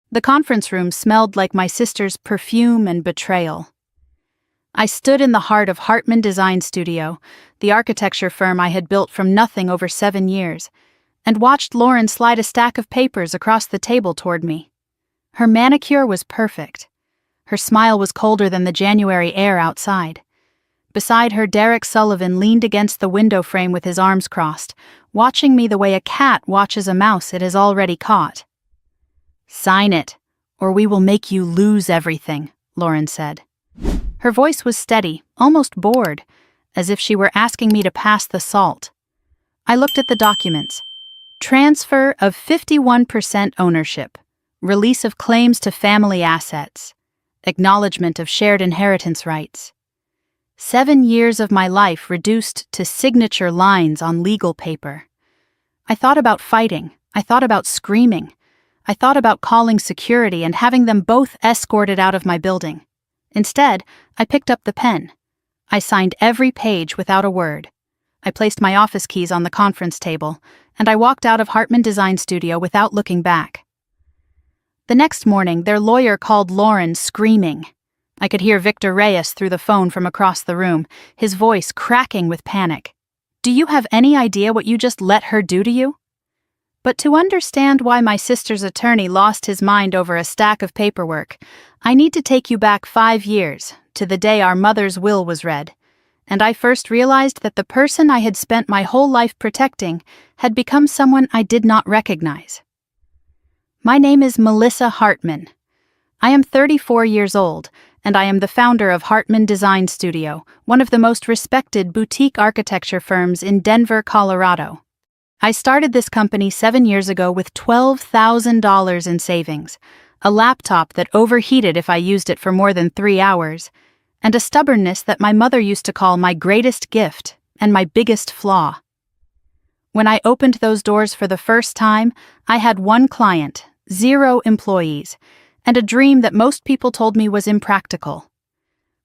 The conference room smelled like my sister's perfume and betrayal. I stood in the heart of Hartman Design Studio, the architecture firm I had built from nothing over 7 years, and watched Lauren slide a stack of papers across the table toward me. Her manicure was perfect. Her smile was colder than the January air outside. Beside her, Derek Sullivan leaned against the window frame with his arms crossed, watching me the way a cat watches a mouse it has already caught. "Sign it, or we will make you lose everything," Lauren said. Her voice was steady, almost bored, as if she were asking me to pass the salt. I looked at the documents. Transfer of 51% ownership, release of claims to family assets, acknowledgement of shared inheritance rights. 7 years of my life reduced to signature lines on legal paper. I thought about fighting. I thought about screaming. I thought about calling security and having them both escorted out of my building. Instead, I picked up the pen. I signed every page without a word. I placed my office keys on the conference table, and I walked out of Hartman Design Studio without looking back. The next morning, their lawyer called Lauren screaming. I could hear Victor Reyes through the phone from across the room, his voice cracking with panic. "Do you have any idea what you just let her do to you?" But to understand why my sister's attorney lost his mind over a stack of paperwork, I need to take you back 5 years, to the day our mother's will was read, and I first realized that the person I had spent my whole life protecting had become someone I did not recognize. My name is Melissa Hartman. I am 34 years old, and I am the founder of Hartman Design Studio, one of the most respected boutique architecture firms in Denver, Colorado. I started this company 7 years ago with $12,000 in savings, a laptop that overheated if I used it for more than 3 hours, and a stubbornness that my mother used to call my greatest gift and my biggest flaw. When I opened those doors for the first time, I had 1 client, 0 employees, and a dream that most people told me was impractical.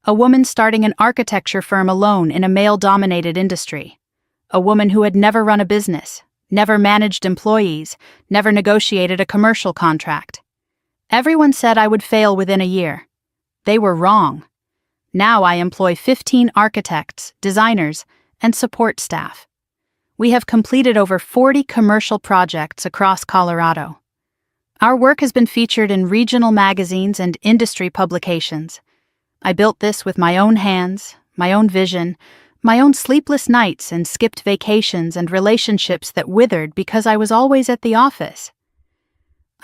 A woman starting an architecture firm alone in a male-dominated industry. A woman who had never run a business, never managed employees, never negotiated a commercial contract. Everyone said I would fail within a year. They were wrong. Now I employ 15 architects, designers, and support staff. We have completed over 40 commercial projects across Colorado. Our work has been featured in regional magazines and industry publications. I built this with my own hands, my own vision, my own sleepless nights and skipped vacations and relationships that withered because I was always at the office.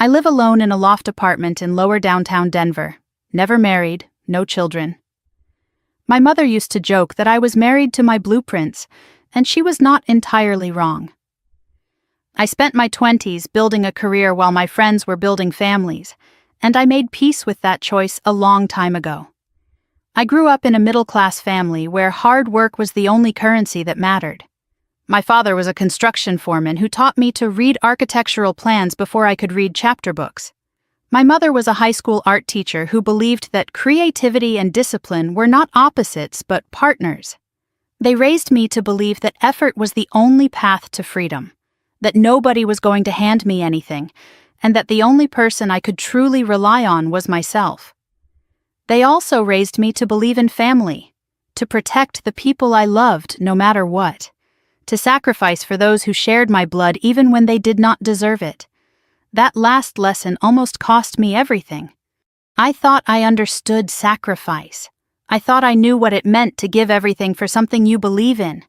I live alone in a loft apartment in lower downtown Denver, never married, no children. My mother used to joke that I was married to my blueprints, and she was not entirely wrong. I spent my 20s building a career while my friends were building families, and I made peace with that choice a long time ago. I grew up in a middle-class family where hard work was the only currency that mattered. My father was a construction foreman who taught me to read architectural plans before I could read chapter books. My mother was a high school art teacher who believed that creativity and discipline were not opposites but partners. They raised me to believe that effort was the only path to freedom, that nobody was going to hand me anything, and that the only person I could truly rely on was myself. They also raised me to believe in family, to protect the people I loved no matter what, to sacrifice for those who shared my blood even when they did not deserve it. That last lesson almost cost me everything. I thought I understood sacrifice. I thought I knew what it meant to give everything for something you believe in,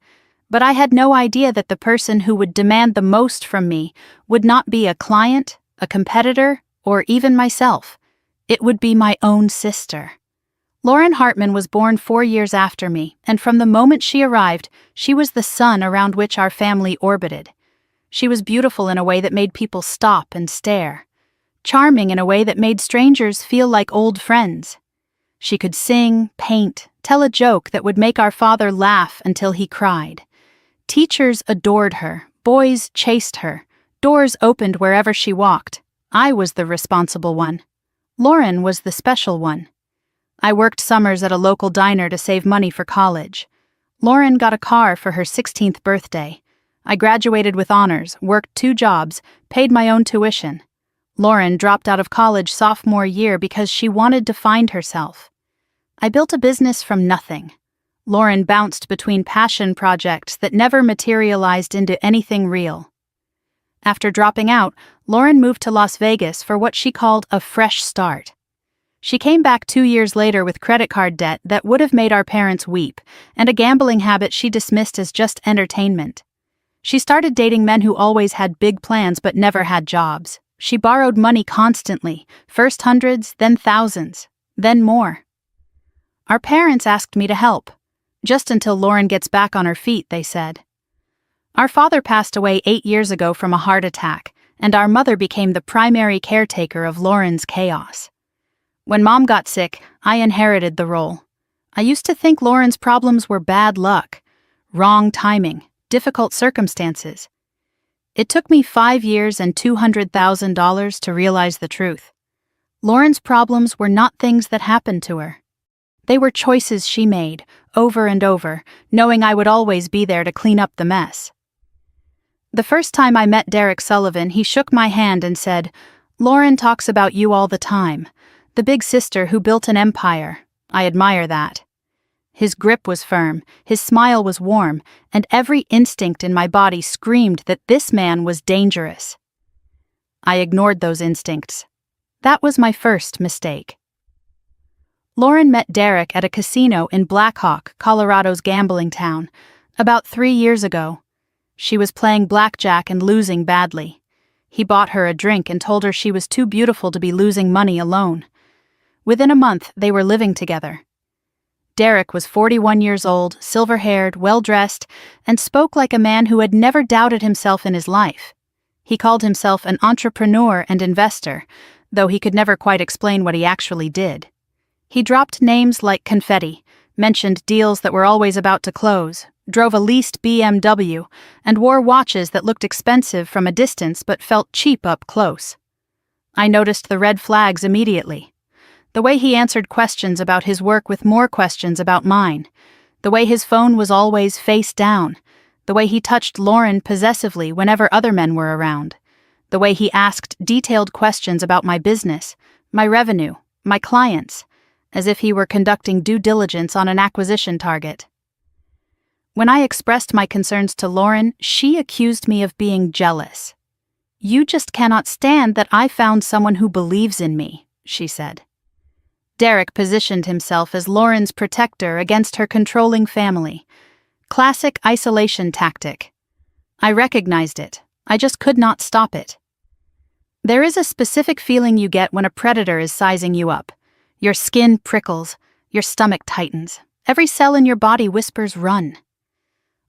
but I had no idea that the person who would demand the most from me would not be a client, a competitor, or even myself. It would be my own sister. Lauren Hartman was born 4 years after me, and from the moment she arrived, she was the sun around which our family orbited. She was beautiful in a way that made people stop and stare, charming in a way that made strangers feel like old friends. She could sing, paint, tell a joke that would make our father laugh until he cried. Teachers adored her, boys chased her, doors opened wherever she walked. I was the responsible one. Lauren was the special one. I worked summers at a local diner to save money for college. Lauren got a car for her 16th birthday. I graduated with honors, worked 2 jobs, paid my own tuition. Lauren dropped out of college sophomore year because she wanted to find herself. I built a business from nothing. Lauren bounced between passion projects that never materialized into anything real. After dropping out, Lauren moved to Las Vegas for what she called a fresh start. She came back 2 years later with credit card debt that would have made our parents weep, and a gambling habit she dismissed as just entertainment. She started dating men who always had big plans but never had jobs. She borrowed money constantly, first hundreds, then thousands, then more. Our parents asked me to help. Just until Lauren gets back on her feet, they said. Our father passed away 8 years ago from a heart attack, and our mother became the primary caretaker of Lauren's chaos. When Mom got sick, I inherited the role. I used to think Lauren's problems were bad luck, wrong timing, difficult circumstances. It took me 5 years and $200,000 to realize the truth. Lauren's problems were not things that happened to her. They were choices she made, over and over, knowing I would always be there to clean up the mess. The first time I met Derek Sullivan, he shook my hand and said, "Lauren talks about you all the time. The big sister who built an empire. I admire that." His grip was firm, his smile was warm, and every instinct in my body screamed that this man was dangerous. I ignored those instincts. That was my first mistake. Lauren met Derek at a casino in Black Hawk, Colorado's gambling town, about 3 years ago. She was playing blackjack and losing badly. He bought her a drink and told her she was too beautiful to be losing money alone. Within a month, they were living together. Derek was 41 years old, silver-haired, well-dressed, and spoke like a man who had never doubted himself in his life. He called himself an entrepreneur and investor, though he could never quite explain what he actually did. He dropped names like confetti, mentioned deals that were always about to close, drove a leased BMW, and wore watches that looked expensive from a distance but felt cheap up close. I noticed the red flags immediately. The way he answered questions about his work with more questions about mine. The way his phone was always face down. The way he touched Lauren possessively whenever other men were around. The way he asked detailed questions about my business, my revenue, my clients, as if he were conducting due diligence on an acquisition target. When I expressed my concerns to Lauren, she accused me of being jealous. "You just cannot stand that I found someone who believes in me," she said. Derek positioned himself as Lauren's protector against her controlling family. Classic isolation tactic. I recognized it. I just could not stop it. There is a specific feeling you get when a predator is sizing you up. Your skin prickles, your stomach tightens, every cell in your body whispers run.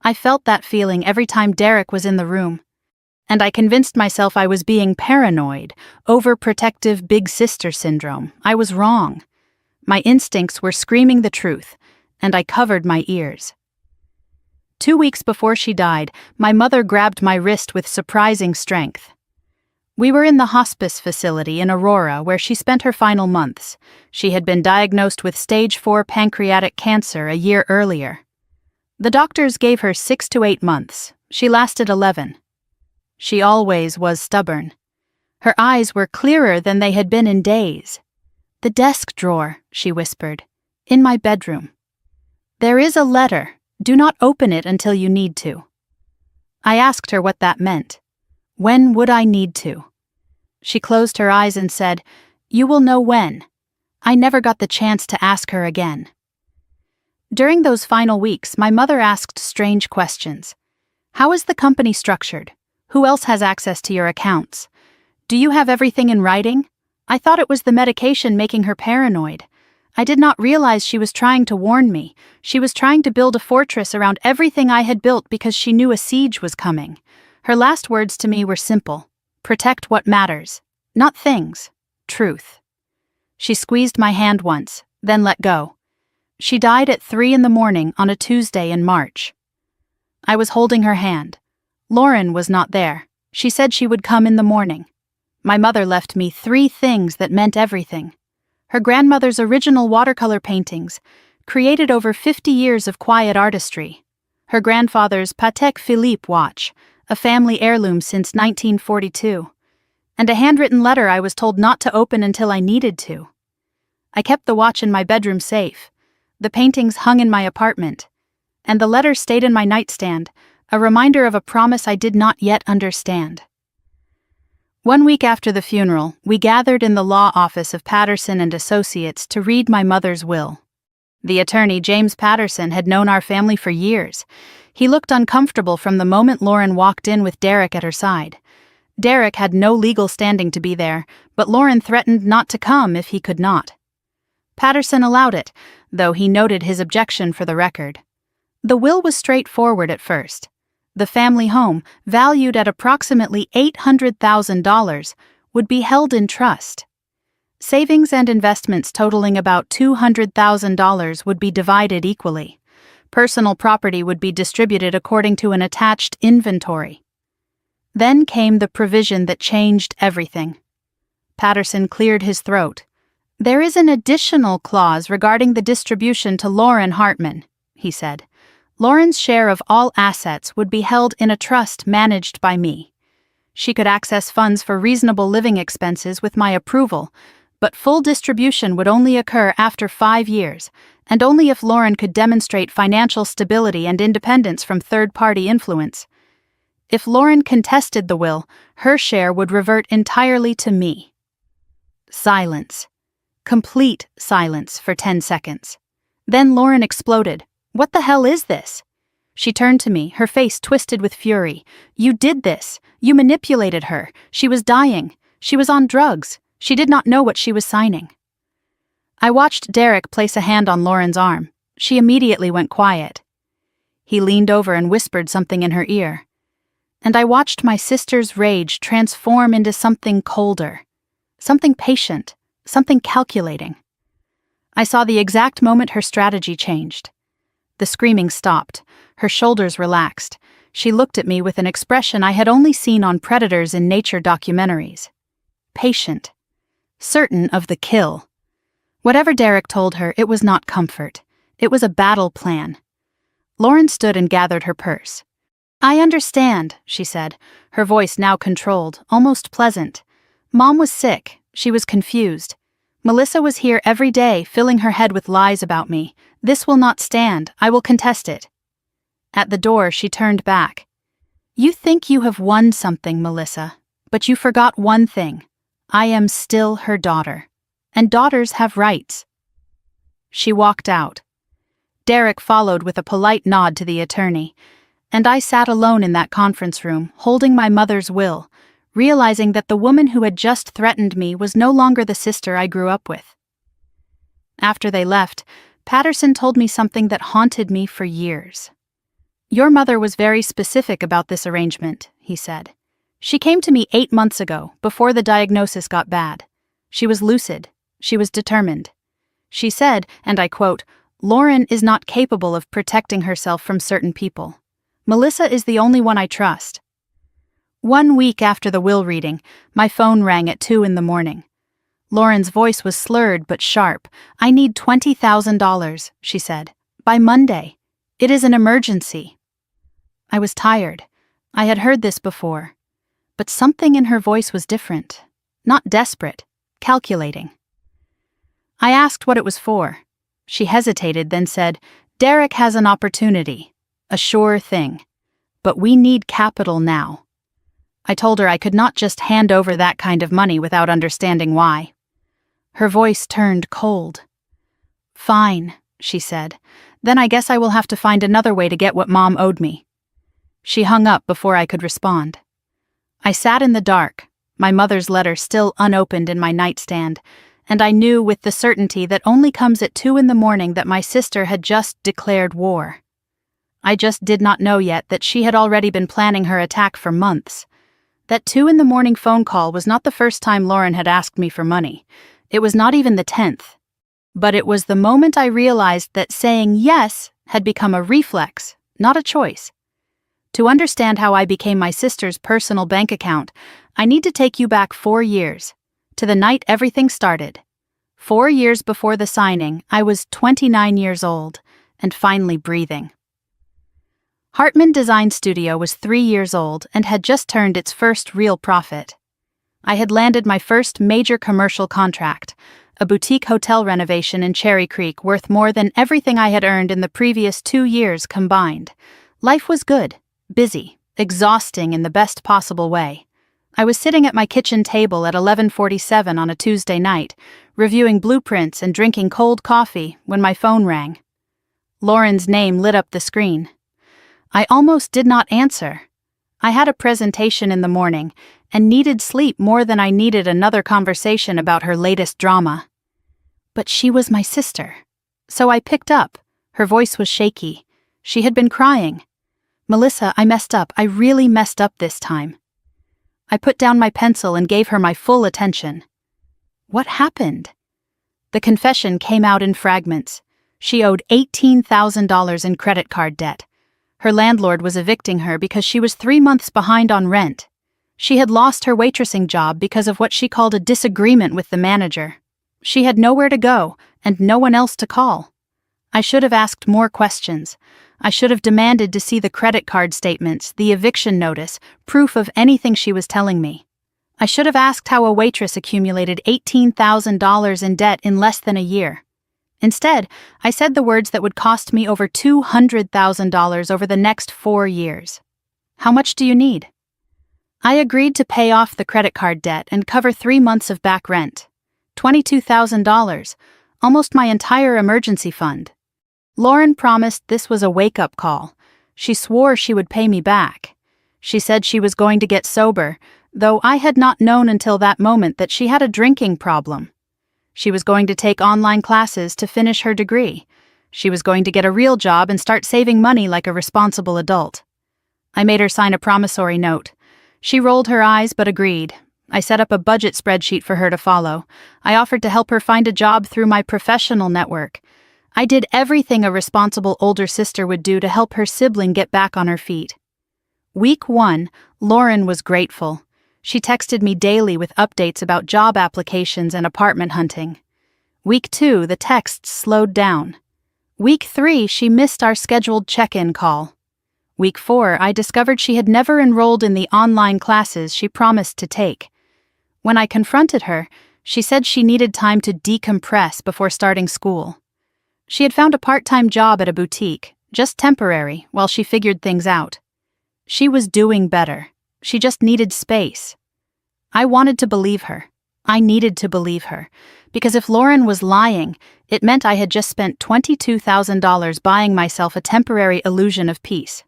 I felt that feeling every time Derek was in the room, and I convinced myself I was being paranoid, overprotective big sister syndrome. I was wrong. My instincts were screaming the truth, and I covered my ears. 2 weeks before she died, my mother grabbed my wrist with surprising strength. We were in the hospice facility in Aurora where she spent her final months. She had been diagnosed with stage 4 pancreatic cancer a year earlier. The doctors gave her 6 to 8 months. She lasted 11. She always was stubborn. Her eyes were clearer than they had been in days. "The desk drawer," she whispered, "in my bedroom. There is a letter. Do not open it until you need to." I asked her what that meant. When would I need to? She closed her eyes and said, "You will know when." I never got the chance to ask her again. During those final weeks, my mother asked strange questions. How is the company structured? Who else has access to your accounts? Do you have everything in writing? I thought it was the medication making her paranoid. I did not realize she was trying to warn me. She was trying to build a fortress around everything I had built because she knew a siege was coming. Her last words to me were simple. Protect what matters. Not things. Truth. She squeezed my hand once, then let go. She died at 3 a.m. on a Tuesday in March. I was holding her hand. Lauren was not there. She said she would come in the morning. My mother left me 3 things that meant everything. Her grandmother's original watercolor paintings, created over 50 years of quiet artistry. Her grandfather's Patek Philippe watch, a family heirloom since 1942. and a handwritten letter I was told not to open until I needed to. I kept the watch in my bedroom safe, the paintings hung in my apartment, and the letter stayed in my nightstand, a reminder of a promise I did not yet understand. 1 week after the funeral, we gathered in the law office of Patterson and Associates to read my mother's will. The attorney, James Patterson, had known our family for years. He looked uncomfortable from the moment Lauren walked in with Derek at her side. Derek had no legal standing to be there, but Lauren threatened not to come if he could not. Patterson allowed it, though he noted his objection for the record. The will was straightforward at first. The family home, valued at approximately $800,000, would be held in trust. Savings and investments totaling about $200,000 would be divided equally. Personal property would be distributed according to an attached inventory. Then came the provision that changed everything. Patterson cleared his throat. "There is an additional clause regarding the distribution to Lauren Hartman," he said. "Lauren's share of all assets would be held in a trust managed by me. She could access funds for reasonable living expenses with my approval, but full distribution would only occur after 5 years, and only if Lauren could demonstrate financial stability and independence from third-party influence. If Lauren contested the will, her share would revert entirely to me." Silence. Complete silence for 10 seconds. Then Lauren exploded. "What the hell is this?" She turned to me, her face twisted with fury. "You did this. You manipulated her. She was dying. She was on drugs. She did not know what she was signing." I watched Derek place a hand on Lauren's arm. She immediately went quiet. He leaned over and whispered something in her ear. And I watched my sister's rage transform into something colder, something patient, something calculating. I saw the exact moment her strategy changed. The screaming stopped. Her shoulders relaxed. She looked at me with an expression I had only seen on predators in nature documentaries. Patient. Certain of the kill. Whatever Derek told her, it was not comfort. It was a battle plan. Lauren stood and gathered her purse. "I understand," she said, her voice now controlled, almost pleasant. "Mom was sick. She was confused. Melissa was here every day, filling her head with lies about me. This will not stand. I will contest it." At the door, she turned back. "You think you have won something, Melissa, but you forgot one thing. I am still her daughter, and daughters have rights." She walked out. Derek followed with a polite nod to the attorney, and I sat alone in that conference room, holding my mother's will, realizing that the woman who had just threatened me was no longer the sister I grew up with. After they left, Patterson told me something that haunted me for years. "Your mother was very specific about this arrangement," he said. "She came to me 8 months ago, before the diagnosis got bad. She was lucid. She was determined. She said, and I quote, 'Lauren is not capable of protecting herself from certain people. Melissa is the only one I trust.'" 1 week after the will reading, my phone rang at 2 a.m. Lauren's voice was slurred but sharp. "I need $20,000, she said. "By Monday. It is an emergency." I was tired. I had heard this before. But something in her voice was different. Not desperate, calculating. I asked what it was for. She hesitated, then said, "Derek has an opportunity. A sure thing. But we need capital now." I told her I could not just hand over that kind of money without understanding why. Her voice turned cold. "Fine," she said. "Then I guess I will have to find another way to get what Mom owed me." She hung up before I could respond. I sat in the dark, my mother's letter still unopened in my nightstand, and I knew with the certainty that only comes at 2 a.m. that my sister had just declared war. I just did not know yet that she had already been planning her attack for months. That 2 a.m. phone call was not the first time Lauren had asked me for money. It was not even the 10th. But it was the moment I realized that saying yes had become a reflex, not a choice. To understand how I became my sister's personal bank account, I need to take you back 4 years, to the night everything started. 4 years before the signing, I was 29 years old, and finally breathing. Hartman Design Studio was 3 years old and had just turned its first real profit. I had landed my first major commercial contract, a boutique hotel renovation in Cherry Creek worth more than everything I had earned in the previous 2 years combined. Life was good, busy, exhausting in the best possible way. I was sitting at my kitchen table at 11:47 on a Tuesday night, reviewing blueprints and drinking cold coffee when my phone rang. Lauren's name lit up the screen. I almost did not answer. I had a presentation in the morning and needed sleep more than I needed another conversation about her latest drama. But she was my sister. So I picked up. Her voice was shaky. She had been crying. "Melissa, I messed up. I really messed up this time." I put down my pencil and gave her my full attention. What happened? The confession came out in fragments. She owed $18,000 in credit card debt. Her landlord was evicting her because she was 3 months behind on rent. She had lost her waitressing job because of what she called a disagreement with the manager. She had nowhere to go and no one else to call. I should have asked more questions. I should have demanded to see the credit card statements, the eviction notice, proof of anything she was telling me. I should have asked how a waitress accumulated $18,000 in debt in less than a year. Instead, I said the words that would cost me over $200,000 over the next 4 years. "How much do you need?" I agreed to pay off the credit card debt and cover 3 months of back rent. $22,000, almost my entire emergency fund. Lauren promised this was a wake-up call. She swore she would pay me back. She said she was going to get sober, though I had not known until that moment that she had a drinking problem. She was going to take online classes to finish her degree. She was going to get a real job and start saving money like a responsible adult. I made her sign a promissory note. She rolled her eyes but agreed. I set up a budget spreadsheet for her to follow. I offered to help her find a job through my professional network. I did everything a responsible older sister would do to help her sibling get back on her feet. Week 1, Lauren was grateful. She texted me daily with updates about job applications and apartment hunting. Week 2, the texts slowed down. Week 3, she missed our scheduled check-in call. Week 4, I discovered she had never enrolled in the online classes she promised to take. When I confronted her, she said she needed time to decompress before starting school. She had found a part-time job at a boutique, just temporary, while she figured things out. She was doing better. She just needed space. I wanted to believe her. I needed to believe her. Because if Lauren was lying, it meant I had just spent $22,000 buying myself a temporary illusion of peace.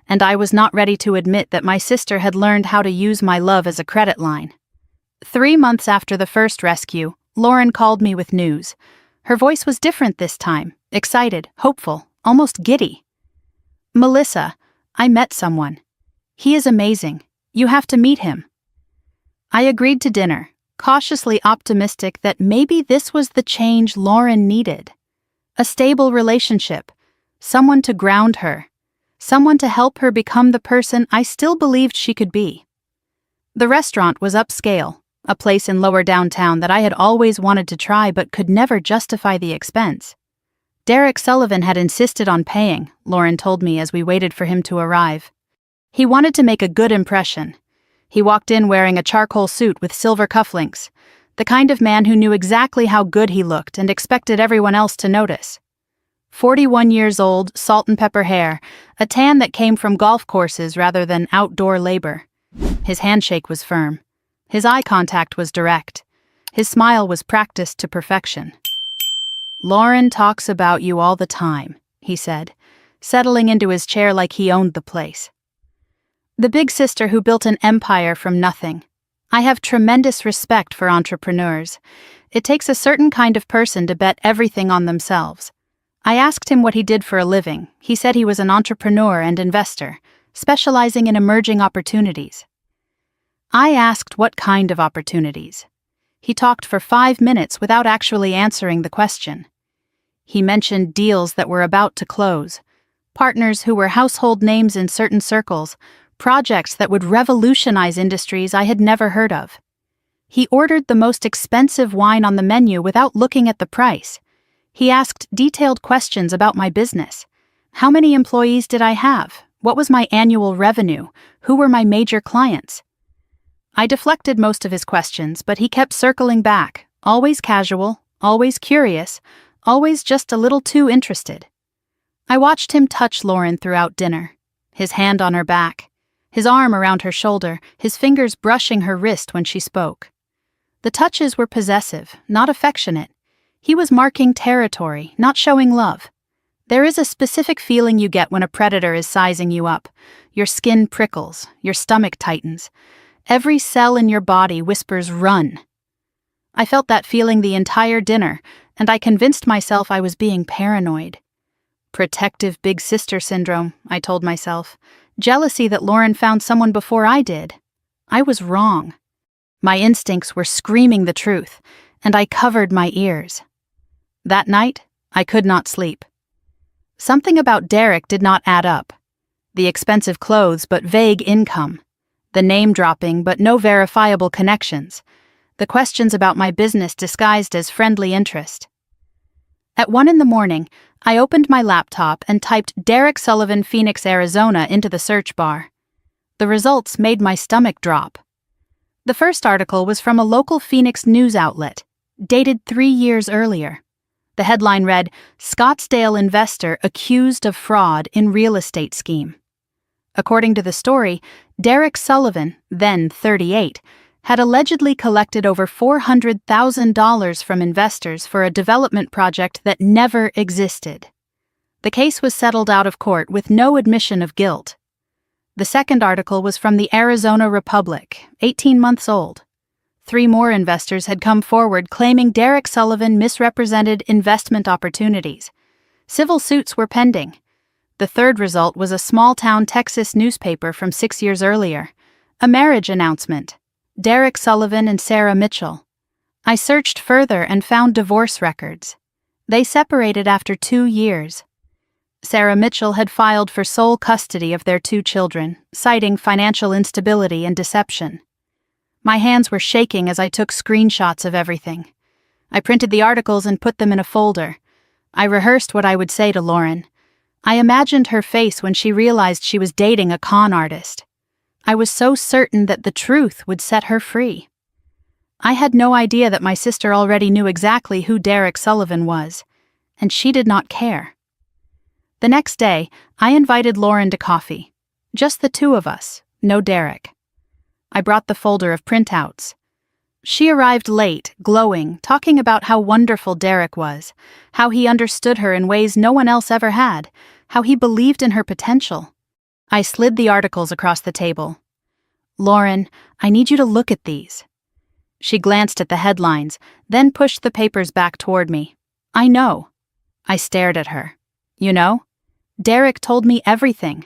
And I was not ready to admit that my sister had learned how to use my love as a credit line. 3 months after the first rescue, Lauren called me with news. Her voice was different this time, excited, hopeful, almost giddy. "Melissa, I met someone. He is amazing. You have to meet him." I agreed to dinner, cautiously optimistic that maybe this was the change Lauren needed. A stable relationship, someone to ground her, someone to help her become the person I still believed she could be. The restaurant was upscale, a place in lower downtown that I had always wanted to try but could never justify the expense. Derek Sullivan had insisted on paying, Lauren told me as we waited for him to arrive. He wanted to make a good impression. He walked in wearing a charcoal suit with silver cufflinks, the kind of man who knew exactly how good he looked and expected everyone else to notice. 41 years old, salt and pepper hair, a tan that came from golf courses rather than outdoor labor. His handshake was firm. His eye contact was direct. His smile was practiced to perfection. "Lauren talks about you all the time," he said, settling into his chair like he owned the place. The big sister who built an empire from nothing. I have tremendous respect for entrepreneurs. It takes a certain kind of person to bet everything on themselves. I asked him what he did for a living. He said he was an entrepreneur and investor, specializing in emerging opportunities. I asked what kind of opportunities. He talked for 5 minutes without actually answering the question. He mentioned deals that were about to close, partners who were household names in certain circles, projects that would revolutionize industries I had never heard of. He ordered the most expensive wine on the menu without looking at the price. He asked detailed questions about my business. How many employees did I have? What was my annual revenue? Who were my major clients? I deflected most of his questions, but he kept circling back, always casual, always curious, always just a little too interested. I watched him touch Lauren throughout dinner, his hand on her back, his arm around her shoulder, his fingers brushing her wrist when she spoke. The touches were possessive, not affectionate. He was marking territory, not showing love. There is a specific feeling you get when a predator is sizing you up. Your skin prickles, your stomach tightens. Every cell in your body whispers, "Run." I felt that feeling the entire dinner, and I convinced myself I was being paranoid. Protective big sister syndrome, I told myself. Jealousy that Lauren found someone before I did. I was wrong. My instincts were screaming the truth, and I covered my ears. That night, I could not sleep. Something about Derek did not add up. The expensive clothes but vague income. The name-dropping but no verifiable connections. The questions about my business disguised as friendly interest. At 1 a.m, I opened my laptop and typed Derek Sullivan, Phoenix, Arizona into the search bar. The results made my stomach drop. The first article was from a local Phoenix news outlet, dated 3 years earlier. The headline read, "Scottsdale investor accused of fraud in real estate scheme." According to the story, Derek Sullivan, then 38, had allegedly collected over $400,000 from investors for a development project that never existed. The case was settled out of court with no admission of guilt. The second article was from the Arizona Republic, 18 months old. 3 more investors had come forward claiming Derek Sullivan misrepresented investment opportunities. Civil suits were pending. The third result was a small-town Texas newspaper from 6 years earlier. A marriage announcement. Derek Sullivan and Sarah Mitchell. I searched further and found divorce records. They separated after 2 years. Sarah Mitchell had filed for sole custody of their 2 children, citing financial instability and deception. My hands were shaking as I took screenshots of everything. I printed the articles and put them in a folder. I rehearsed what I would say to Lauren. I imagined her face when she realized she was dating a con artist. I was so certain that the truth would set her free. I had no idea that my sister already knew exactly who Derek Sullivan was, and she did not care. The next day, I invited Lauren to coffee. Just the 2 of us, no Derek. I brought the folder of printouts. She arrived late, glowing, talking about how wonderful Derek was, how he understood her in ways no one else ever had, how he believed in her potential. I slid the articles across the table. "Lauren, I need you to look at these." She glanced at the headlines, then pushed the papers back toward me. "I know." I stared at her. "You know? Derek told me everything."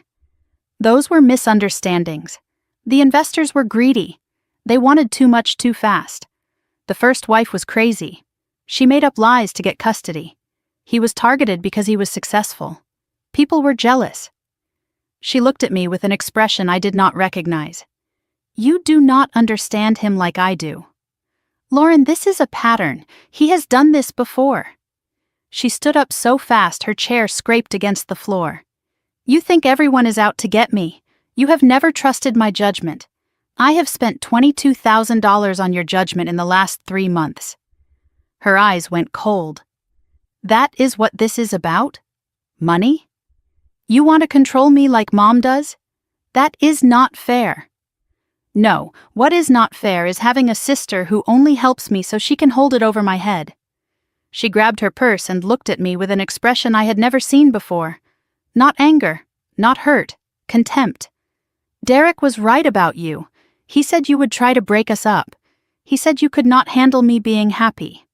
Those were misunderstandings. The investors were greedy. They wanted too much too fast. The first wife was crazy. She made up lies to get custody. He was targeted because he was successful. People were jealous. She looked at me with an expression I did not recognize. "You do not understand him like I do." "Lauren, this is a pattern. He has done this before." She stood up so fast her chair scraped against the floor. "You think everyone is out to get me. You have never trusted my judgment. I have spent $22,000 on your judgment in the last 3 months. Her eyes went cold. "That is what this is about? Money? You want to control me like Mom does? That is not fair." "No, what is not fair is having a sister who only helps me so she can hold it over my head." She grabbed her purse and looked at me with an expression I had never seen before. Not anger, not hurt, contempt. "Derek was right about you. He said you would try to break us up. He said you could not handle me being happy."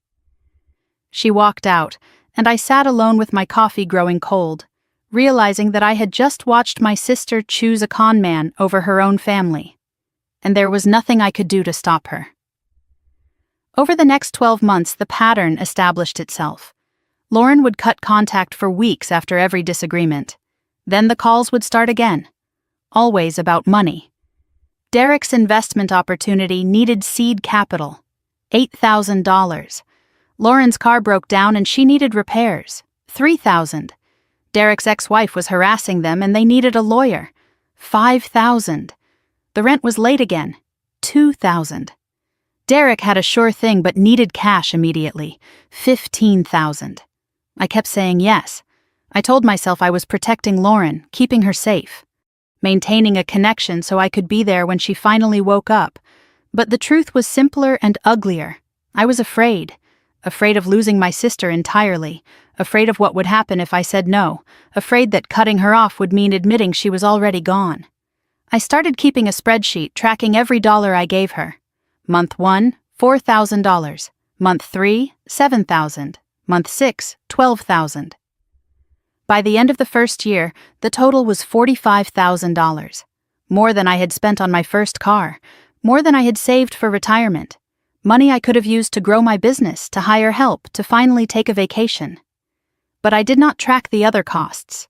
She walked out, and I sat alone with my coffee growing cold, realizing that I had just watched my sister choose a con man over her own family, and there was nothing I could do to stop her. Over the next 12 months, the pattern established itself. Lauren would cut contact for weeks after every disagreement. Then the calls would start again. Always about money. Derek's investment opportunity needed seed capital, $8,000. Lauren's car broke down and she needed repairs, $3,000. Derek's ex-wife was harassing them and they needed a lawyer, $5,000. The rent was late again, $2,000. Derek had a sure thing but needed cash immediately, $15,000. I kept saying yes. I told myself I was protecting Lauren, keeping her safe, maintaining a connection so I could be there when she finally woke up. But the truth was simpler and uglier. I was afraid of losing my sister entirely, afraid of what would happen if I said no, afraid that cutting her off would mean admitting she was already gone. I started keeping a spreadsheet tracking every dollar I gave her. Month 1, $4,000. Month 3, $7,000. Month 6, $12,000. By the end of the first year, the total was $45,000. More than I had spent on my first car, more than I had saved for retirement. Money I could have used to grow my business, to hire help, to finally take a vacation. But I did not track the other costs.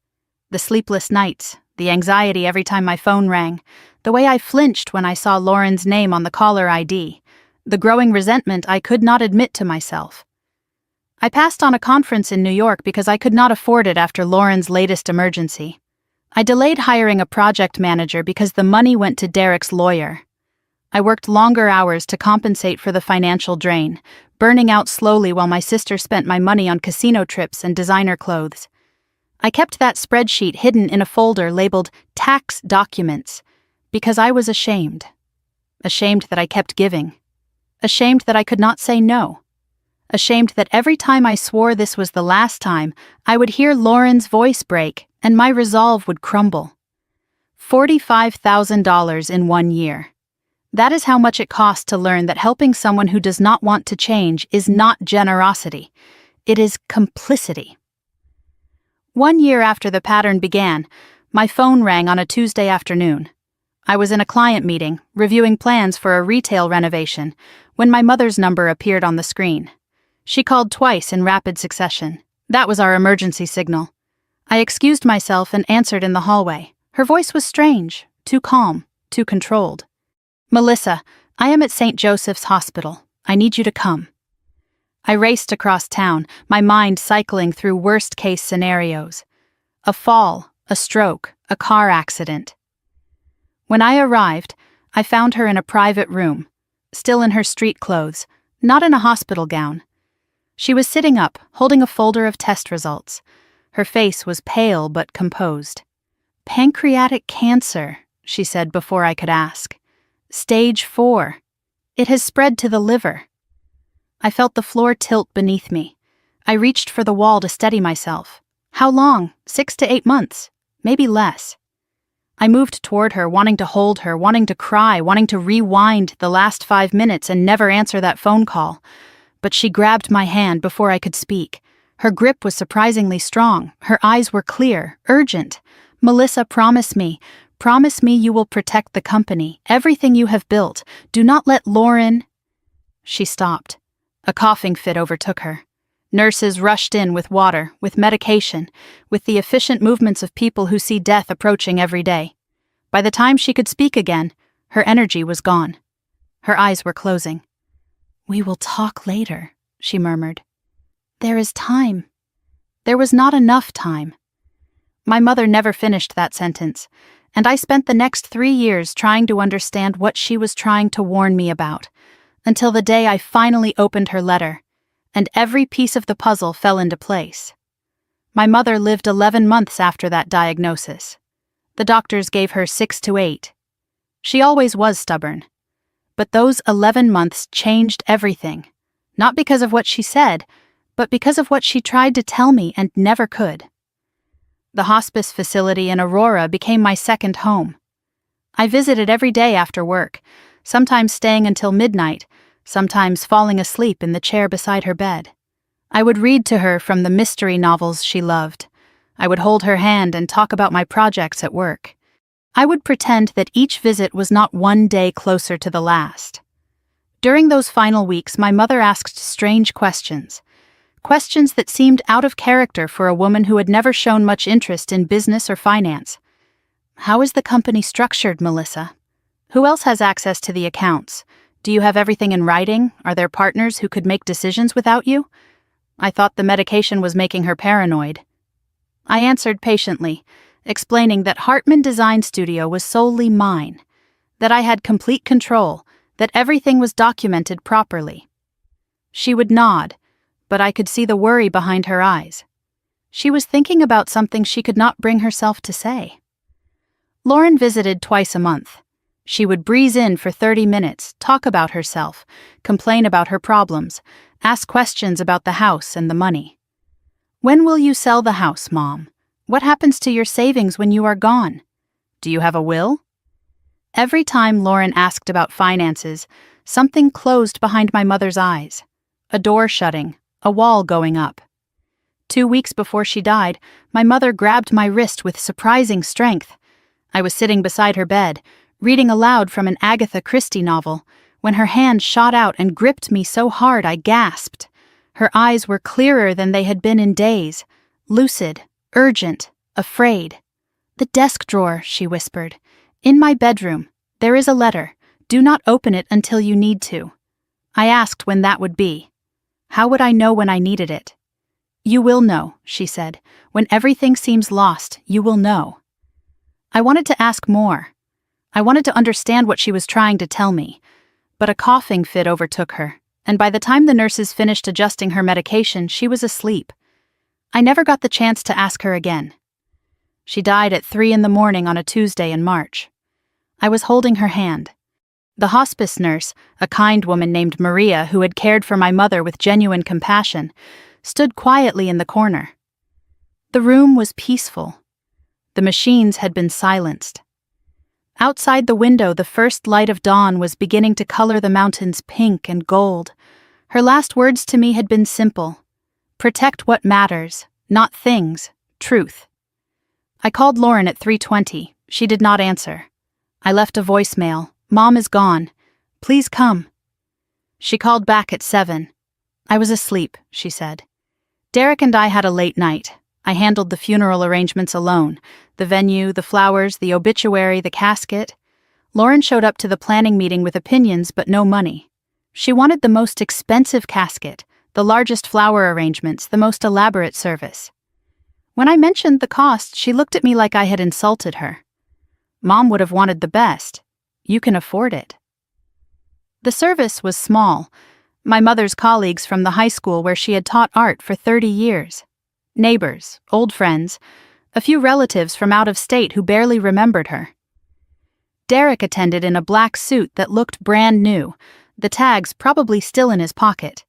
The sleepless nights, the anxiety every time my phone rang, the way I flinched when I saw Lauren's name on the caller ID, the growing resentment I could not admit to myself. I passed on a conference in New York because I could not afford it after Lauren's latest emergency. I delayed hiring a project manager because the money went to Derek's lawyer. I worked longer hours to compensate for the financial drain, burning out slowly while my sister spent my money on casino trips and designer clothes. I kept that spreadsheet hidden in a folder labeled Tax Documents because I was ashamed. Ashamed that I kept giving. Ashamed that I could not say no. Ashamed that every time I swore this was the last time, I would hear Lauren's voice break and my resolve would crumble. $45,000 in 1 year. That is how much it costs to learn that helping someone who does not want to change is not generosity. It is complicity. 1 year after the pattern began, my phone rang on a Tuesday afternoon. I was in a client meeting, reviewing plans for a retail renovation, when my mother's number appeared on the screen. She called twice in rapid succession. That was our emergency signal. I excused myself and answered in the hallway. Her voice was strange, too calm, too controlled. "Melissa, I am at St. Joseph's Hospital. I need you to come." I raced across town, my mind cycling through worst-case scenarios. A fall, a stroke, a car accident. When I arrived, I found her in a private room, still in her street clothes, not in a hospital gown. She was sitting up, holding a folder of test results. Her face was pale but composed. "Pancreatic cancer," she said before I could ask. "Stage 4. It has spread to the liver." I felt the floor tilt beneath me. I reached for the wall to steady myself. How long? 6 to 8 months. Maybe less. I moved toward her, wanting to hold her, wanting to cry, wanting to rewind the last 5 minutes and never answer that phone call. But she grabbed my hand before I could speak. Her grip was surprisingly strong. Her eyes were clear, urgent. "Melissa, promise me you will protect the company, everything you have built. Do not let Lauren—" She stopped. A coughing fit overtook her. Nurses rushed in with water, with medication, with the efficient movements of people who see death approaching every day. By the time she could speak again, her energy was gone. Her eyes were closing. "We will talk later," she murmured. "There is time." There was not enough time. My mother never finished that sentence, and I spent the next 3 years trying to understand what she was trying to warn me about, until the day I finally opened her letter, and every piece of the puzzle fell into place. My mother lived 11 months after that diagnosis. The doctors gave her 6 to 8. She always was stubborn. But those 11 months changed everything, not because of what she said, but because of what she tried to tell me and never could. The hospice facility in Aurora became my second home. I visited every day after work, sometimes staying until midnight, sometimes falling asleep in the chair beside her bed. I would read to her from the mystery novels she loved. I would hold her hand and talk about my projects at work. I would pretend that each visit was not 1 day closer to the last. During those final weeks, my mother asked strange questions. Questions that seemed out of character for a woman who had never shown much interest in business or finance. "How is the company structured, Melissa? Who else has access to the accounts? Do you have everything in writing? Are there partners who could make decisions without you?" I thought the medication was making her paranoid. I answered patiently, explaining that Hartman Design Studio was solely mine, that I had complete control, that everything was documented properly. She would nod, but I could see the worry behind her eyes. She was thinking about something she could not bring herself to say. Lauren visited twice a month. She would breeze in for 30 minutes, talk about herself, complain about her problems, ask questions about the house and the money. "When will you sell the house, Mom? What happens to your savings when you are gone? Do you have a will?" Every time Lauren asked about finances, something closed behind my mother's eyes. A door shutting, a wall going up. 2 weeks before she died, my mother grabbed my wrist with surprising strength. I was sitting beside her bed, reading aloud from an Agatha Christie novel, when her hand shot out and gripped me so hard I gasped. Her eyes were clearer than they had been in days, lucid, urgent, afraid. "The desk drawer," she whispered. "In my bedroom. There is a letter. Do not open it until you need to." I asked when that would be. How would I know when I needed it? "You will know," she said. "When everything seems lost, you will know." I wanted to ask more. I wanted to understand what she was trying to tell me, but a coughing fit overtook her, and by the time the nurses finished adjusting her medication, she was asleep. I never got the chance to ask her again. She died at 3 a.m. on a Tuesday in March. I was holding her hand. The hospice nurse, a kind woman named Maria who had cared for my mother with genuine compassion, stood quietly in the corner. The room was peaceful. The machines had been silenced. Outside the window, the first light of dawn was beginning to color the mountains pink and gold. Her last words to me had been simple. "Protect what matters, not things, truth." I called Lauren at 3:20. She did not answer. I left a voicemail. "Mom is gone. Please come." She called back at 7. "I was asleep," she said. Derek and I had a late night. I handled the funeral arrangements alone. The venue, the flowers, the obituary, the casket. Lauren showed up to the planning meeting with opinions but no money. She wanted the most expensive casket, the largest flower arrangements, the most elaborate service. When I mentioned the cost, she looked at me like I had insulted her. "Mom would have wanted the best. You can afford it." The service was small. My mother's colleagues from the high school where she had taught art for 30 years. Neighbors, old friends, a few relatives from out of state who barely remembered her. Derek attended in a black suit that looked brand new, the tags probably still in his pocket.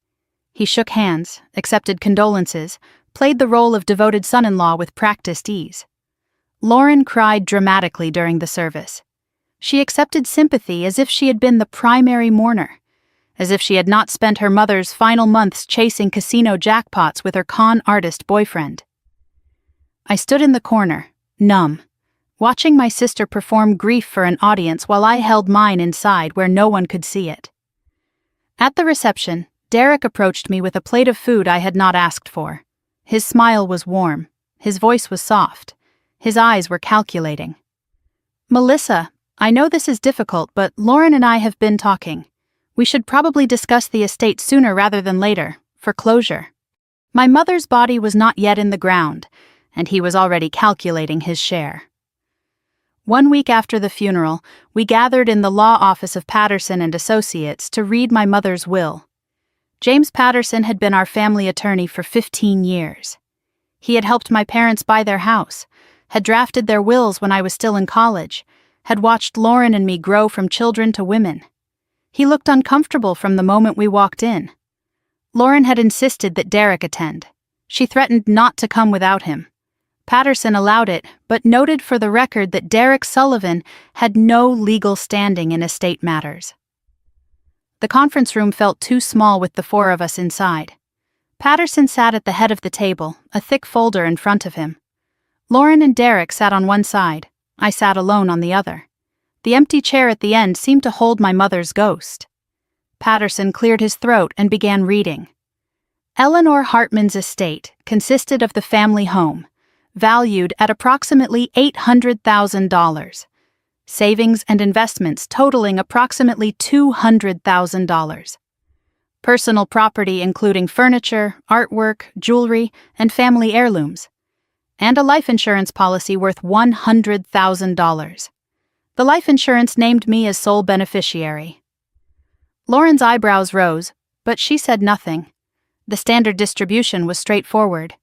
He shook hands, accepted condolences, played the role of devoted son-in-law with practiced ease. Lauren cried dramatically during the service. She accepted sympathy as if she had been the primary mourner, as if she had not spent her mother's final months chasing casino jackpots with her con artist boyfriend. I stood in the corner, numb, watching my sister perform grief for an audience while I held mine inside where no one could see it. At the reception, Derek approached me with a plate of food I had not asked for. His smile was warm, his voice was soft, his eyes were calculating. "Melissa, I know this is difficult, but Lauren and I have been talking. We should probably discuss the estate sooner rather than later, for closure." My mother's body was not yet in the ground, and he was already calculating his share. 1 week after the funeral, we gathered in the law office of Patterson and Associates to read my mother's will. James Patterson had been our family attorney for 15 years. He had helped my parents buy their house, had drafted their wills when I was still in college, had watched Lauren and me grow from children to women. He looked uncomfortable from the moment we walked in. Lauren had insisted that Derek attend. She threatened not to come without him. Patterson allowed it, but noted for the record that Derek Sullivan had no legal standing in estate matters. The conference room felt too small with the 4 of us inside. Patterson sat at the head of the table, a thick folder in front of him. Lauren and Derek sat on one side. I sat alone on the other. The empty chair at the end seemed to hold my mother's ghost. Patterson cleared his throat and began reading. Eleanor Hartman's estate consisted of the family home, valued at approximately $800,000. Savings and investments totaling approximately $200,000. Personal property including furniture, artwork, jewelry, and family heirlooms. And a life insurance policy worth $100,000. The life insurance named me as sole beneficiary. Lauren's eyebrows rose, but she said nothing. The standard distribution was straightforward.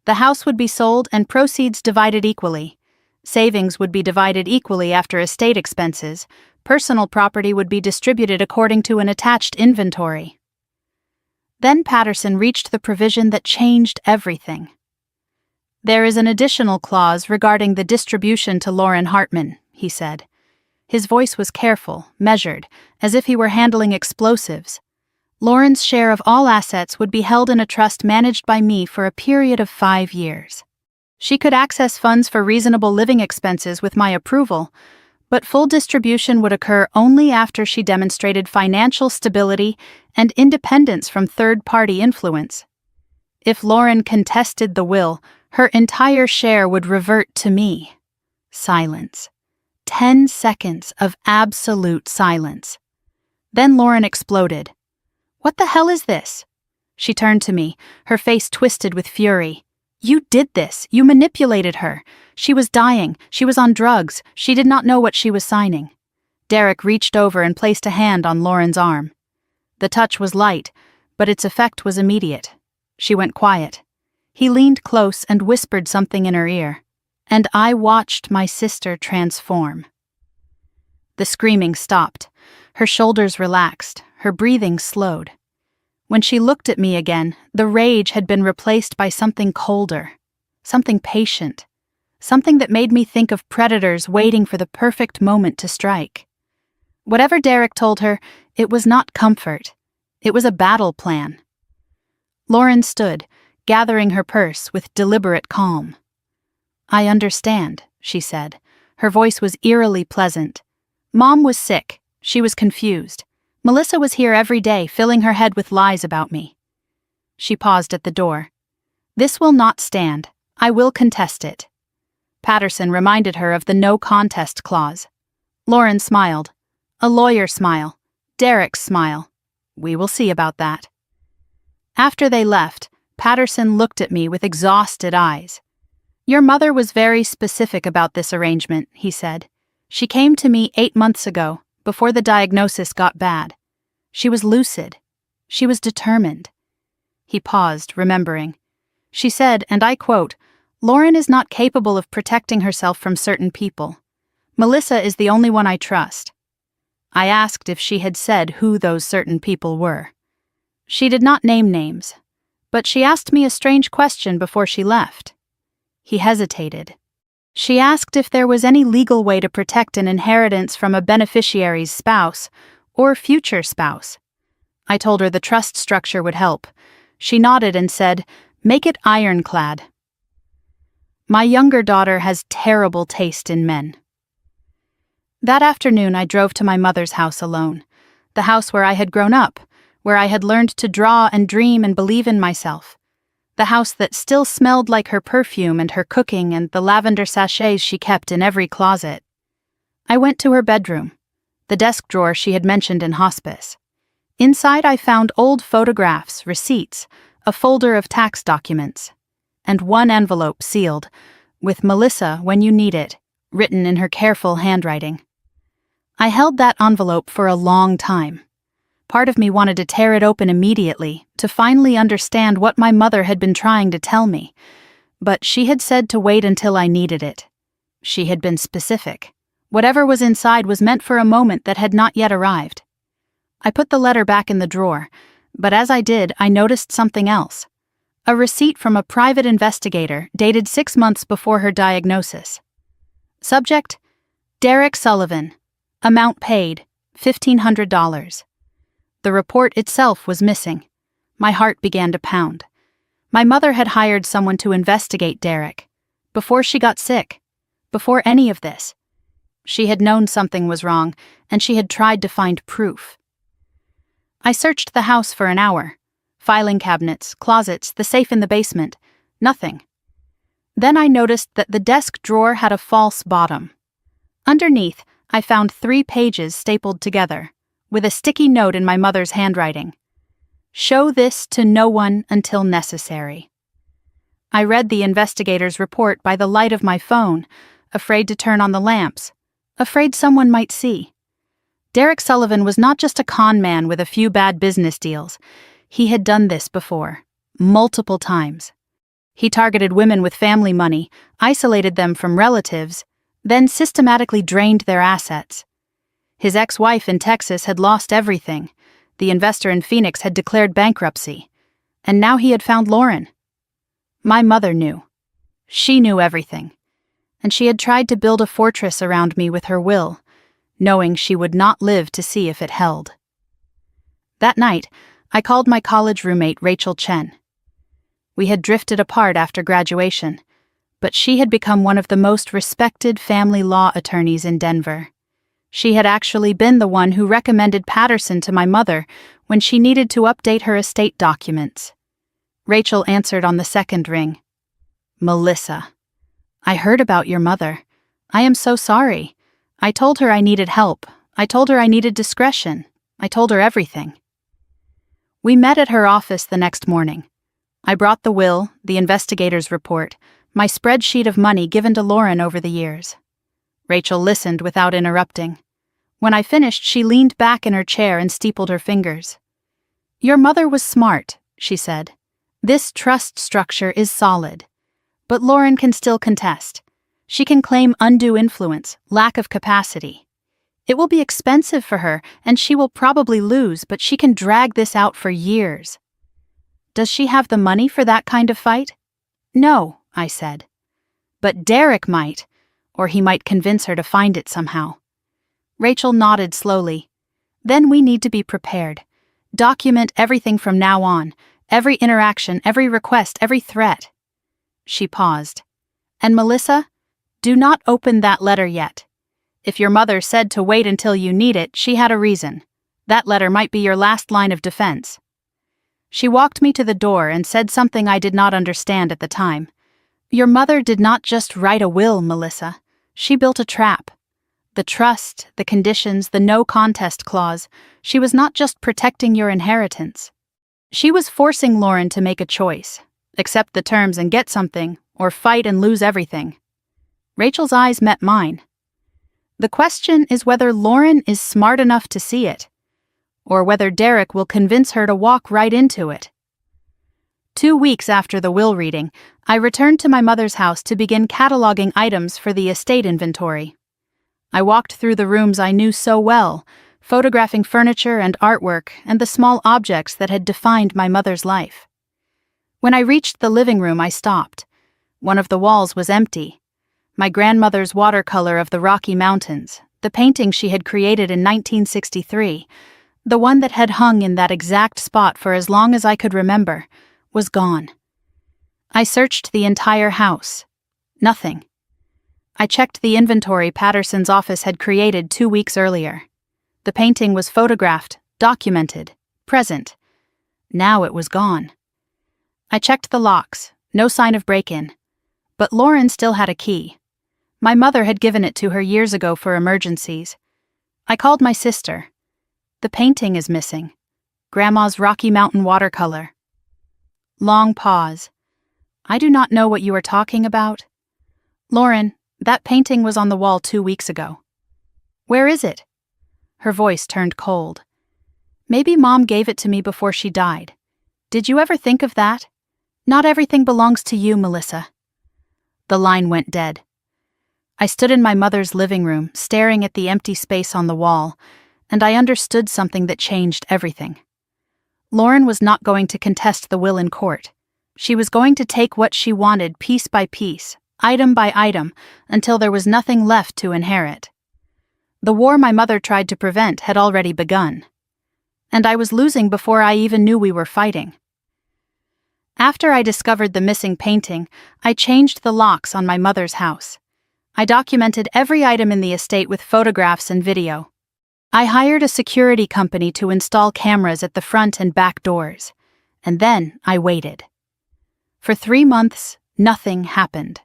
The house would be sold and proceeds divided equally. Savings would be divided equally after estate expenses. Personal property would be distributed according to an attached inventory. Then Patterson reached the provision that changed everything. "There is an additional clause regarding the distribution to Lauren Hartman," he said. His voice was careful, measured, as if he were handling explosives. "Lauren's share of all assets would be held in a trust managed by me for a period of 5 years. She could access funds for reasonable living expenses with my approval, but full distribution would occur only after she demonstrated financial stability and independence from third-party influence. If Lauren contested the will, her entire share would revert to me." Silence. 10 seconds of absolute silence. Then Lauren exploded. "What the hell is this?" She turned to me, her face twisted with fury. "You did this. You manipulated her. She was dying. She was on drugs. She did not know what she was signing." Derek reached over and placed a hand on Lauren's arm. The touch was light, but its effect was immediate. She went quiet. He leaned close and whispered something in her ear, and I watched my sister transform. The screaming stopped. Her shoulders relaxed. Her breathing slowed. When she looked at me again, the rage had been replaced by something colder, something patient, something that made me think of predators waiting for the perfect moment to strike. Whatever Derek told her, it was not comfort. It was a battle plan. Lauren stood, gathering her purse with deliberate calm. "I understand," she said. Her voice was eerily pleasant. "Mom was sick. She was confused. Melissa was here every day, filling her head with lies about me." She paused at the door. "This will not stand. I will contest it." Patterson reminded her of the no contest clause. Lauren smiled. A lawyer smile. Derek's smile. "We will see about that." After they left, Patterson looked at me with exhausted eyes. "Your mother was very specific about this arrangement," he said. "She came to me 8 months ago, before the diagnosis got bad. She was lucid. She was determined." He paused, remembering. She said, and I quote, "Lauren is not capable of protecting herself from certain people. Melissa is the only one I trust." I asked if she had said who those certain people were. She did not name names, but she asked me a strange question before she left. He hesitated. She asked if there was any legal way to protect an inheritance from a beneficiary's spouse or future spouse. I told her the trust structure would help. She nodded and said, "Make it ironclad." My younger daughter has terrible taste in men. That afternoon I drove to my mother's house alone, the house where I had grown up, where I had learned to draw and dream and believe in myself. The house that still smelled like her perfume and her cooking and the lavender sachets she kept in every closet. I went to her bedroom, the desk drawer she had mentioned in hospice. Inside I found old photographs, receipts, a folder of tax documents, and one envelope sealed, with "Melissa, when you need it," written in her careful handwriting. I held that envelope for a long time. Part of me wanted to tear it open immediately, to finally understand what my mother had been trying to tell me, but she had said to wait until I needed it. She had been specific. Whatever was inside was meant for a moment that had not yet arrived. I put the letter back in the drawer, but as I did, I noticed something else. A receipt from a private investigator dated 6 months before her diagnosis. Subject: Derek Sullivan. Amount paid: $1,500. The report itself was missing. My heart began to pound. My mother had hired someone to investigate Derek. Before she got sick. Before any of this. She had known something was wrong, and she had tried to find proof. I searched the house for an hour. Filing cabinets, closets, the safe in the basement. Nothing. Then I noticed that the desk drawer had a false bottom. Underneath, I found 3 pages stapled together, with a sticky note in my mother's handwriting. "Show this to no one until necessary." I read the investigator's report by the light of my phone, afraid to turn on the lamps, afraid someone might see. Derek Sullivan was not just a con man with a few bad business deals. He had done this before, multiple times. He targeted women with family money, isolated them from relatives, then systematically drained their assets. His ex-wife in Texas had lost everything. The investor in Phoenix had declared bankruptcy. And now he had found Lauren. My mother knew. She knew everything. And she had tried to build a fortress around me with her will, knowing she would not live to see if it held. That night, I called my college roommate Rachel Chen. We had drifted apart after graduation, but she had become one of the most respected family law attorneys in Denver. She had actually been the one who recommended Patterson to my mother when she needed to update her estate documents. Rachel answered on the second ring. "Melissa, I heard about your mother. I am so sorry. I told her I needed help. I told her I needed discretion. I told her everything." We met at her office the next morning. I brought the will, the investigator's report, my spreadsheet of money given to Lauren over the years. Rachel listened without interrupting. When I finished, she leaned back in her chair and steepled her fingers. "Your mother was smart," she said. "This trust structure is solid. But Lauren can still contest. She can claim undue influence, lack of capacity. It will be expensive for her, and she will probably lose, but she can drag this out for years." "Does she have the money for that kind of fight?" "No," I said. "But Derek might, or he might convince her to find it somehow." Rachel nodded slowly. "Then we need to be prepared. Document everything from now on, every interaction, every request, every threat." She paused. "And Melissa, do not open that letter yet. If your mother said to wait until you need it, she had a reason. That letter might be your last line of defense." She walked me to the door and said something I did not understand at the time. "Your mother did not just write a will, Melissa. She built a trap. The trust, the conditions, the no contest clause. She was not just protecting your inheritance. She was forcing Lauren to make a choice. Accept the terms and get something, or fight and lose everything." Rachel's eyes met mine. "The question is whether Lauren is smart enough to see it, or whether Derek will convince her to walk right into it." 2 weeks after the will reading, I returned to my mother's house to begin cataloging items for the estate inventory. I walked through the rooms I knew so well, photographing furniture and artwork and the small objects that had defined my mother's life. When I reached the living room, I stopped. One of the walls was empty. My grandmother's watercolor of the Rocky Mountains, the painting she had created in 1963, the one that had hung in that exact spot for as long as I could remember, was gone. I searched the entire house. Nothing. I checked the inventory Patterson's office had created 2 weeks earlier. The painting was photographed, documented, present. Now it was gone. I checked the locks, no sign of break-in. But Lauren still had a key. My mother had given it to her years ago for emergencies. I called my sister. "The painting is missing. Grandma's Rocky Mountain watercolor." Long pause. "I do not know what you are talking about." "Lauren, that painting was on the wall 2 weeks ago." "Where is it?" Her voice turned cold. "Maybe Mom gave it to me before she died. Did you ever think of that? Not everything belongs to you, Melissa." The line went dead. I stood in my mother's living room, staring at the empty space on the wall, and I understood something that changed everything. Lauren was not going to contest the will in court. She was going to take what she wanted piece by piece, item by item, until there was nothing left to inherit. The war my mother tried to prevent had already begun. And I was losing before I even knew we were fighting. After I discovered the missing painting, I changed the locks on my mother's house. I documented every item in the estate with photographs and video. I hired a security company to install cameras at the front and back doors. And then I waited. For 3 months, nothing happened.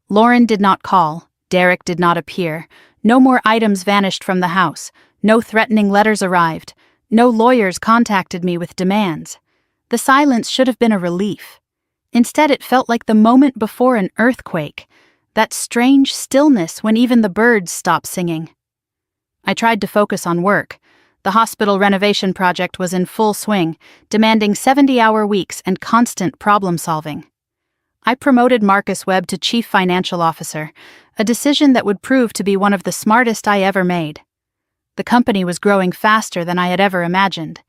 Lauren did not call, Derek did not appear, no more items vanished from the house, no threatening letters arrived, no lawyers contacted me with demands. The silence should have been a relief. Instead, it felt like the moment before an earthquake, that strange stillness when even the birds stop singing. I tried to focus on work. The hospital renovation project was in full swing, demanding 70-hour weeks and constant problem-solving. I promoted Marcus Webb to Chief Financial Officer, a decision that would prove to be one of the smartest I ever made. The company was growing faster than I had ever imagined.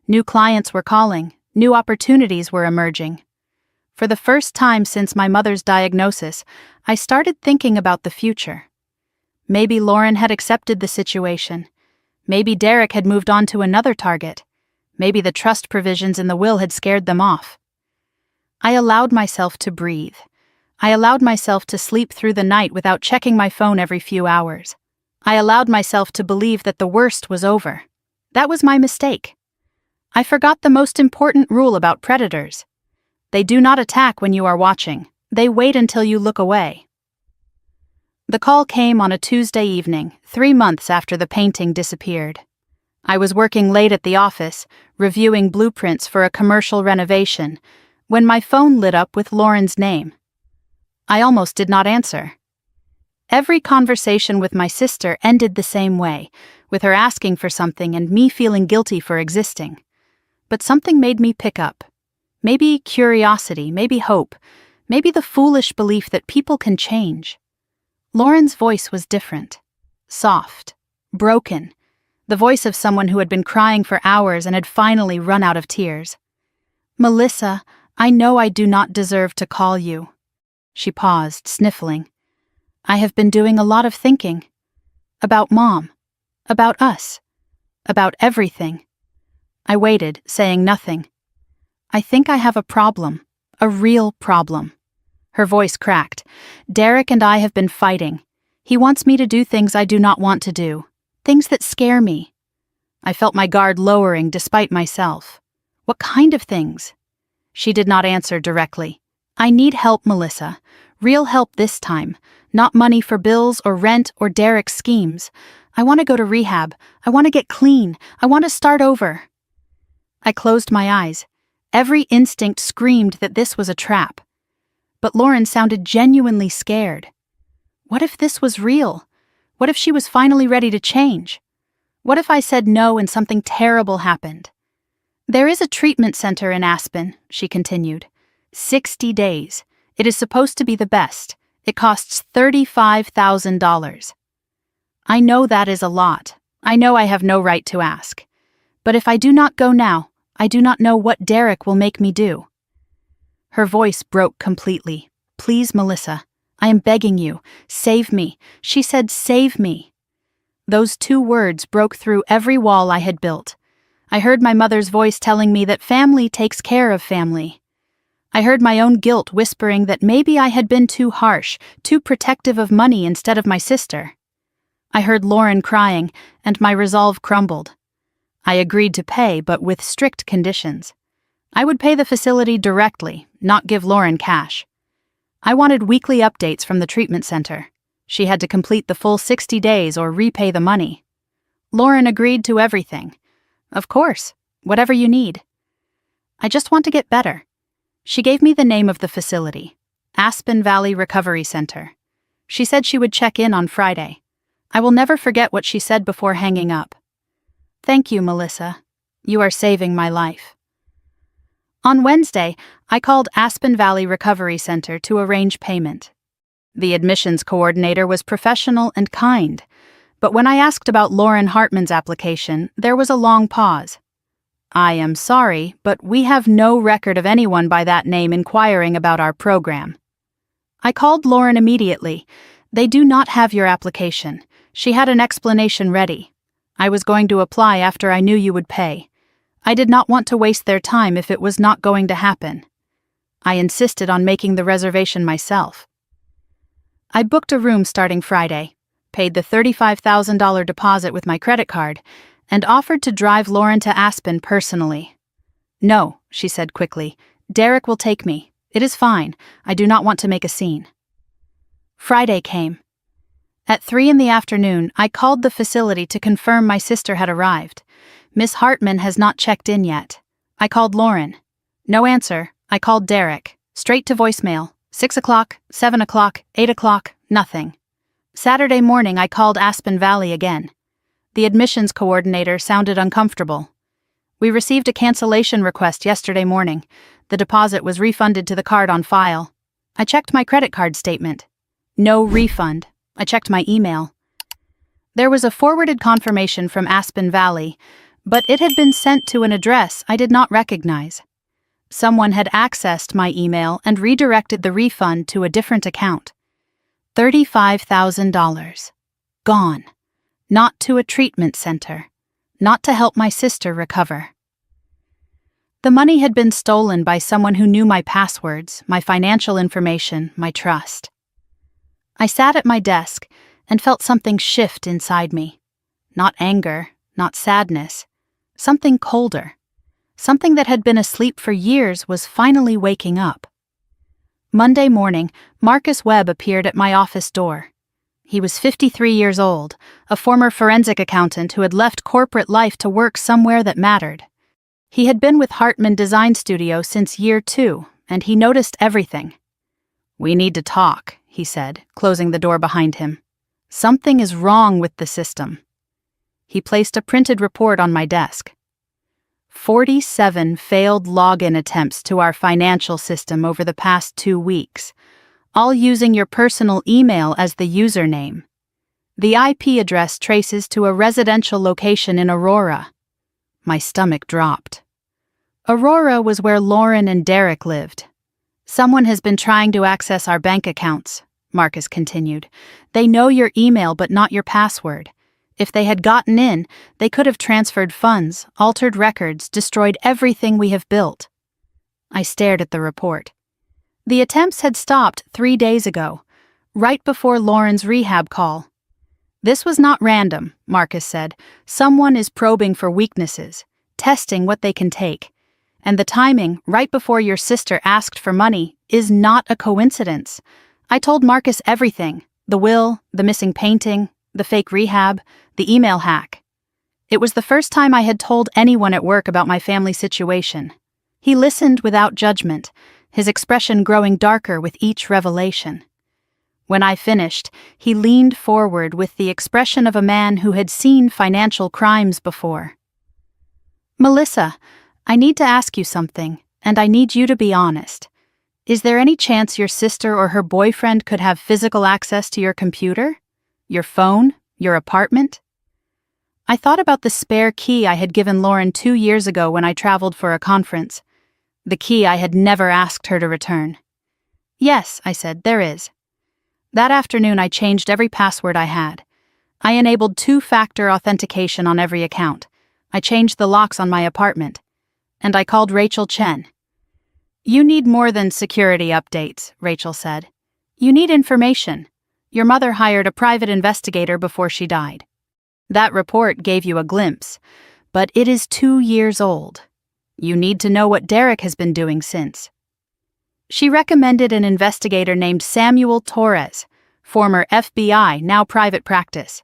New clients were calling, new opportunities were emerging. For the first time since my mother's diagnosis, I started thinking about the future. Maybe Lauren had accepted the situation. Maybe Derek had moved on to another target. Maybe the trust provisions in the will had scared them off. I allowed myself to breathe. I allowed myself to sleep through the night without checking my phone every few hours. I allowed myself to believe that the worst was over. That was my mistake. I forgot the most important rule about predators. They do not attack when you are watching. They wait until you look away. The call came on a Tuesday evening, 3 months after the painting disappeared. I was working late at the office, reviewing blueprints for a commercial renovation, when my phone lit up with Lauren's name. I almost did not answer. Every conversation with my sister ended the same way, with her asking for something and me feeling guilty for existing. But something made me pick up. Maybe curiosity, maybe hope, maybe the foolish belief that people can change. Lauren's voice was different. Soft. Broken. The voice of someone who had been crying for hours and had finally run out of tears. "Melissa, I know I do not deserve to call you." She paused, sniffling. "I have been doing a lot of thinking. About Mom. About us. About everything." I waited, saying nothing. "I think I have a problem. A real problem." Her voice cracked. "Derek and I have been fighting. He wants me to do things I do not want to do. Things that scare me." I felt my guard lowering despite myself. "What kind of things?" She did not answer directly. "I need help, Melissa. Real help this time. Not money for bills or rent or Derek's schemes. I want to go to rehab. I want to get clean. I want to start over." I closed my eyes. Every instinct screamed that this was a trap. But Lauren sounded genuinely scared. What if this was real? What if she was finally ready to change? What if I said no and something terrible happened? "There is a treatment center in Aspen," she continued. 60 days. It is supposed to be the best. It costs $35,000. I know that is a lot. I know I have no right to ask. But if I do not go now, I do not know what Derek will make me do. Her voice broke completely. "Please, Melissa, I am begging you, save me." She said, "Save me." Those 2 words broke through every wall I had built. I heard my mother's voice telling me that family takes care of family. I heard my own guilt whispering that maybe I had been too harsh, too protective of money instead of my sister. I heard Lauren crying, and my resolve crumbled. I agreed to pay, but with strict conditions. I would pay the facility directly, not give Lauren cash. I wanted weekly updates from the treatment center. She had to complete the full 60 days or repay the money. Lauren agreed to everything. "Of course, whatever you need." "I just want to get better." She gave me the name of the facility, Aspen Valley Recovery Center. She said she would check in on Friday. I will never forget what she said before hanging up. "Thank you, Melissa. You are saving my life." On Wednesday, I called Aspen Valley Recovery Center to arrange payment. The admissions coordinator was professional and kind, but when I asked about Lauren Hartman's application, there was a long pause. "I am sorry, but we have no record of anyone by that name inquiring about our program." I called Lauren immediately. "They do not have your application." She had an explanation ready. "I was going to apply after I knew you would pay. I did not want to waste their time if it was not going to happen." I insisted on making the reservation myself. I booked a room starting Friday, paid the $35,000 deposit with my credit card, and offered to drive Lauren to Aspen personally. "No," she said quickly. "Derek will take me. It is fine. I do not want to make a scene." Friday came. At 3 p.m, I called the facility to confirm my sister had arrived. "Miss Hartman has not checked in yet." I called Lauren. No answer. I called Derek. Straight to voicemail. 6 o'clock, 7 o'clock, 8 o'clock, nothing. Saturday morning I called Aspen Valley again. The admissions coordinator sounded uncomfortable. "We received a cancellation request yesterday morning. The deposit was refunded to the card on file." I checked my credit card statement. No refund. I checked my email. There was a forwarded confirmation from Aspen Valley, but it had been sent to an address I did not recognize. Someone had accessed my email and redirected the refund to a different account. $35,000. Gone. Not to a treatment center. Not to help my sister recover. The money had been stolen by someone who knew my passwords, my financial information, my trust. I sat at my desk and felt something shift inside me. Not anger, not sadness. Something colder. Something that had been asleep for years was finally waking up. Monday morning, Marcus Webb appeared at my office door. He was 53 years old, a former forensic accountant who had left corporate life to work somewhere that mattered. He had been with Hartman Design Studio since year 2, and he noticed everything. "We need to talk," he said, closing the door behind him. "Something is wrong with the system." He placed a printed report on my desk. 47 failed login attempts to our financial system over the past 2 weeks, all using your personal email as the username. The IP address traces to a residential location in Aurora. My stomach dropped. Aurora was where Lauren and Derek lived. "Someone has been trying to access our bank accounts," Marcus continued. "They know your email but not your password. If they had gotten in, they could have transferred funds, altered records, destroyed everything we have built." I stared at the report. The attempts had stopped 3 days ago, right before Lauren's rehab call. "This was not random," Marcus said. "Someone is probing for weaknesses, testing what they can take. And the timing, right before your sister asked for money, is not a coincidence." I told Marcus everything: the will, the missing painting, the fake rehab, the email hack. It was the first time I had told anyone at work about my family situation. He listened without judgment, his expression growing darker with each revelation. When I finished, he leaned forward with the expression of a man who had seen financial crimes before. "Melissa, I need to ask you something, and I need you to be honest. Is there any chance your sister or her boyfriend could have physical access to your computer? Your phone? Your apartment?" I thought about the spare key I had given Lauren 2 years ago when I traveled for a conference. The key I had never asked her to return. "Yes," I said, "there is." That afternoon I changed every password I had. I enabled 2-factor authentication on every account. I changed the locks on my apartment. And I called Rachel Chen. "You need more than security updates," Rachel said. "You need information. Your mother hired a private investigator before she died. That report gave you a glimpse, but it is 2 years old. You need to know what Derek has been doing since." She recommended an investigator named Samuel Torres, former FBI, now private practice.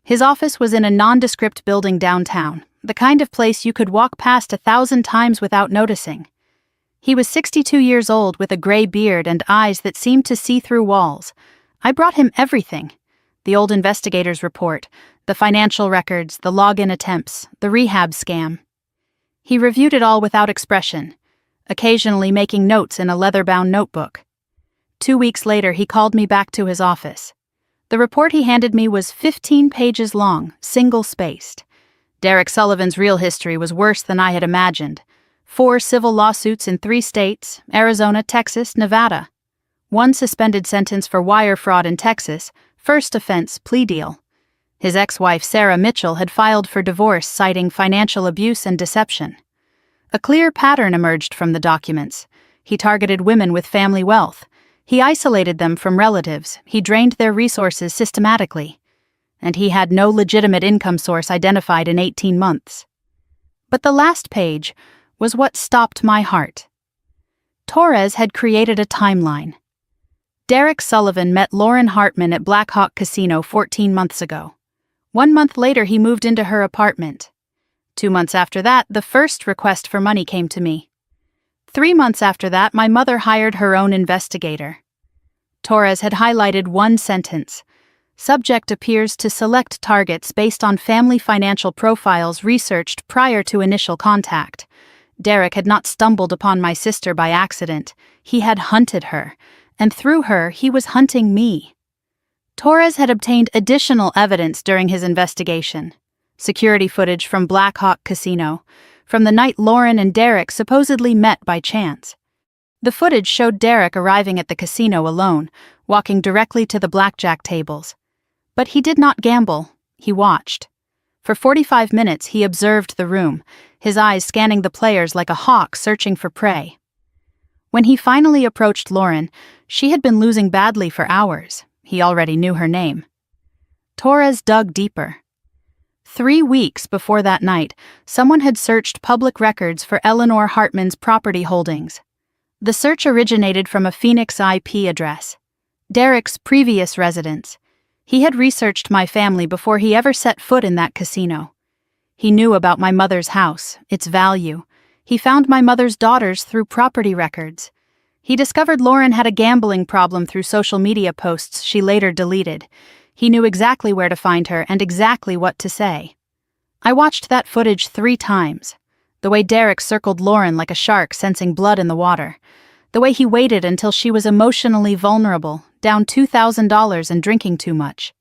His office was in a nondescript building downtown, the kind of place you could walk past 1,000 times without noticing. He was 62 years old with a gray beard and eyes that seemed to see through walls. I brought him everything: the old investigator's report, the financial records, the login attempts, the rehab scam. He reviewed it all without expression, occasionally making notes in a leather-bound notebook. 2 weeks later, he called me back to his office. The report he handed me was 15 pages long, single-spaced. Derek Sullivan's real history was worse than I had imagined. 4 civil lawsuits in 3 states: Arizona, Texas, Nevada. 1 suspended sentence for wire fraud in Texas, first offense plea deal. His ex-wife Sarah Mitchell had filed for divorce citing financial abuse and deception. A clear pattern emerged from the documents. He targeted women with family wealth. He isolated them from relatives. He drained their resources systematically. And he had no legitimate income source identified in 18 months. But the last page was what stopped my heart. Torres had created a timeline. Derek Sullivan met Lauren Hartman at Black Hawk Casino 14 months ago. 1 month later, he moved into her apartment. 2 months after that, the first request for money came to me. 3 months after that, my mother hired her own investigator. Torres had highlighted one sentence: Subject appears to select targets based on family financial profiles researched prior to initial contact. Derek had not stumbled upon my sister by accident. He had hunted her, and through her he was hunting me. Torres had obtained additional evidence during his investigation. Security footage from Black Hawk Casino, from the night Lauren and Derek supposedly met by chance. The footage showed Derek arriving at the casino alone, walking directly to the blackjack tables. But he did not gamble, he watched. For 45 minutes he observed the room, his eyes scanning the players like a hawk searching for prey. When he finally approached Lauren, she had been losing badly for hours. He already knew her name. Torres dug deeper. 3 weeks before that night, someone had searched public records for Eleanor Hartman's property holdings. The search originated from a Phoenix IP address, Derek's previous residence. He had researched my family before he ever set foot in that casino. He knew about my mother's house, its value. He found my mother's daughters through property records. He discovered Lauren had a gambling problem through social media posts she later deleted. He knew exactly where to find her and exactly what to say. I watched that footage 3 times. The way Derek circled Lauren like a shark sensing blood in the water. The way he waited until she was emotionally vulnerable, down $2,000 and drinking too much.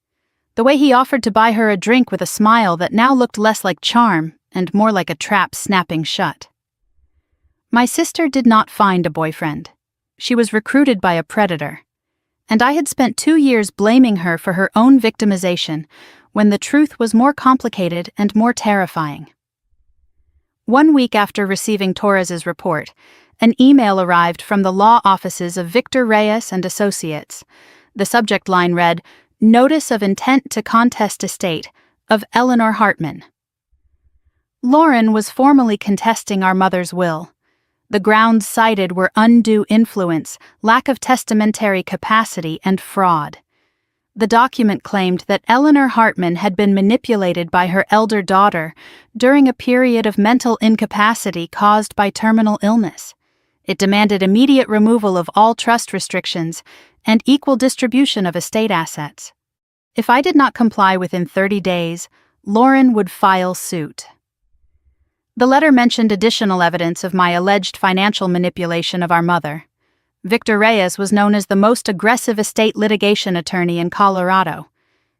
The way he offered to buy her a drink with a smile that now looked less like charm and more like a trap snapping shut. My sister did not find a boyfriend. She was recruited by a predator. And I had spent 2 years blaming her for her own victimization when the truth was more complicated and more terrifying. 1 week after receiving Torres's report, an email arrived from the law offices of Victor Reyes and Associates. The subject line read, "Notice of intent to contest estate of Eleanor Hartman." Lauren was formally contesting our mother's will. The grounds cited were undue influence, lack of testamentary capacity, and fraud. The document claimed that Eleanor Hartman had been manipulated by her elder daughter during a period of mental incapacity caused by terminal illness. It demanded immediate removal of all trust restrictions and equal distribution of estate assets. If I did not comply within 30 days, Lauren would file suit. The letter mentioned additional evidence of my alleged financial manipulation of our mother. Victor Reyes was known as the most aggressive estate litigation attorney in Colorado.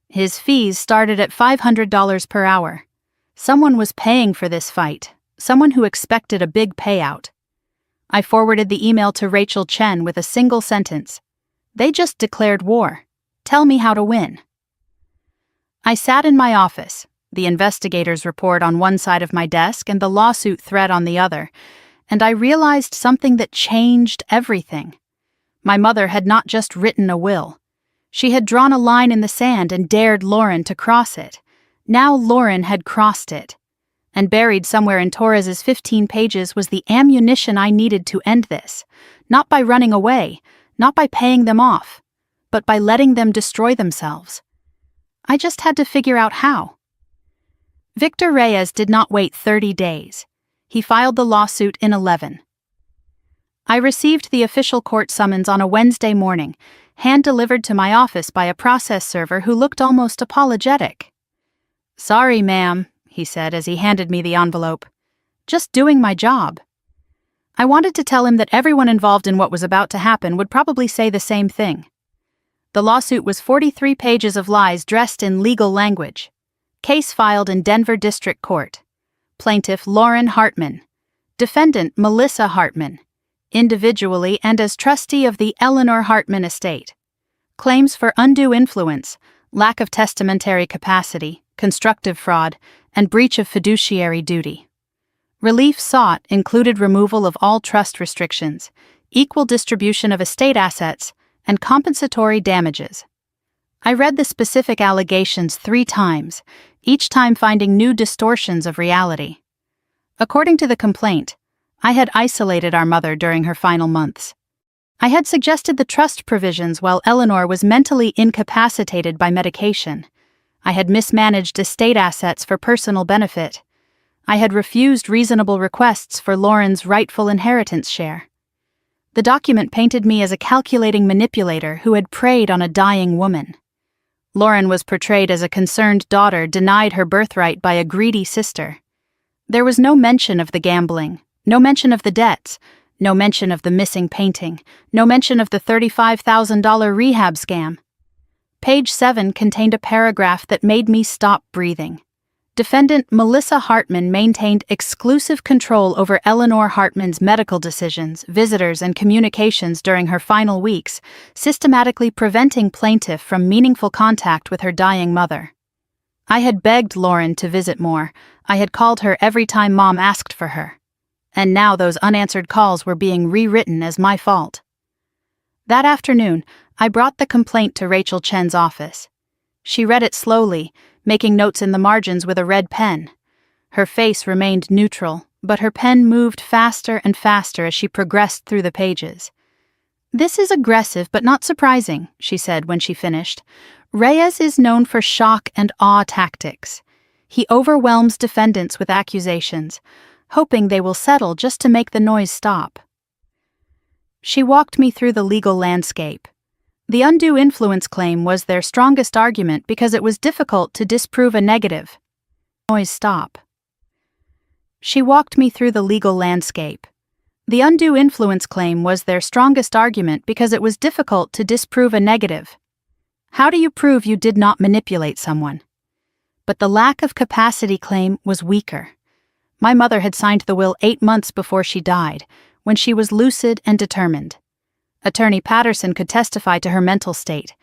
His fees started at $500 per hour. Someone was paying for this fight, someone who expected a big payout. I forwarded the email to Rachel Chen with a single sentence. "They just declared war. Tell me how to win." I sat in my office, the investigator's report on one side of my desk and the lawsuit thread on the other, and I realized something that changed everything. My mother had not just written a will. She had drawn a line in the sand and dared Lauren to cross it. Now Lauren had crossed it. And buried somewhere in Torres's 15 pages was the ammunition I needed to end this, not by running away, not by paying them off, but by letting them destroy themselves. I just had to figure out how. Victor Reyes did not wait 30 days. He filed the lawsuit in 11. I received the official court summons on a Wednesday morning, hand-delivered to my office by a process server who looked almost apologetic. "Sorry, ma'am," he said as he handed me the envelope. "Just doing my job." I wanted to tell him that everyone involved in what was about to happen would probably say the same thing. The lawsuit was 43 pages of lies dressed in legal language. Case filed in Denver District Court. Plaintiff Lauren Hartman. Defendant Melissa Hartman. Individually and as trustee of the Eleanor Hartman estate. Claims for undue influence, lack of testamentary capacity, constructive fraud, and breach of fiduciary duty. Relief sought included removal of all trust restrictions, equal distribution of estate assets, and compensatory damages. I read the specific allegations 3 times, each time finding new distortions of reality. According to the complaint, I had isolated our mother during her final months. I had suggested the trust provisions while Eleanor was mentally incapacitated by medication. I had mismanaged estate assets for personal benefit. I had refused reasonable requests for Lauren's rightful inheritance share. The document painted me as a calculating manipulator who had preyed on a dying woman. Lauren was portrayed as a concerned daughter denied her birthright by a greedy sister. There was no mention of the gambling, no mention of the debts, no mention of the missing painting, no mention of the $35,000 rehab scam. Page 7 contained a paragraph that made me stop breathing. Defendant Melissa Hartman maintained exclusive control over Eleanor Hartman's medical decisions, visitors, and communications during her final weeks, systematically preventing plaintiff from meaningful contact with her dying mother. I had begged Lauren to visit more. I had called her every time Mom asked for her. And now those unanswered calls were being rewritten as my fault. That afternoon, I brought the complaint to Rachel Chen's office. She read it slowly, making notes in the margins with a red pen. Her face remained neutral, but her pen moved faster and faster as she progressed through the pages. "This is aggressive but not surprising," she said when she finished. "Reyes is known for shock and awe tactics. He overwhelms defendants with accusations, hoping they will settle just to make the noise stop." She walked me through the legal landscape. The undue influence claim was their strongest argument because it was difficult to disprove a negative. Noise stop. She walked me through the legal landscape. The undue influence claim was their strongest argument because it was difficult to disprove a negative. How do you prove you did not manipulate someone? But the lack of capacity claim was weaker. My mother had signed the will 8 months before she died, when she was lucid and determined. Attorney Patterson could testify to her mental state.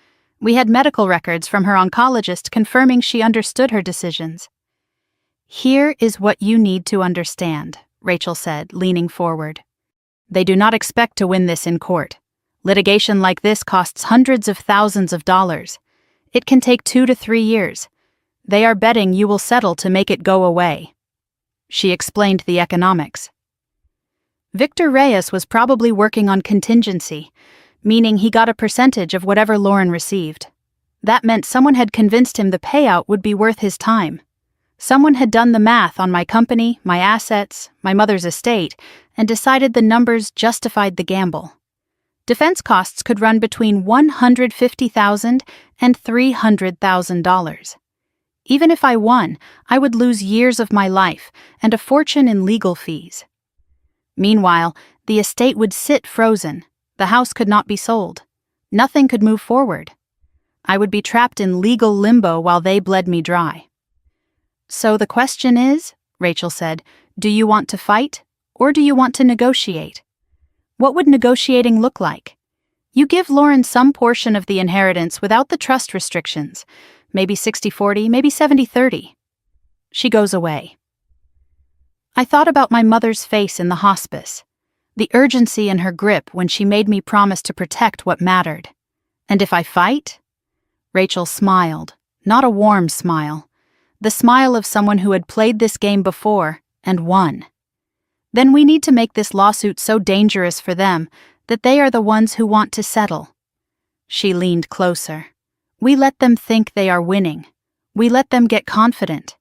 We had medical records from her oncologist confirming she understood her decisions. "Here is what you need to understand," Rachel said, leaning forward. "They do not expect to win this in court. Litigation like this costs hundreds of thousands of dollars. It can take 2 to 3 years. They are betting you will settle to make it go away." She explained the economics. Victor Reyes was probably working on contingency, meaning he got a percentage of whatever Lauren received. That meant someone had convinced him the payout would be worth his time. Someone had done the math on my company, my assets, my mother's estate, and decided the numbers justified the gamble. Defense costs could run between $150,000 and $300,000. Even if I won, I would lose years of my life and a fortune in legal fees. Meanwhile, the estate would sit frozen. The house could not be sold. Nothing could move forward. I would be trapped in legal limbo while they bled me dry. "So the question is," Rachel said, "do you want to fight, or do you want to negotiate? What would negotiating look like? You give Lauren some portion of the inheritance without the trust restrictions, maybe 60-40, maybe 70-30. She goes away." I thought about my mother's face in the hospice, the urgency in her grip when she made me promise to protect what mattered. "And if I fight?" Rachel smiled, not a warm smile, the smile of someone who had played this game before and won. "Then we need to make this lawsuit so dangerous for them that they are the ones who want to settle." She leaned closer. "We let them think they are winning. We let them get confident.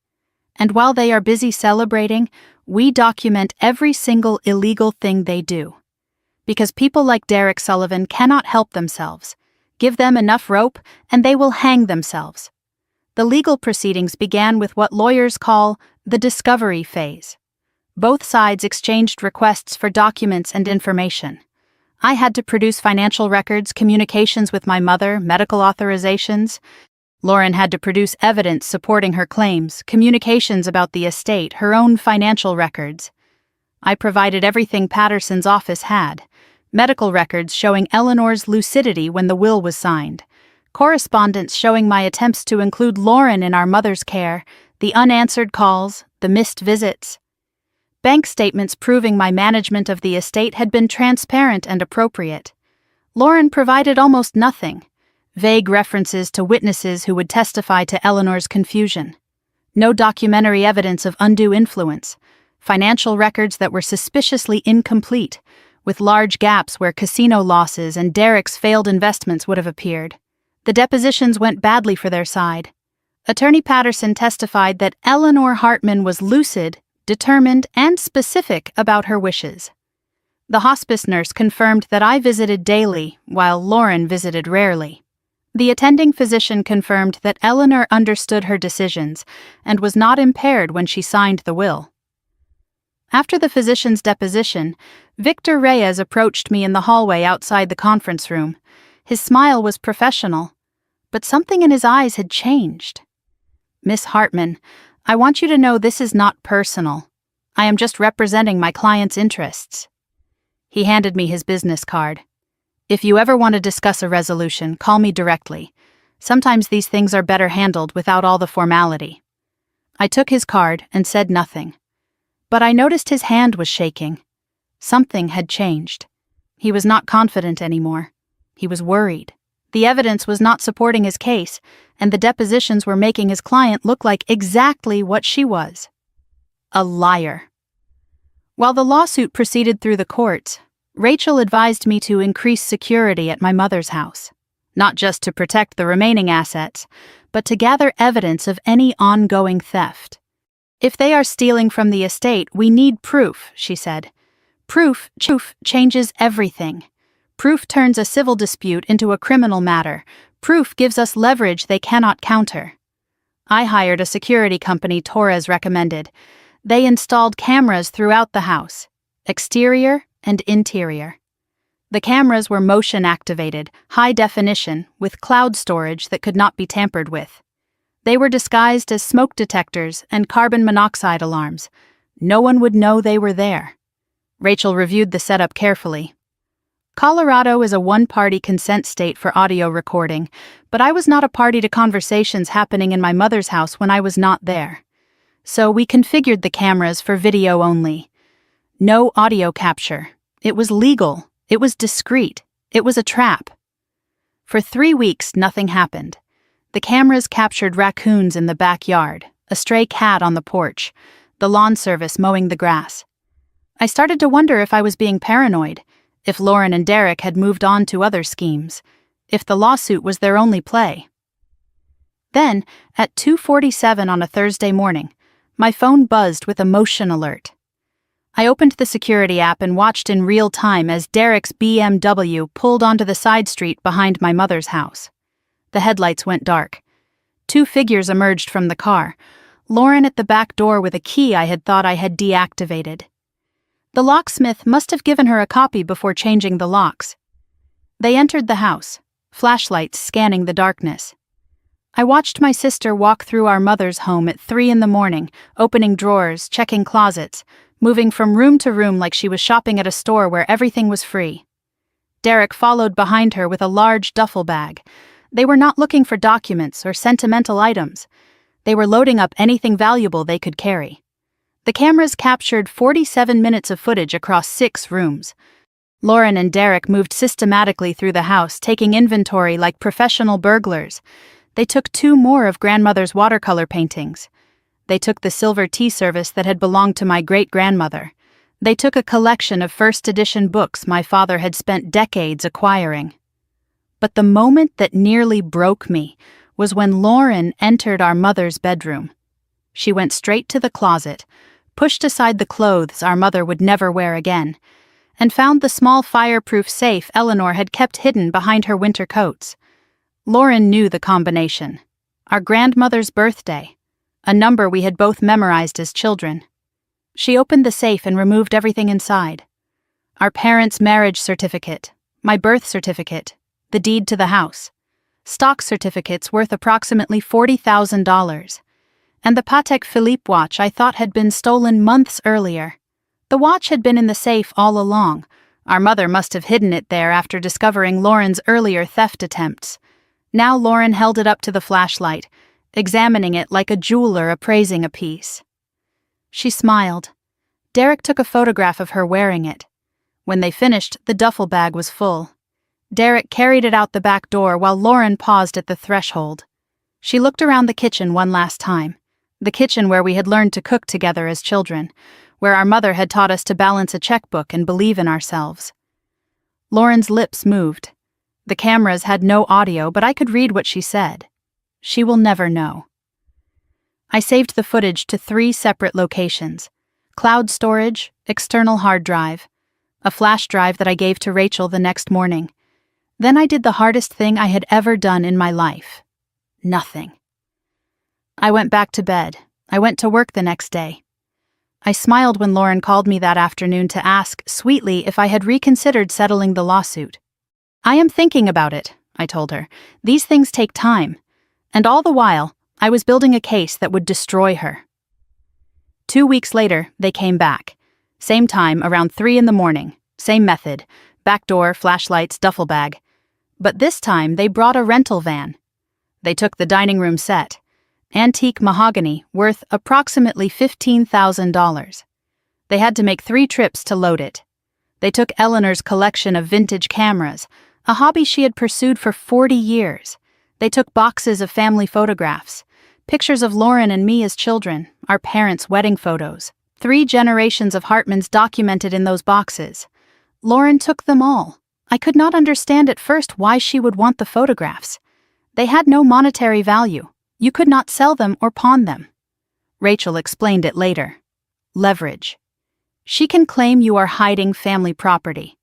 And while they are busy celebrating, we document every single illegal thing they do. Because people like Derek Sullivan cannot help themselves. Give them enough rope, and they will hang themselves." The legal proceedings began with what lawyers call the discovery phase. Both sides exchanged requests for documents and information. I had to produce financial records, communications with my mother, medical authorizations. Lauren had to produce evidence supporting her claims, communications about the estate, her own financial records. I provided everything Patterson's office had: medical records showing Eleanor's lucidity when the will was signed, correspondence showing my attempts to include Lauren in our mother's care, the unanswered calls, the missed visits. Bank statements proving my management of the estate had been transparent and appropriate. Lauren provided almost nothing. Vague references to witnesses who would testify to Eleanor's confusion. No documentary evidence of undue influence. Financial records that were suspiciously incomplete, with large gaps where casino losses and Derek's failed investments would have appeared. The depositions went badly for their side. Attorney Patterson testified that Eleanor Hartman was lucid, determined, and specific about her wishes. The hospice nurse confirmed that I visited daily, while Lauren visited rarely. The attending physician confirmed that Eleanor understood her decisions and was not impaired when she signed the will. After the physician's deposition, Victor Reyes approached me in the hallway outside the conference room. His smile was professional, but something in his eyes had changed. "Miss Hartman, I want you to know this is not personal. I am just representing my client's interests." He handed me his business card. "If you ever want to discuss a resolution, call me directly. Sometimes these things are better handled without all the formality." I took his card and said nothing. But I noticed his hand was shaking. Something had changed. He was not confident anymore. He was worried. The evidence was not supporting his case, and the depositions were making his client look like exactly what she was: a liar. While the lawsuit proceeded through the courts, Rachel advised me to increase security at my mother's house, not just to protect the remaining assets, but to gather evidence of any ongoing theft. "If they are stealing from the estate, we need proof," she said. Proof changes everything. Proof turns a civil dispute into a criminal matter. Proof gives us leverage they cannot counter. I hired a security company Torres recommended. They installed cameras throughout the house, exterior and interior. The cameras were motion-activated, high-definition, with cloud storage that could not be tampered with. They were disguised as smoke detectors and carbon monoxide alarms. No one would know they were there. Rachel reviewed the setup carefully. Colorado is a one-party consent state for audio recording, but I was not a party to conversations happening in my mother's house when I was not there. So we configured the cameras for video only. No audio capture. It was legal. It was discreet. It was a trap. For 3 weeks, nothing happened. The cameras captured raccoons in the backyard, a stray cat on the porch, the lawn service mowing the grass. I started to wonder if I was being paranoid, if Lauren and Derek had moved on to other schemes, if the lawsuit was their only play. Then, at 2:47 on a Thursday morning, my phone buzzed with a motion alert. I opened the security app and watched in real time as Derek's BMW pulled onto the side street behind my mother's house. The headlights went dark. 2 figures emerged from the car, Lauren at the back door with a key I had thought I had deactivated. The locksmith must have given her a copy before changing the locks. They entered the house, flashlights scanning the darkness. I watched my sister walk through our mother's home at 3 in the morning, opening drawers, checking closets, moving from room to room like she was shopping at a store where everything was free. Derek followed behind her with a large duffel bag. They were not looking for documents or sentimental items. They were loading up anything valuable they could carry. The cameras captured 47 minutes of footage across 6 rooms. Lauren and Derek moved systematically through the house, taking inventory like professional burglars. They took 2 more of grandmother's watercolor paintings. They took the silver tea service that had belonged to my great-grandmother. They took a collection of first-edition books my father had spent decades acquiring. But the moment that nearly broke me was when Lauren entered our mother's bedroom. She went straight to the closet, pushed aside the clothes our mother would never wear again, and found the small fireproof safe Eleanor had kept hidden behind her winter coats. Lauren knew the combination. Our grandmother's birthday, a number we had both memorized as children. She opened the safe and removed everything inside. Our parents' marriage certificate, my birth certificate, the deed to the house, stock certificates worth approximately $40,000, and the Patek Philippe watch I thought had been stolen months earlier. The watch had been in the safe all along. Our mother must have hidden it there after discovering Lauren's earlier theft attempts. Now Lauren held it up to the flashlight, examining it like a jeweler appraising a piece. She smiled. Derek took a photograph of her wearing it. When they finished, the duffel bag was full. Derek carried it out the back door while Lauren paused at the threshold. She looked around the kitchen one last time. The kitchen where we had learned to cook together as children, where our mother had taught us to balance a checkbook and believe in ourselves. Lauren's lips moved. The cameras had no audio, but I could read what she said. She will never know. I saved the footage to 3 separate locations: cloud storage, external hard drive, a flash drive that I gave to Rachel the next morning. Then I did the hardest thing I had ever done in my life. Nothing. I went back to bed. I went to work the next day. I smiled when Lauren called me that afternoon to ask, sweetly, if I had reconsidered settling the lawsuit. I am thinking about it, I told her. These things take time. And all the while, I was building a case that would destroy her. 2 weeks later, they came back. Same time, around 3 a.m, same method, back door, flashlights, duffel bag. But this time, they brought a rental van. They took the dining room set, antique mahogany worth approximately $15,000. They had to make 3 trips to load it. They took Eleanor's collection of vintage cameras, a hobby she had pursued for 40 years. They took boxes of family photographs, pictures of Lauren and me as children, our parents' wedding photos. 3 generations of Hartmans documented in those boxes. Lauren took them all. I could not understand at first why she would want the photographs. They had no monetary value. You could not sell them or pawn them. Rachel explained it later. Leverage. She can claim you are hiding family property.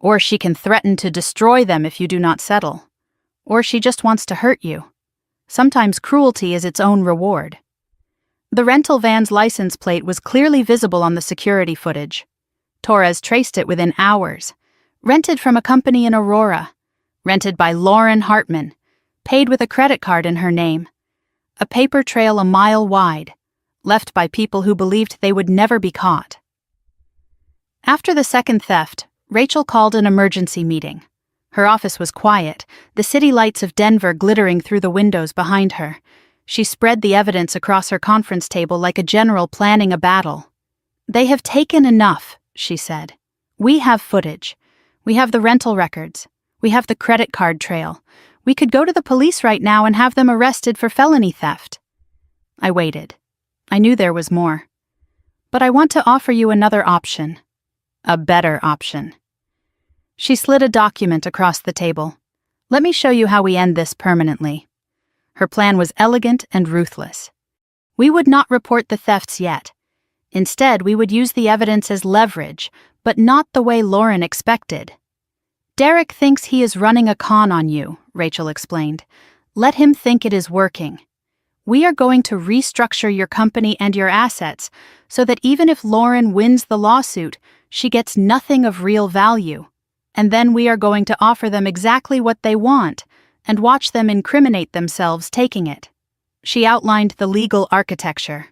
Or she can threaten to destroy them if you do not settle. Or she just wants to hurt you. Sometimes cruelty is its own reward. The rental van's license plate was clearly visible on the security footage. Torres traced it within hours. Rented from a company in Aurora. Rented by Lauren Hartman. Paid with a credit card in her name. A paper trail a mile wide. Left by people who believed they would never be caught. After the second theft, Rachel called an emergency meeting. Her office was quiet, the city lights of Denver glittering through the windows behind her. She spread the evidence across her conference table like a general planning a battle. "They have taken enough," she said. "We have footage. We have the rental records. We have the credit card trail. We could go to the police right now and have them arrested for felony theft." I waited. I knew there was more. "But I want to offer you another option. A better option." She slid a document across the table. "Let me show you how we end this permanently." Her plan was elegant and ruthless. We would not report the thefts yet. Instead, we would use the evidence as leverage, but not the way Lauren expected. "Derek thinks he is running a con on you," Rachel explained. "Let him think it is working. We are going to restructure your company and your assets so that even if Lauren wins the lawsuit, she gets nothing of real value. And then we are going to offer them exactly what they want and watch them incriminate themselves taking it." She outlined the legal architecture.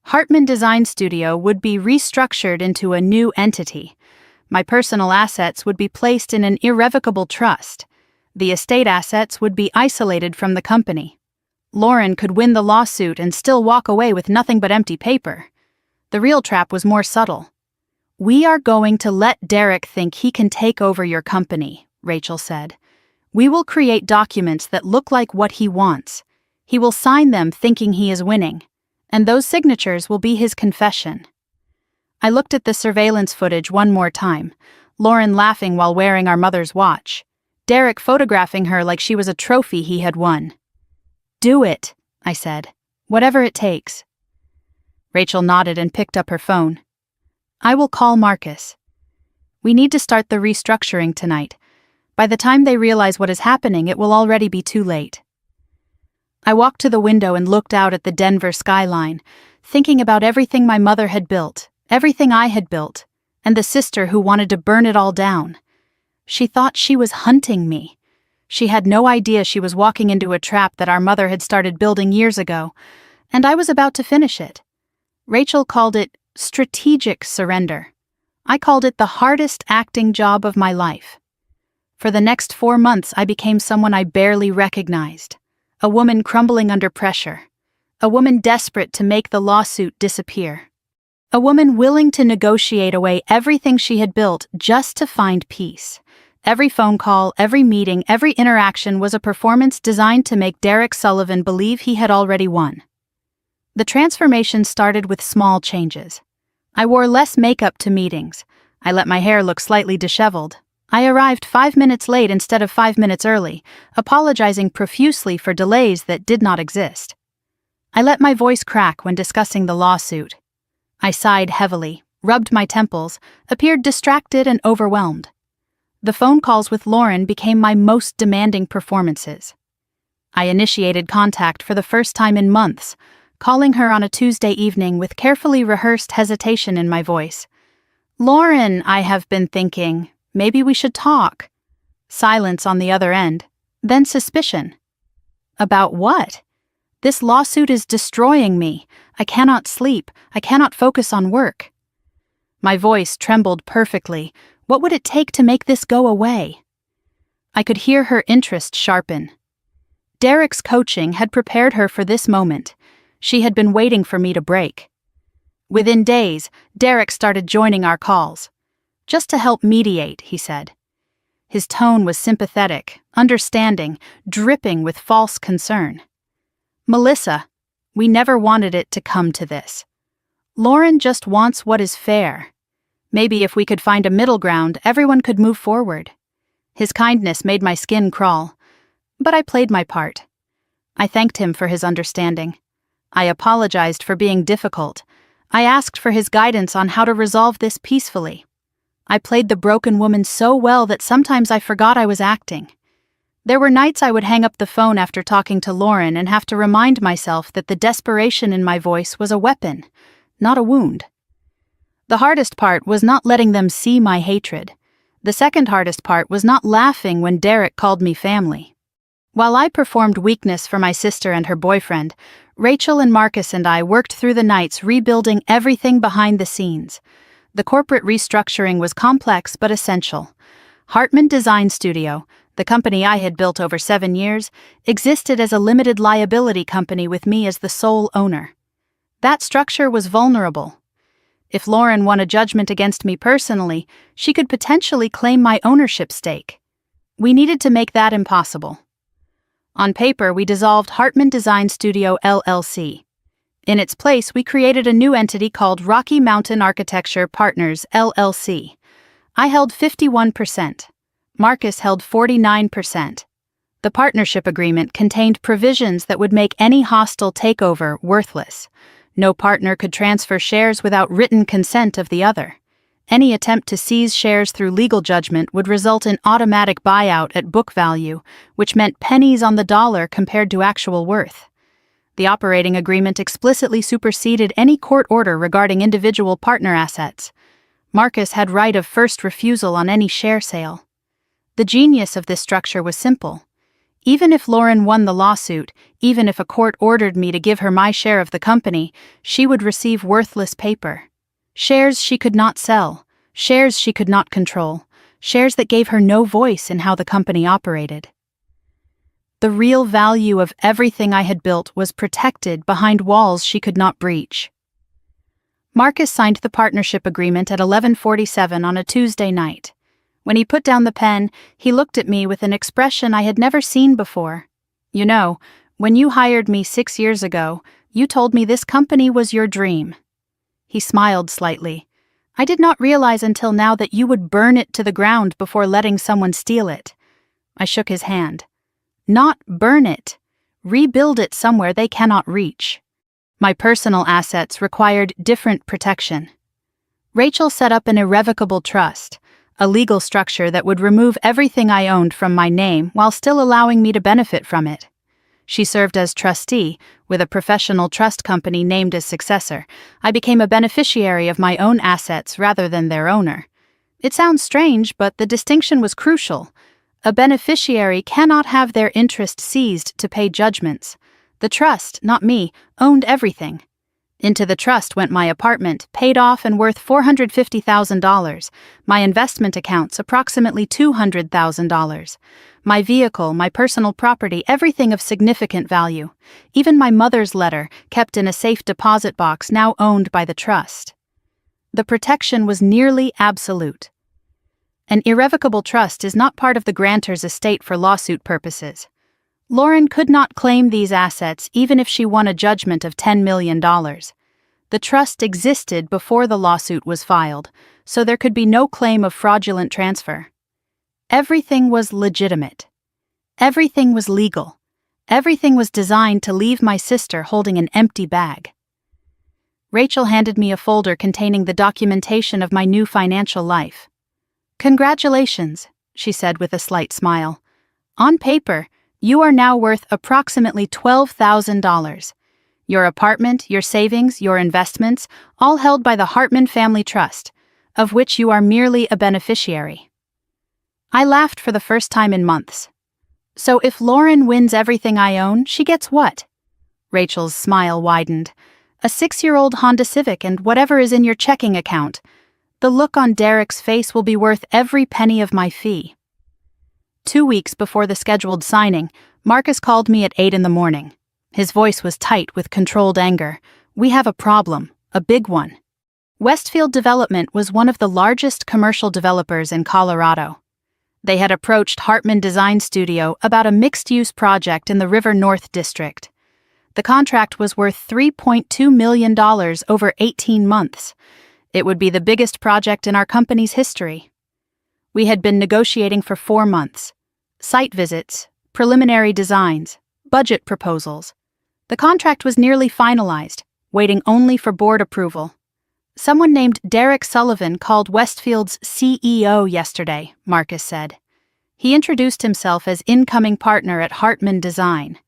Hartman Design Studio would be restructured into a new entity. My personal assets would be placed in an irrevocable trust. The estate assets would be isolated from the company. Lauren could win the lawsuit and still walk away with nothing but empty paper. The real trap was more subtle. "We are going to let Derek think he can take over your company," Rachel said. "We will create documents that look like what he wants. He will sign them thinking he is winning, and those signatures will be his confession." I looked at the surveillance footage one more time, Lauren laughing while wearing our mother's watch, Derek photographing her like she was a trophy he had won. "Do it," I said. "Whatever it takes." Rachel nodded and picked up her phone. "I will call Marcus. We need to start the restructuring tonight. By the time they realize what is happening, it will already be too late." I walked to the window and looked out at the Denver skyline, thinking about everything my mother had built, everything I had built, and the sister who wanted to burn it all down. She thought she was hunting me. She had no idea she was walking into a trap that our mother had started building years ago, and I was about to finish it. Rachel called it strategic surrender. I called it the hardest acting job of my life. For the next 4 months, I became someone I barely recognized. A woman crumbling under pressure. A woman desperate to make the lawsuit disappear. A woman willing to negotiate away everything she had built just to find peace. Every phone call, every meeting, every interaction was a performance designed to make Derek Sullivan believe he had already won. The transformation started with small changes. I wore less makeup to meetings. I let my hair look slightly disheveled. I arrived 5 minutes late instead of 5 minutes early, apologizing profusely for delays that did not exist. I let my voice crack when discussing the lawsuit. I sighed heavily, rubbed my temples, appeared distracted and overwhelmed. The phone calls with Lauren became my most demanding performances. I initiated contact for the first time in months, calling her on a Tuesday evening with carefully rehearsed hesitation in my voice. "Lauren, I have been thinking, maybe we should talk." Silence on the other end, then suspicion. "About what?" "This lawsuit is destroying me. I cannot sleep. I cannot focus on work." My voice trembled perfectly. What would it take to make this go away? I could hear her interest sharpen. Derek's coaching had prepared her for this moment. She had been waiting for me to break. Within days, Derek started joining our calls. "Just to help mediate," he said. His tone was sympathetic, understanding, dripping with false concern. "Melissa, we never wanted it to come to this. Lauren just wants what is fair. Maybe if we could find a middle ground, everyone could move forward." His kindness made my skin crawl, but I played my part. I thanked him for his understanding. I apologized for being difficult. I asked for his guidance on how to resolve this peacefully. I played the broken woman so well that sometimes I forgot I was acting. There were nights I would hang up the phone after talking to Lauren and have to remind myself that the desperation in my voice was a weapon, not a wound. The hardest part was not letting them see my hatred. The second hardest part was not laughing when Derek called me family. While I performed weakness for my sister and her boyfriend, Rachel and Marcus and I worked through the nights rebuilding everything behind the scenes. The corporate restructuring was complex but essential. Hartman Design Studio, the company I had built over 7 years, existed as a limited liability company with me as the sole owner. That structure was vulnerable. If Lauren won a judgment against me personally, she could potentially claim my ownership stake. We needed to make that impossible. On paper, we dissolved Hartman Design Studio LLC. In its place, we created a new entity called Rocky Mountain Architecture Partners LLC. I held 51%. Marcus held 49%. The partnership agreement contained provisions that would make any hostile takeover worthless. No partner could transfer shares without written consent of the other. Any attempt to seize shares through legal judgment would result in automatic buyout at book value, which meant pennies on the dollar compared to actual worth. The operating agreement explicitly superseded any court order regarding individual partner assets. Marcus had right of first refusal on any share sale. The genius of this structure was simple. Even if Lauren won the lawsuit, even if a court ordered me to give her my share of the company, she would receive worthless paper. Shares she could not sell, shares she could not control, shares that gave her no voice in how the company operated. The real value of everything I had built was protected behind walls she could not breach. Marcus signed the partnership agreement at 11:47 on a Tuesday night. When he put down the pen, he looked at me with an expression I had never seen before. "You know, when you hired me 6 years ago, you told me this company was your dream." He smiled slightly. "I did not realize until now that you would burn it to the ground before letting someone steal it." I shook his hand. "Not burn it. Rebuild it somewhere they cannot reach." My personal assets required different protection. Rachel set up an irrevocable trust, a legal structure that would remove everything I owned from my name while still allowing me to benefit from it. She served as trustee, with a professional trust company named as successor. I became a beneficiary of my own assets rather than their owner. It sounds strange, but the distinction was crucial. A beneficiary cannot have their interest seized to pay judgments. The trust, not me, owned everything. Into the trust went my apartment, paid off and worth $450,000, my investment accounts approximately $200,000, my vehicle, my personal property, everything of significant value, even my mother's letter, kept in a safe deposit box now owned by the trust. The protection was nearly absolute. An irrevocable trust is not part of the grantor's estate for lawsuit purposes. Lauren could not claim these assets even if she won a judgment of $10 million. The trust existed before the lawsuit was filed, so there could be no claim of fraudulent transfer. Everything was legitimate. Everything was legal. Everything was designed to leave my sister holding an empty bag. Rachel handed me a folder containing the documentation of my new financial life. "Congratulations," she said with a slight smile. On paper, you are now worth approximately $12,000. Your apartment, your savings, your investments, all held by the Hartman Family Trust, of which you are merely a beneficiary. I laughed for the first time in months. So if Lauren wins everything I own, she gets what? Rachel's smile widened. A 6-year-old Honda Civic and whatever is in your checking account. The look on Derek's face will be worth every penny of my fee. 2 weeks before the scheduled signing, Marcus called me at 8 in the morning. His voice was tight with controlled anger. We have a problem, a big one. Westfield Development was one of the largest commercial developers in Colorado. They had approached Hartman Design Studio about a mixed-use project in the River North District. The contract was worth $3.2 million over 18 months. It would be the biggest project in our company's history. We had been negotiating for 4 months. Site visits, preliminary designs, budget proposals. The contract was nearly finalized, waiting only for board approval. Someone named Derek Sullivan called Westfield's CEO yesterday, Marcus said. He introduced himself as incoming partner at Hartman Design.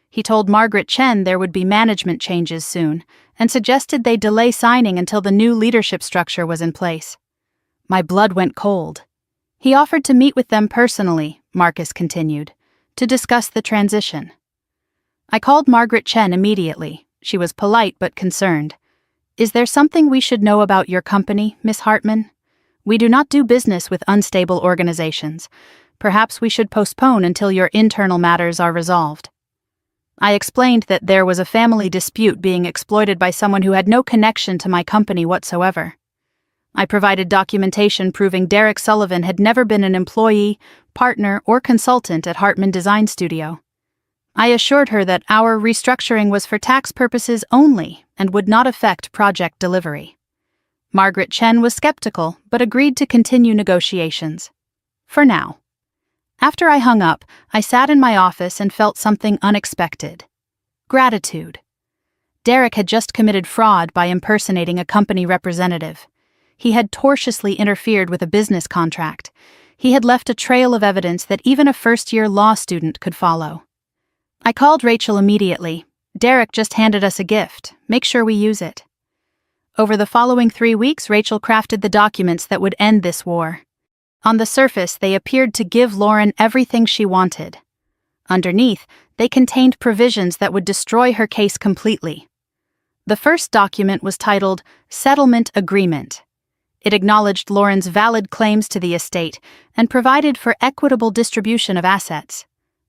He told Margaret Chen there would be management changes soon, and suggested they delay signing until the new leadership structure was in place. My blood went cold. He offered to meet with them personally, Marcus continued, to discuss the transition. I called Margaret Chen immediately. She was polite but concerned. Is there something we should know about your company, Miss Hartman? We do not do business with unstable organizations. Perhaps we should postpone until your internal matters are resolved. I explained that there was a family dispute being exploited by someone who had no connection to my company whatsoever. I provided documentation proving Derek Sullivan had never been an employee, partner, or consultant at Hartman Design Studio. I assured her that our restructuring was for tax purposes only and would not affect project delivery. Margaret Chen was skeptical but agreed to continue negotiations. For now. After I hung up, I sat in my office and felt something unexpected. Gratitude. Derek had just committed fraud by impersonating a company representative. He had tortiously interfered with a business contract. He had left a trail of evidence that even a first-year law student could follow. I called Rachel immediately. Derek just handed us a gift. Make sure we use it. Over the following 3 weeks, Rachel crafted the documents that would end this war. On the surface, they appeared to give Lauren everything she wanted. Underneath, they contained provisions that would destroy her case completely. The first document was titled Settlement Agreement. It acknowledged Lauren's valid claims to the estate and provided for equitable distribution of assets.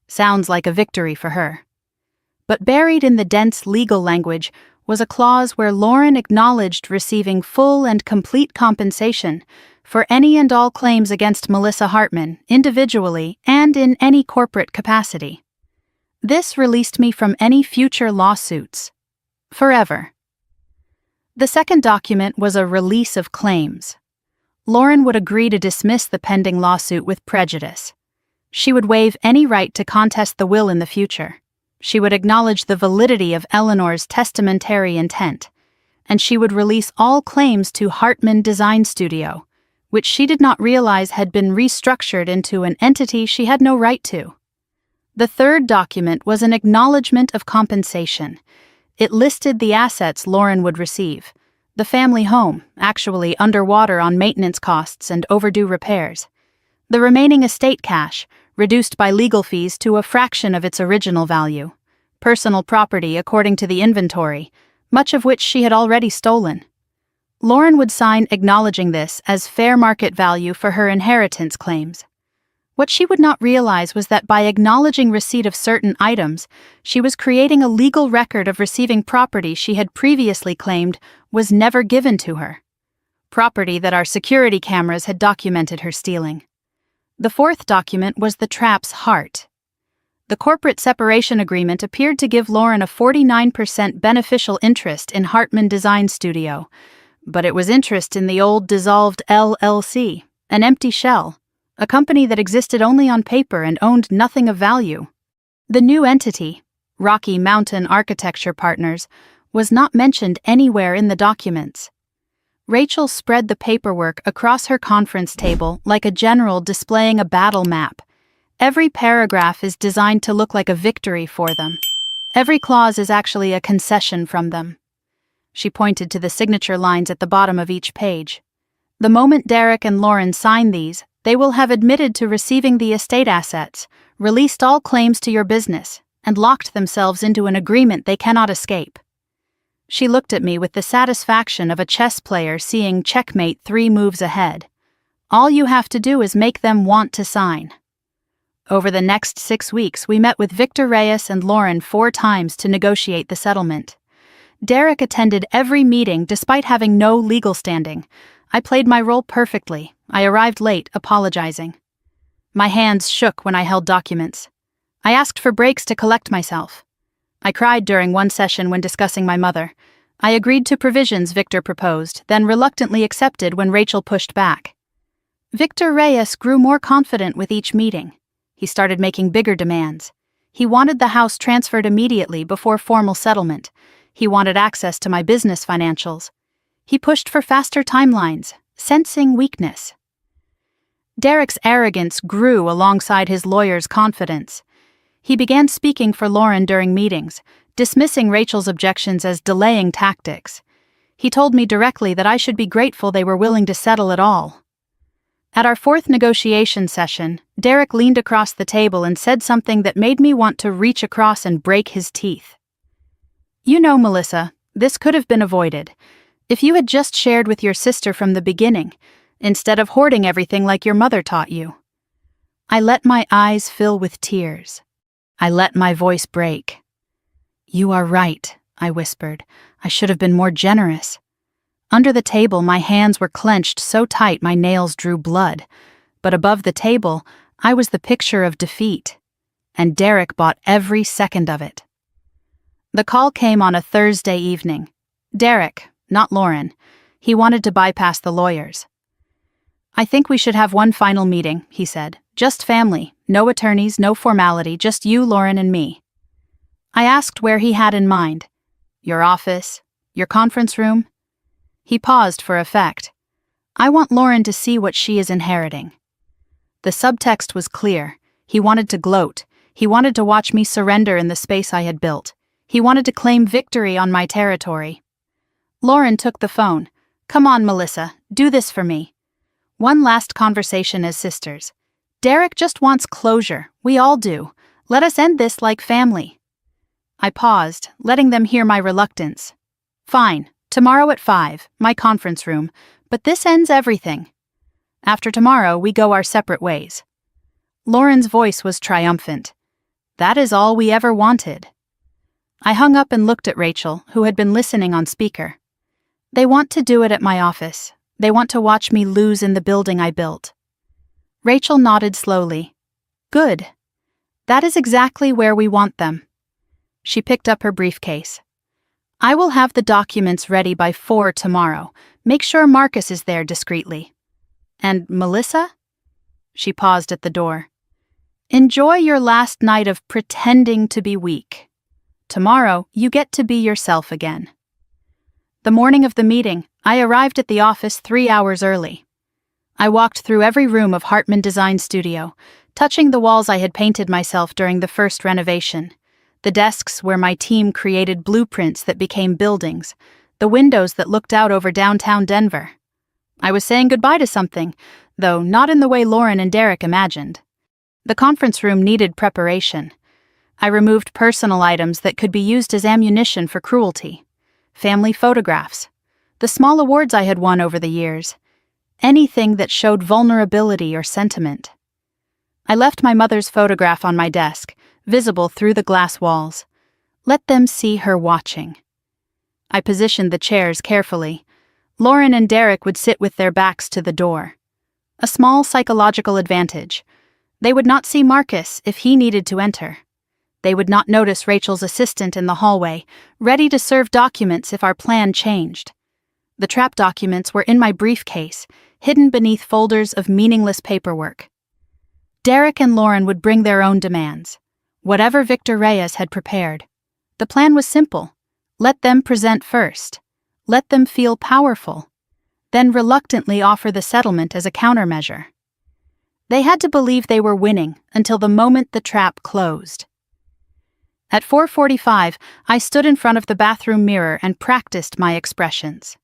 Sounds like a victory for her. But buried in the dense legal language was a clause where Lauren acknowledged receiving full and complete compensation for any and all claims against Melissa Hartman, individually and in any corporate capacity. This released me from any future lawsuits. Forever. The second document was a release of claims. Lauren would agree to dismiss the pending lawsuit with prejudice. She would waive any right to contest the will in the future. She would acknowledge the validity of Eleanor's testamentary intent. And she would release all claims to Hartman Design Studio, which she did not realize had been restructured into an entity she had no right to. The third document was an acknowledgement of compensation. It listed the assets Lauren would receive. The family home, actually underwater on maintenance costs and overdue repairs. The remaining estate cash, reduced by legal fees to a fraction of its original value. Personal property according to the inventory, much of which she had already stolen. Lauren would sign acknowledging this as fair market value for her inheritance claims. What she would not realize was that by acknowledging receipt of certain items, she was creating a legal record of receiving property she had previously claimed was never given to her. Property that our security cameras had documented her stealing. The fourth document was the trap's heart. The corporate separation agreement appeared to give Lauren a 49% beneficial interest in Hartman Design Studio, but it was interest in the old dissolved LLC, an empty shell. A company that existed only on paper and owned nothing of value. The new entity, Rocky Mountain Architecture Partners, was not mentioned anywhere in the documents. Rachel spread the paperwork across her conference table like a general displaying a battle map. Every paragraph is designed to look like a victory for them. Every clause is actually a concession from them. She pointed to the signature lines at the bottom of each page. The moment Derek and Lauren sign these, they will have admitted to receiving the estate assets, released all claims to your business, and locked themselves into an agreement they cannot escape. She looked at me with the satisfaction of a chess player seeing checkmate 3 moves ahead. All you have to do is make them want to sign. Over the next 6 weeks, we met with Victor Reyes and Lauren 4 times to negotiate the settlement. Derek attended every meeting despite having no legal standing. I played my role perfectly. I arrived late, apologizing. My hands shook when I held documents. I asked for breaks to collect myself. I cried during one session when discussing my mother. I agreed to provisions Victor proposed, then reluctantly accepted when Rachel pushed back. Victor Reyes grew more confident with each meeting. He started making bigger demands. He wanted the house transferred immediately before formal settlement. He wanted access to my business financials. He pushed for faster timelines, sensing weakness. Derek's arrogance grew alongside his lawyer's confidence. He began speaking for Lauren during meetings, dismissing Rachel's objections as delaying tactics. He told me directly that I should be grateful they were willing to settle at all. At our 4th negotiation session, Derek leaned across the table and said something that made me want to reach across and break his teeth. "You know, Melissa, this could have been avoided. If you had just shared with your sister from the beginning, instead of hoarding everything like your mother taught you." I let my eyes fill with tears. I let my voice break. "You are right," I whispered. "I should have been more generous." Under the table, my hands were clenched so tight my nails drew blood. But above the table, I was the picture of defeat. And Derek bought every second of it. The call came on a Thursday evening. Derek, not Lauren. He wanted to bypass the lawyers. "I think we should have one final meeting," he said. "Just family, no attorneys, no formality, just you, Lauren, and me." I asked where he had in mind. "Your office? Your conference room?" He paused for effect. "I want Lauren to see what she is inheriting." The subtext was clear. He wanted to gloat. He wanted to watch me surrender in the space I had built. He wanted to claim victory on my territory. Lauren took the phone. "Come on, Melissa, do this for me." One last conversation as sisters. "Derek just wants closure. We all do. Let us end this like family." I paused, letting them hear my reluctance. "Fine, tomorrow at 5, my conference room, but this ends everything. After tomorrow, we go our separate ways." Lauren's voice was triumphant. "That is all we ever wanted." I hung up and looked at Rachel, who had been listening on speaker. "They want to do it at my office. They want to watch me lose in the building I built." Rachel nodded slowly. "Good. That is exactly where we want them." She picked up her briefcase. "I will have the documents ready by 4 tomorrow. Make sure Marcus is there discreetly." "And Melissa?" She paused at the door. "Enjoy your last night of pretending to be weak. Tomorrow, you get to be yourself again." The morning of the meeting, I arrived at the office 3 hours early. I walked through every room of Hartman Design Studio, touching the walls I had painted myself during the first renovation, the desks where my team created blueprints that became buildings, the windows that looked out over downtown Denver. I was saying goodbye to something, though not in the way Lauren and Derek imagined. The conference room needed preparation. I removed personal items that could be used as ammunition for cruelty. Family photographs, the small awards I had won over the years, anything that showed vulnerability or sentiment. I left my mother's photograph on my desk, visible through the glass walls. Let them see her watching. I positioned the chairs carefully. Lauren and Derek would sit with their backs to the door. A small psychological advantage. They would not see Marcus if he needed to enter. They would not notice Rachel's assistant in the hallway, ready to serve documents if our plan changed. The trap documents were in my briefcase, hidden beneath folders of meaningless paperwork. Derek and Lauren would bring their own demands, whatever Victor Reyes had prepared. The plan was simple. Let them present first. Let them feel powerful. then reluctantly offer the settlement as a countermeasure. They had to believe they were winning until the moment the trap closed. At 4:45, I stood in front of the bathroom mirror and practiced my expressions.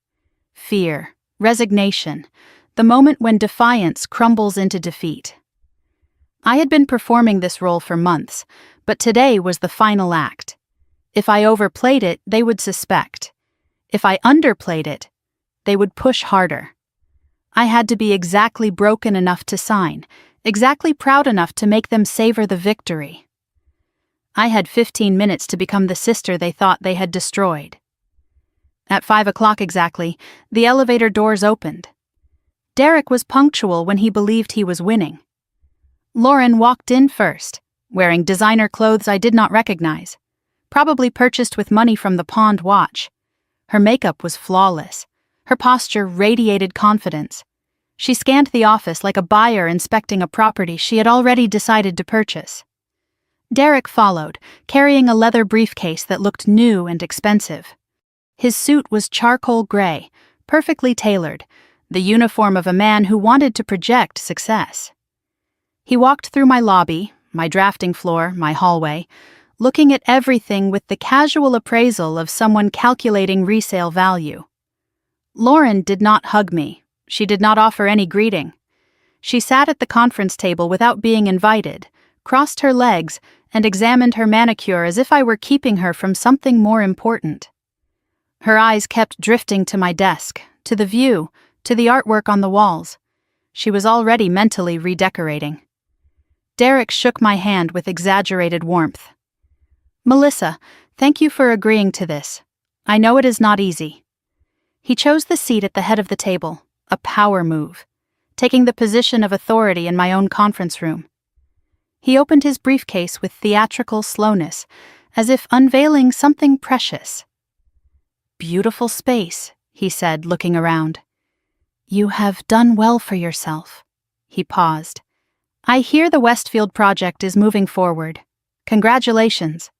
Fear, resignation, the moment when defiance crumbles into defeat. I had been performing this role for months, but today was the final act. If I overplayed it, they would suspect. If I underplayed it, they would push harder. I had to be exactly broken enough to sign, exactly proud enough to make them savor the victory. I had 15 minutes to become the sister they thought they had destroyed. At 5 o'clock exactly, the elevator doors opened. Derek was punctual when he believed he was winning. Lauren walked in first, wearing designer clothes I did not recognize, probably purchased with money from the pawned watch. Her makeup was flawless. Her posture radiated confidence. She scanned the office like a buyer inspecting a property she had already decided to purchase. Derek followed, carrying a leather briefcase that looked new and expensive. His suit was charcoal gray, perfectly tailored, the uniform of a man who wanted to project success. He walked through my lobby, my drafting floor, my hallway, looking at everything with the casual appraisal of someone calculating resale value. Lauren did not hug me. She did not offer any greeting. She sat at the conference table without being invited, crossed her legs, and examined her manicure as if I were keeping her from something more important. Her eyes kept drifting to my desk, to the view, to the artwork on the walls. She was already mentally redecorating. Derek shook my hand with exaggerated warmth. "Melissa, thank you for agreeing to this. I know it is not easy." He chose the seat at the head of the table, a power move, taking the position of authority in my own conference room. He opened his briefcase with theatrical slowness, as if unveiling something precious. "Beautiful space," he said, looking around. "You have done well for yourself." He paused. "I hear the Westfield project is moving forward. Congratulations."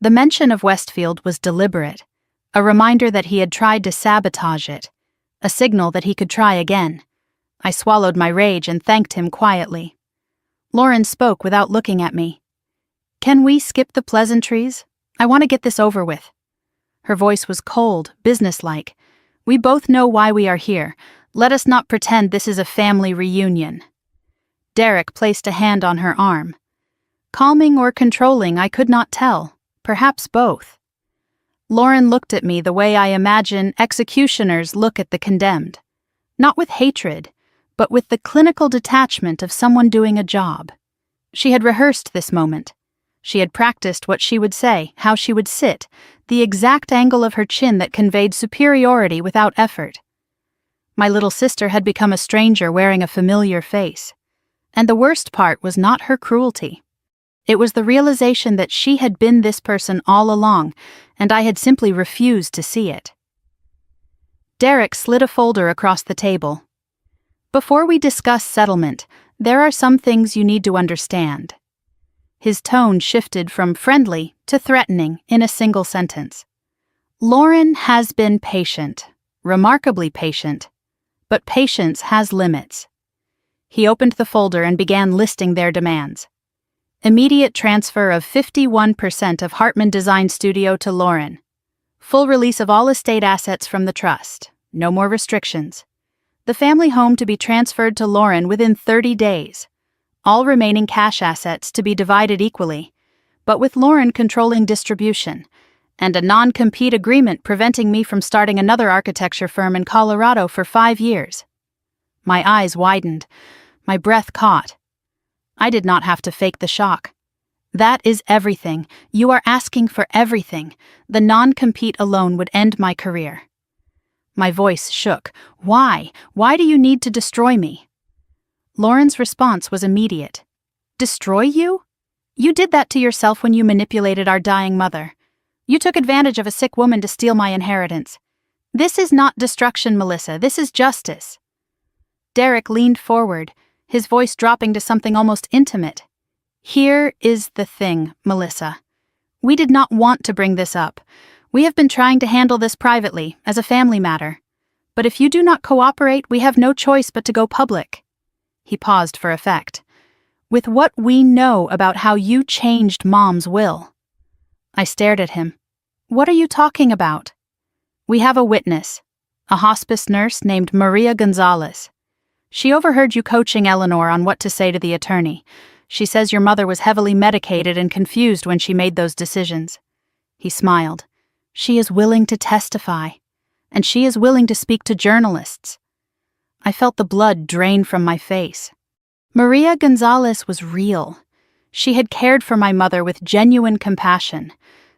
The mention of Westfield was deliberate, a reminder that he had tried to sabotage it, a signal that he could try again. I swallowed my rage and thanked him quietly. Lauren spoke without looking at me. "Can we skip the pleasantries? I want to get this over with." Her voice was cold, businesslike. "We both know why we are here. Let us not pretend this is a family reunion." Derek placed a hand on her arm. Calming or controlling, I could not tell. Perhaps both. Lauren looked at me the way I imagine executioners look at the condemned. Not with hatred, but with the clinical detachment of someone doing a job. She had rehearsed this moment. She had practiced what she would say, how she would sit, the exact angle of her chin that conveyed superiority without effort. My little sister had become a stranger wearing a familiar face. And the worst part was not her cruelty. It was the realization that she had been this person all along, and I had simply refused to see it. Derek slid a folder across the table. "Before we discuss settlement, there are some things you need to understand." His tone shifted from friendly to threatening in a single sentence. "Lauren has been patient, remarkably patient, but patience has limits." He opened the folder and began listing their demands. Immediate transfer of 51% of Hartman Design Studio to Lauren. Full release of all estate assets from the trust. No more restrictions. The family home to be transferred to Lauren within 30 days. All remaining cash assets to be divided equally, but with Lauren controlling distribution, and a non-compete agreement preventing me from starting another architecture firm in Colorado for 5 years. My eyes widened. My breath caught. I did not have to fake the shock. "That is everything. You are asking for everything. The non-compete alone would end my career." My voice shook. "Why? Why do you need to destroy me?" Lauren's response was immediate. "Destroy you? You did that to yourself when you manipulated our dying mother. You took advantage of a sick woman to steal my inheritance. This is not destruction, Melissa. This is justice." Derek leaned forward, his voice dropping to something almost intimate. "Here is the thing, Melissa. We did not want to bring this up. We have been trying to handle this privately, as a family matter. But if you do not cooperate, we have no choice but to go public." He paused for effect. "With what we know about how you changed Mom's will." I stared at him. "What are you talking about?" "We have a witness, a hospice nurse named Maria Gonzalez. She overheard you coaching Eleanor on what to say to the attorney. She says your mother was heavily medicated and confused when she made those decisions." He smiled. "She is willing to testify, and she is willing to speak to journalists." I felt the blood drain from my face. Maria Gonzalez was real. She had cared for my mother with genuine compassion.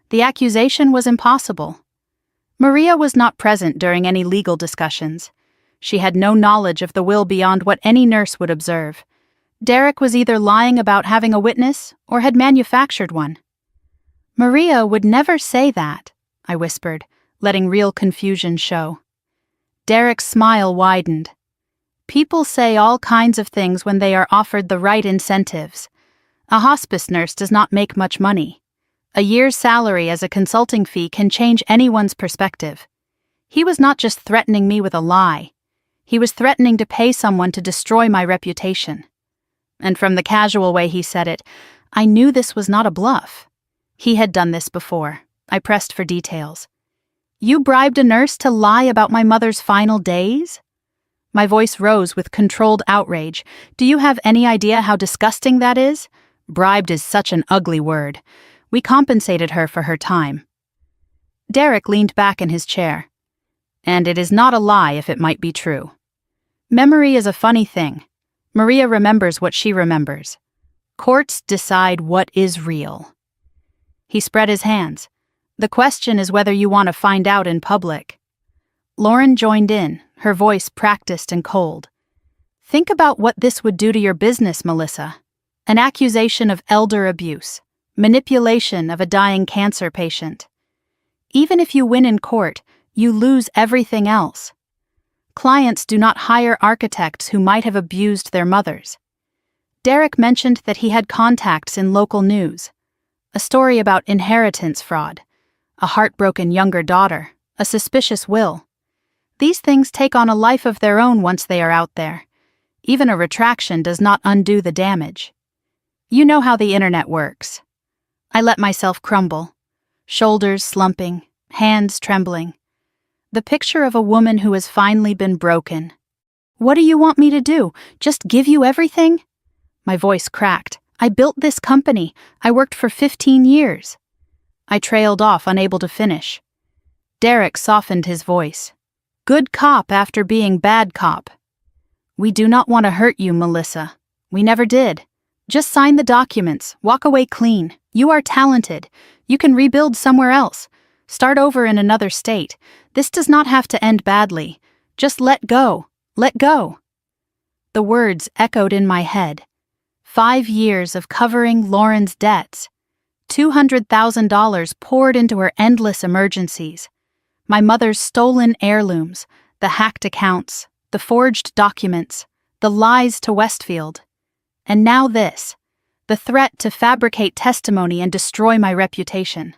The accusation was impossible. Maria was not present during any legal discussions. She had no knowledge of the will beyond what any nurse would observe. Derek was either lying about having a witness or had manufactured one. "Maria would never say that," I whispered, letting real confusion show. Derek's smile widened. "People say all kinds of things when they are offered the right incentives. A hospice nurse does not make much money. A year's salary as a consulting fee can change anyone's perspective. He was not just threatening me with a lie. He was threatening to pay someone to destroy my reputation." And from the casual way he said it, I knew this was not a bluff. He had done this before. I pressed for details. "You bribed a nurse to lie about my mother's final days?" My voice rose with controlled outrage. "Do you have any idea how disgusting that is? Bribed is such an ugly word. We compensated her for her time." Derek leaned back in his chair. "And it is not a lie if it might be true. Memory is a funny thing. Maria remembers what she remembers. Courts decide what is real." He spread his hands. "The question is whether you want to find out in public." Lauren joined in, her voice practiced and cold. "Think about what this would do to your business, Melissa. An accusation of elder abuse, manipulation of a dying cancer patient. Even if you win in court, you lose everything else. Clients do not hire architects who might have abused their mothers." Derek mentioned that he had contacts in local news. A story about inheritance fraud, a heartbroken younger daughter, a suspicious will. These things take on a life of their own once they are out there. Even a retraction does not undo the damage. You know how the internet works. I let myself crumble, shoulders slumping, hands trembling. The picture of a woman who has finally been broken. "What do you want me to do? Just give you everything?" My voice cracked. "I built this company. I worked for 15 years. I trailed off, unable to finish. Derek softened his voice. "Good cop after being bad cop. We do not want to hurt you, Melissa. We never did. Just sign the documents, walk away clean. You are talented. You can rebuild somewhere else. Start over in another state. This does not have to end badly. Just let go. Let go." The words echoed in my head. 5 years of covering Lauren's debts. $200,000 poured into her endless emergencies. My mother's stolen heirlooms, the hacked accounts, the forged documents, the lies to Westfield. And now this, the threat to fabricate testimony and destroy my reputation.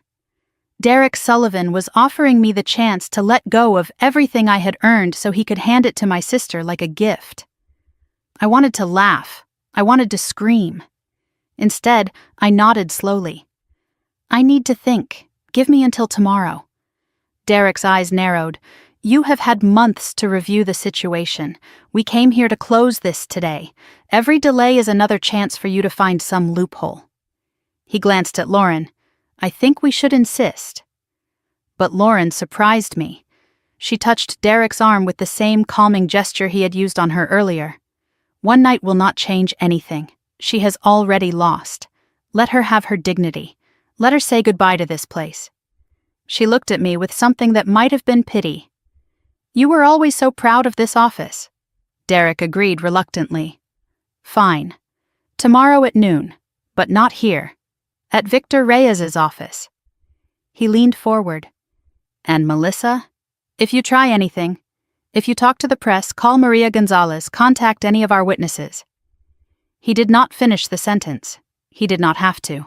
Derek Sullivan was offering me the chance to let go of everything I had earned so he could hand it to my sister like a gift. I wanted to laugh. I wanted to scream. Instead, I nodded slowly. "I need to think. Give me until tomorrow." Derek's eyes narrowed. "You have had months to review the situation. We came here to close this today. Every delay is another chance for you to find some loophole." He glanced at Lauren. "I think we should insist." But Lauren surprised me. She touched Derek's arm with the same calming gesture he had used on her earlier. "One night will not change anything. She has already lost. Let her have her dignity. Let her say goodbye to this place." She looked at me with something that might have been pity. "You were always so proud of this office." Derek agreed reluctantly. "Fine. Tomorrow at noon, but not here. At Victor Reyes's office." He leaned forward. "And Melissa, if you try anything, if you talk to the press, call Maria Gonzalez, contact any of our witnesses." He did not finish the sentence. He did not have to.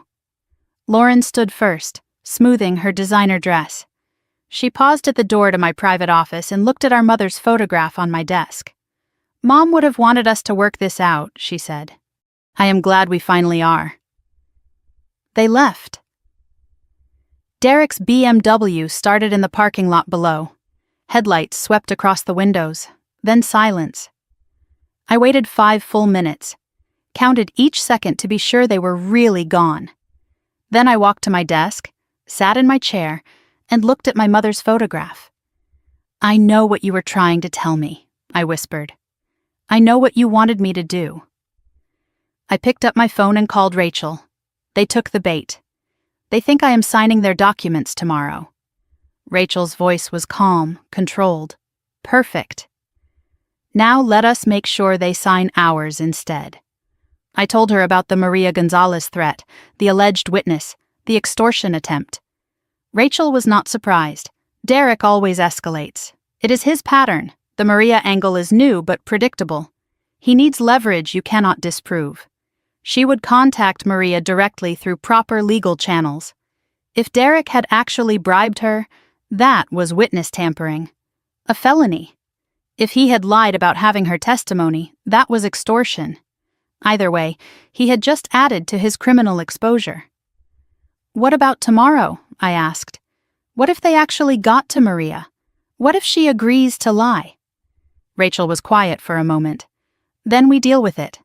Lauren stood first, smoothing her designer dress. She paused at the door to my private office and looked at our mother's photograph on my desk. "Mom would have wanted us to work this out," she said. "I am glad we finally are." They left. Derek's BMW started in the parking lot below. Headlights swept across the windows, then silence. I waited 5 full minutes, counted each second to be sure they were really gone. Then I walked to my desk, sat in my chair, and looked at my mother's photograph. "I know what you were trying to tell me," I whispered. "I know what you wanted me to do." I picked up my phone and called Rachel. They took the bait. "They think I am signing their documents tomorrow." Rachel's voice was calm, controlled. "Perfect. Now let us make sure they sign ours instead." I told her about the Maria Gonzalez threat, the alleged witness, the extortion attempt. Rachel was not surprised. Derek always escalates. It is his pattern. The Maria angle is new but predictable. He needs leverage you cannot disprove. She would contact Maria directly through proper legal channels. If Derek had actually bribed her, that was witness tampering. A felony. If he had lied about having her testimony, that was extortion. Either way, he had just added to his criminal exposure. "What about tomorrow?" I asked. "What if they actually got to Maria? What if she agrees to lie?" Rachel was quiet for a moment. "Then we deal with it."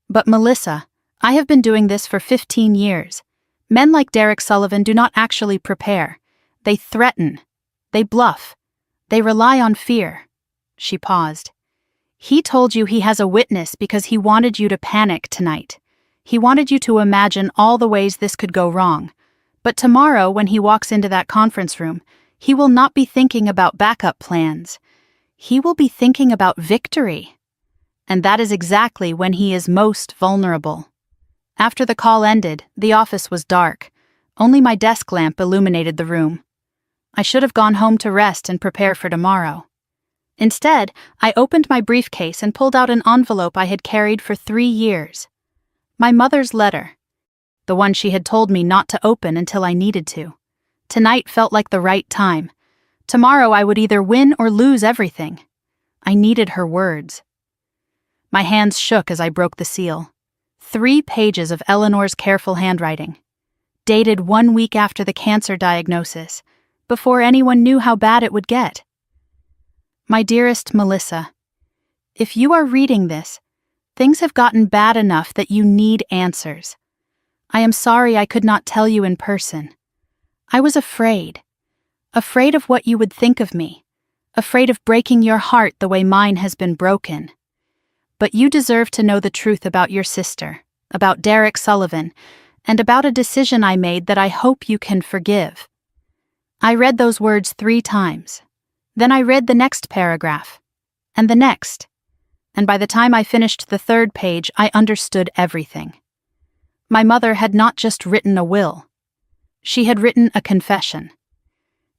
"But Melissa, I have been doing this for 15 years. Men like Derek Sullivan do not actually prepare. They threaten. They bluff. They rely on fear." She paused. "He told you he has a witness because he wanted you to panic tonight. He wanted you to imagine all the ways this could go wrong. But tomorrow, when he walks into that conference room, he will not be thinking about backup plans. He will be thinking about victory. And that is exactly when he is most vulnerable." After the call ended, the office was dark. Only my desk lamp illuminated the room. I should have gone home to rest and prepare for tomorrow. Instead, I opened my briefcase and pulled out an envelope I had carried for 3 years. My mother's letter. The one she had told me not to open until I needed to. Tonight felt like the right time. Tomorrow I would either win or lose everything. I needed her words. My hands shook as I broke the seal. 3 pages of Eleanor's careful handwriting. Dated 1 week after the cancer diagnosis, before anyone knew how bad it would get. "My dearest Melissa, if you are reading this, things have gotten bad enough that you need answers. I am sorry I could not tell you in person. I was afraid. Afraid of what you would think of me. Afraid of breaking your heart the way mine has been broken. But you deserve to know the truth about your sister, about Derek Sullivan, and about a decision I made that I hope you can forgive." I read those words 3 times. Then I read the next paragraph, and the next, and by the time I finished the 3rd page, I understood everything. My mother had not just written a will. She had written a confession.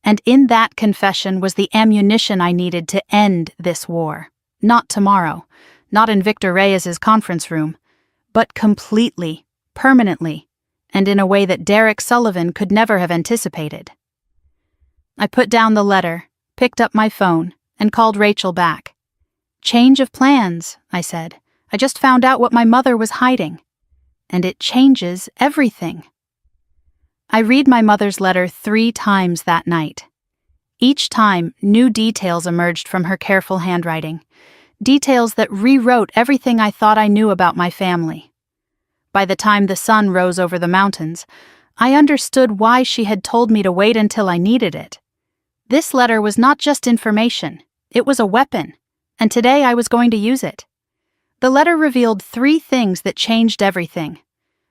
And in that confession was the ammunition I needed to end this war. Not tomorrow, not in Victor Reyes's conference room, but completely, permanently, and in a way that Derek Sullivan could never have anticipated. I put down the letter, picked up my phone, and called Rachel back. "Change of plans," I said. "I just found out what my mother was hiding. And it changes everything." I read my mother's letter 3 times that night. Each time, new details emerged from her careful handwriting. Details that rewrote everything I thought I knew about my family. By the time the sun rose over the mountains, I understood why she had told me to wait until I needed it. This letter was not just information, it was a weapon, and today I was going to use it. The letter revealed 3 things that changed everything.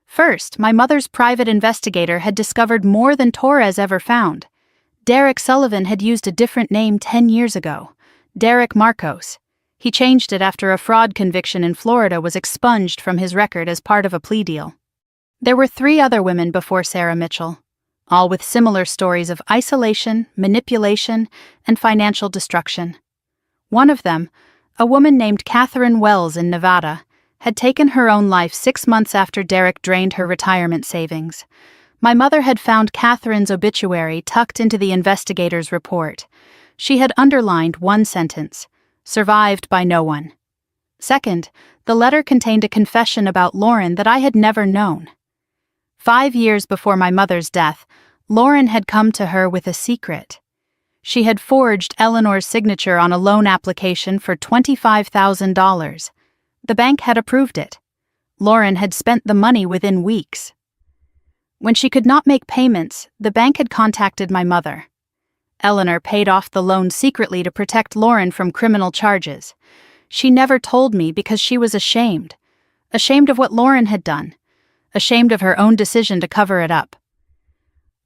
First, my mother's private investigator had discovered more than Torres ever found. Derek Sullivan had used a different name 10 years ago, Derek Marcos. He changed it after a fraud conviction in Florida was expunged from his record as part of a plea deal. There were 3 other women before Sarah Mitchell, all with similar stories of isolation, manipulation, and financial destruction. One of them, a woman named Catherine Wells in Nevada, had taken her own life 6 months after Derek drained her retirement savings. My mother had found Catherine's obituary tucked into the investigator's report. She had underlined one sentence: survived by no one. Second, the letter contained a confession about Lauren that I had never known. 5 years before my mother's death, Lauren had come to her with a secret. She had forged Eleanor's signature on a loan application for $25,000. The bank had approved it. Lauren had spent the money within weeks. When she could not make payments, the bank had contacted my mother. Eleanor paid off the loan secretly to protect Lauren from criminal charges. She never told me because she was ashamed. Ashamed of what Lauren had done. Ashamed of her own decision to cover it up.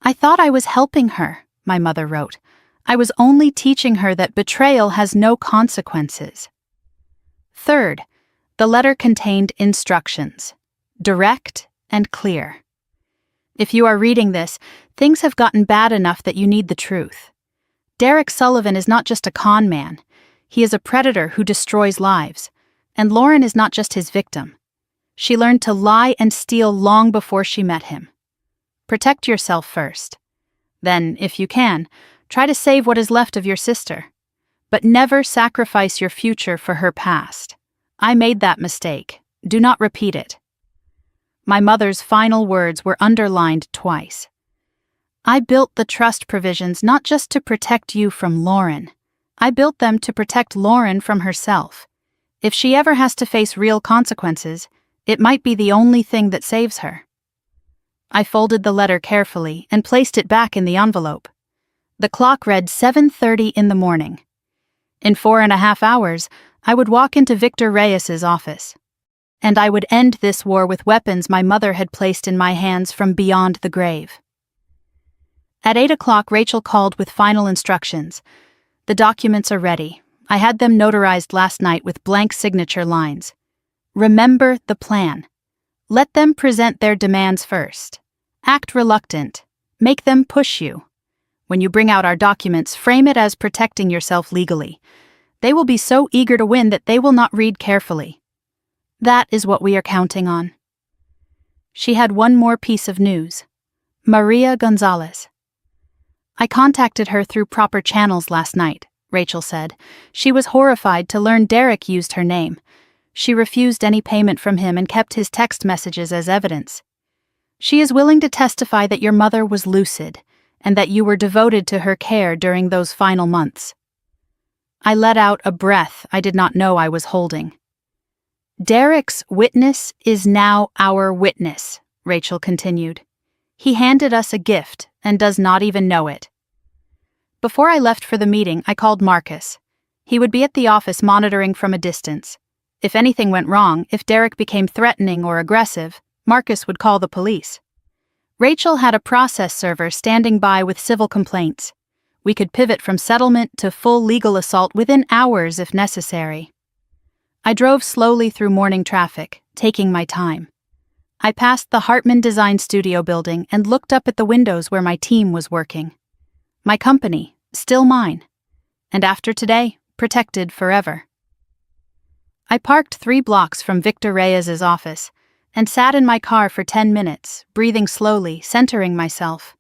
I thought I was helping her, my mother wrote. I was only teaching her that betrayal has no consequences. Third, the letter contained instructions. Direct and clear. If you are reading this, things have gotten bad enough that you need the truth. Derek Sullivan is not just a con man. He is a predator who destroys lives. And Lauren is not just his victim. She learned to lie and steal long before she met him. Protect yourself first. Then, if you can, try to save what is left of your sister. But never sacrifice your future for her past. I made that mistake. Do not repeat it. My mother's final words were underlined twice. I built the trust provisions not just to protect you from Lauren. I built them to protect Lauren from herself. If she ever has to face real consequences, it might be the only thing that saves her. I folded the letter carefully and placed it back in the envelope. The clock read 7:30 in the morning. In 4.5 hours, I would walk into Victor Reyes's office. And I would end this war with weapons my mother had placed in my hands from beyond the grave. At 8 o'clock, Rachel called with final instructions. The documents are ready. I had them notarized last night with blank signature lines. Remember the plan. Let them present their demands first. Act reluctant. Make them push you. When you bring out our documents, frame it as protecting yourself legally. They will be so eager to win that they will not read carefully. That is what we are counting on. She had one more piece of news. Maria Gonzalez. I contacted her through proper channels last night, Rachel said. She was horrified to learn Derek used her name. She refused any payment from him and kept his text messages as evidence. She is willing to testify that your mother was lucid and that you were devoted to her care during those final months. I let out a breath I did not know I was holding. Derek's witness is now our witness, Rachel continued. He handed us a gift and does not even know it. Before I left for the meeting, I called Marcus. He would be at the office monitoring from a distance. If anything went wrong, if Derek became threatening or aggressive, Marcus would call the police. Rachel had a process server standing by with civil complaints. We could pivot from settlement to full legal assault within hours if necessary. I drove slowly through morning traffic, taking my time. I passed the Hartman Design Studio building and looked up at the windows where my team was working. My company, still mine. And after today, protected forever. I parked 3 blocks from Victor Reyes's office and sat in my car for 10 minutes, breathing slowly, centering myself.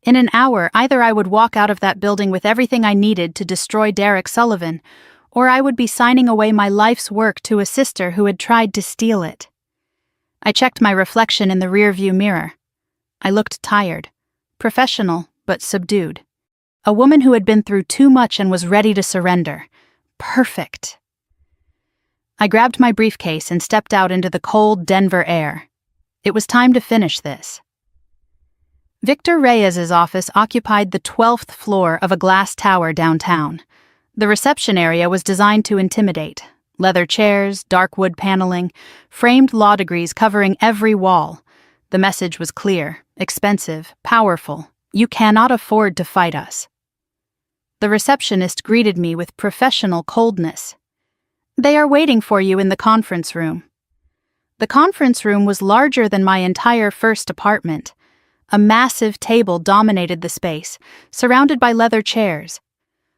In an hour, either I would walk out of that building with everything I needed to destroy Derek Sullivan, or I would be signing away my life's work to a sister who had tried to steal it. I checked my reflection in the rearview mirror. I looked tired, professional but subdued. A woman who had been through too much and was ready to surrender. Perfect. I grabbed my briefcase and stepped out into the cold Denver air. It was time to finish this. Victor Reyes's office occupied the 12th floor of a glass tower downtown. The reception area was designed to intimidate. Leather chairs, dark wood paneling, framed law degrees covering every wall. The message was clear, expensive, powerful. You cannot afford to fight us. The receptionist greeted me with professional coldness. They are waiting for you in the conference room. The conference room was larger than my entire first apartment. A massive table dominated the space, surrounded by leather chairs.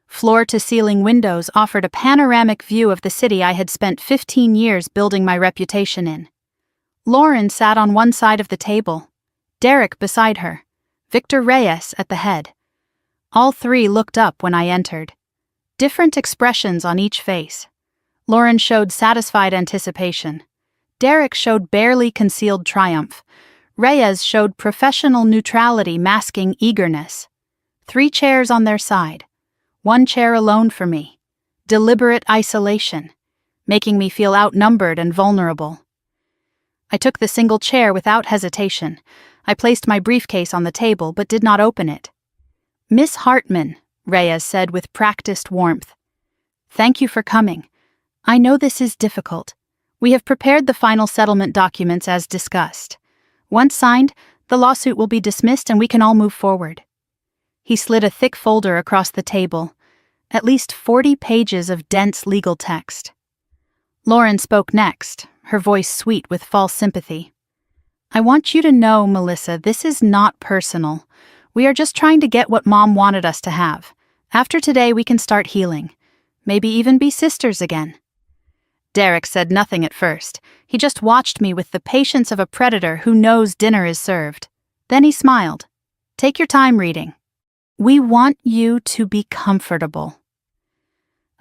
Floor-to-ceiling windows offered a panoramic view of the city I had spent 15 years building my reputation in. Lauren sat on one side of the table. Derek beside her, Victor Reyes at the head. All three looked up when I entered. Different expressions on each face. Lauren showed satisfied anticipation. Derek showed barely concealed triumph. Reyes showed professional neutrality masking eagerness. 3 chairs on their side. 1 chair alone for me. Deliberate isolation, making me feel outnumbered and vulnerable. I took the single chair without hesitation. I placed my briefcase on the table but did not open it. "Miss Hartman," Reyes said with practiced warmth. "Thank you for coming. I know this is difficult. We have prepared the final settlement documents as discussed. Once signed, the lawsuit will be dismissed and we can all move forward." He slid a thick folder across the table, at least 40 pages of dense legal text. Lauren spoke next, her voice sweet with false sympathy. "I want you to know, Melissa, this is not personal. We are just trying to get what Mom wanted us to have. After today, we can start healing. Maybe even be sisters again." Derek said nothing at first. He just watched me with the patience of a predator who knows dinner is served. Then he smiled. "Take your time reading. We want you to be comfortable."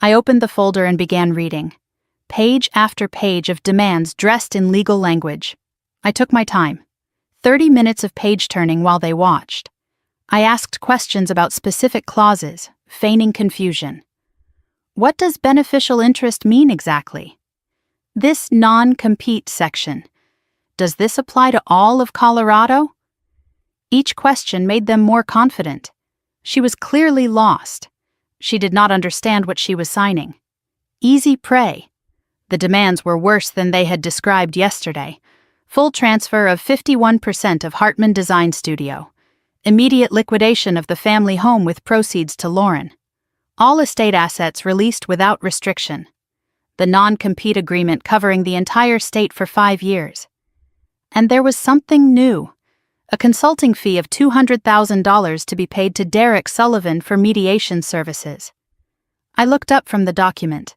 I opened the folder and began reading. Page after page of demands dressed in legal language. I took my time. 30 minutes of page turning while they watched. I asked questions about specific clauses, feigning confusion. What does beneficial interest mean exactly? This non-compete section. Does this apply to all of Colorado? Each question made them more confident. She was clearly lost. She did not understand what she was signing. Easy prey. The demands were worse than they had described yesterday. Full transfer of 51% of Hartman Design Studio. Immediate liquidation of the family home with proceeds to Lauren. All estate assets released without restriction. The non-compete agreement covering the entire state for 5 years. And there was something new. A consulting fee of $200,000 to be paid to Derek Sullivan for mediation services. I looked up from the document.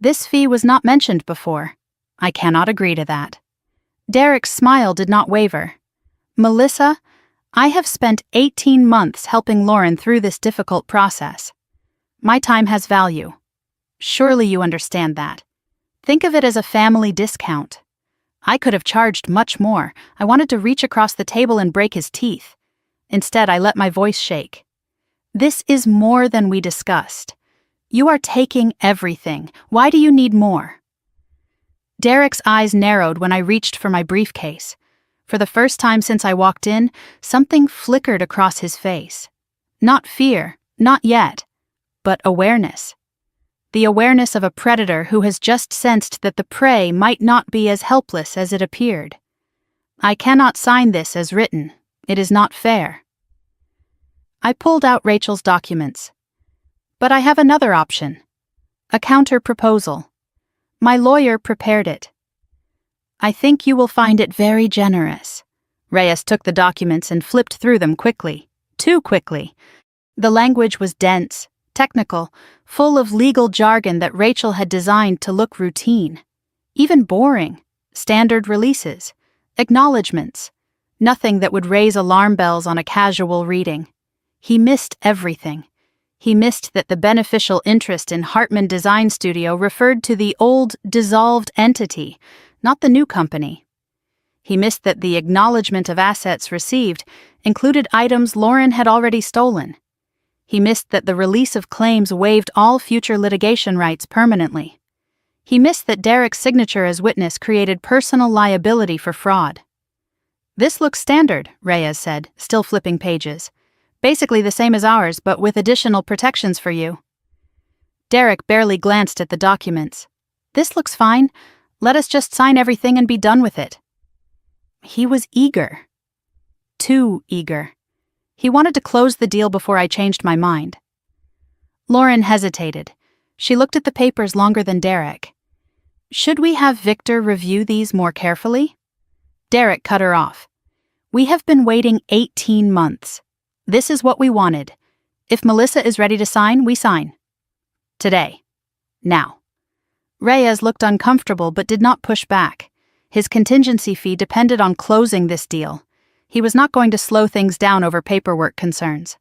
This fee was not mentioned before. I cannot agree to that. Derek's smile did not waver. "Melissa, I have spent 18 months helping Lauren through this difficult process. My time has value. Surely you understand that. Think of it as a family discount. I could have charged much more. I wanted to reach across the table and break his teeth. Instead, I let my voice shake. This is more than we discussed. You are taking everything. Why do you need more?" Derek's eyes narrowed when I reached for my briefcase. For the first time since I walked in, something flickered across his face. Not fear, not yet, but awareness. The awareness of a predator who has just sensed that the prey might not be as helpless as it appeared. "I cannot sign this as written. It is not fair." I pulled out Rachel's documents. "But I have another option. A counter-proposal. My lawyer prepared it. I think you will find it very generous." Reyes took the documents and flipped through them quickly. Too quickly. The language was dense, technical, full of legal jargon that Rachel had designed to look routine. Even boring. Standard releases. Acknowledgements. Nothing that would raise alarm bells on a casual reading. He missed everything. He missed that the beneficial interest in Hartman Design Studio referred to the old, dissolved entity, not the new company. He missed that the acknowledgement of assets received included items Lauren had already stolen. He missed that the release of claims waived all future litigation rights permanently. He missed that Derek's signature as witness created personal liability for fraud. "This looks standard," Reyes said, still flipping pages. "Basically the same as ours, but with additional protections for you." Derek barely glanced at the documents. "This looks fine. Let us just sign everything and be done with it." He was eager. Too eager. He wanted to close the deal before I changed my mind. Lauren hesitated. She looked at the papers longer than Derek. "Should we have Victor review these more carefully?" Derek cut her off. "We have been waiting 18 months. This is what we wanted. If Melissa is ready to sign, we sign. Today. Now." Reyes looked uncomfortable but did not push back. His contingency fee depended on closing this deal. He was not going to slow things down over paperwork concerns.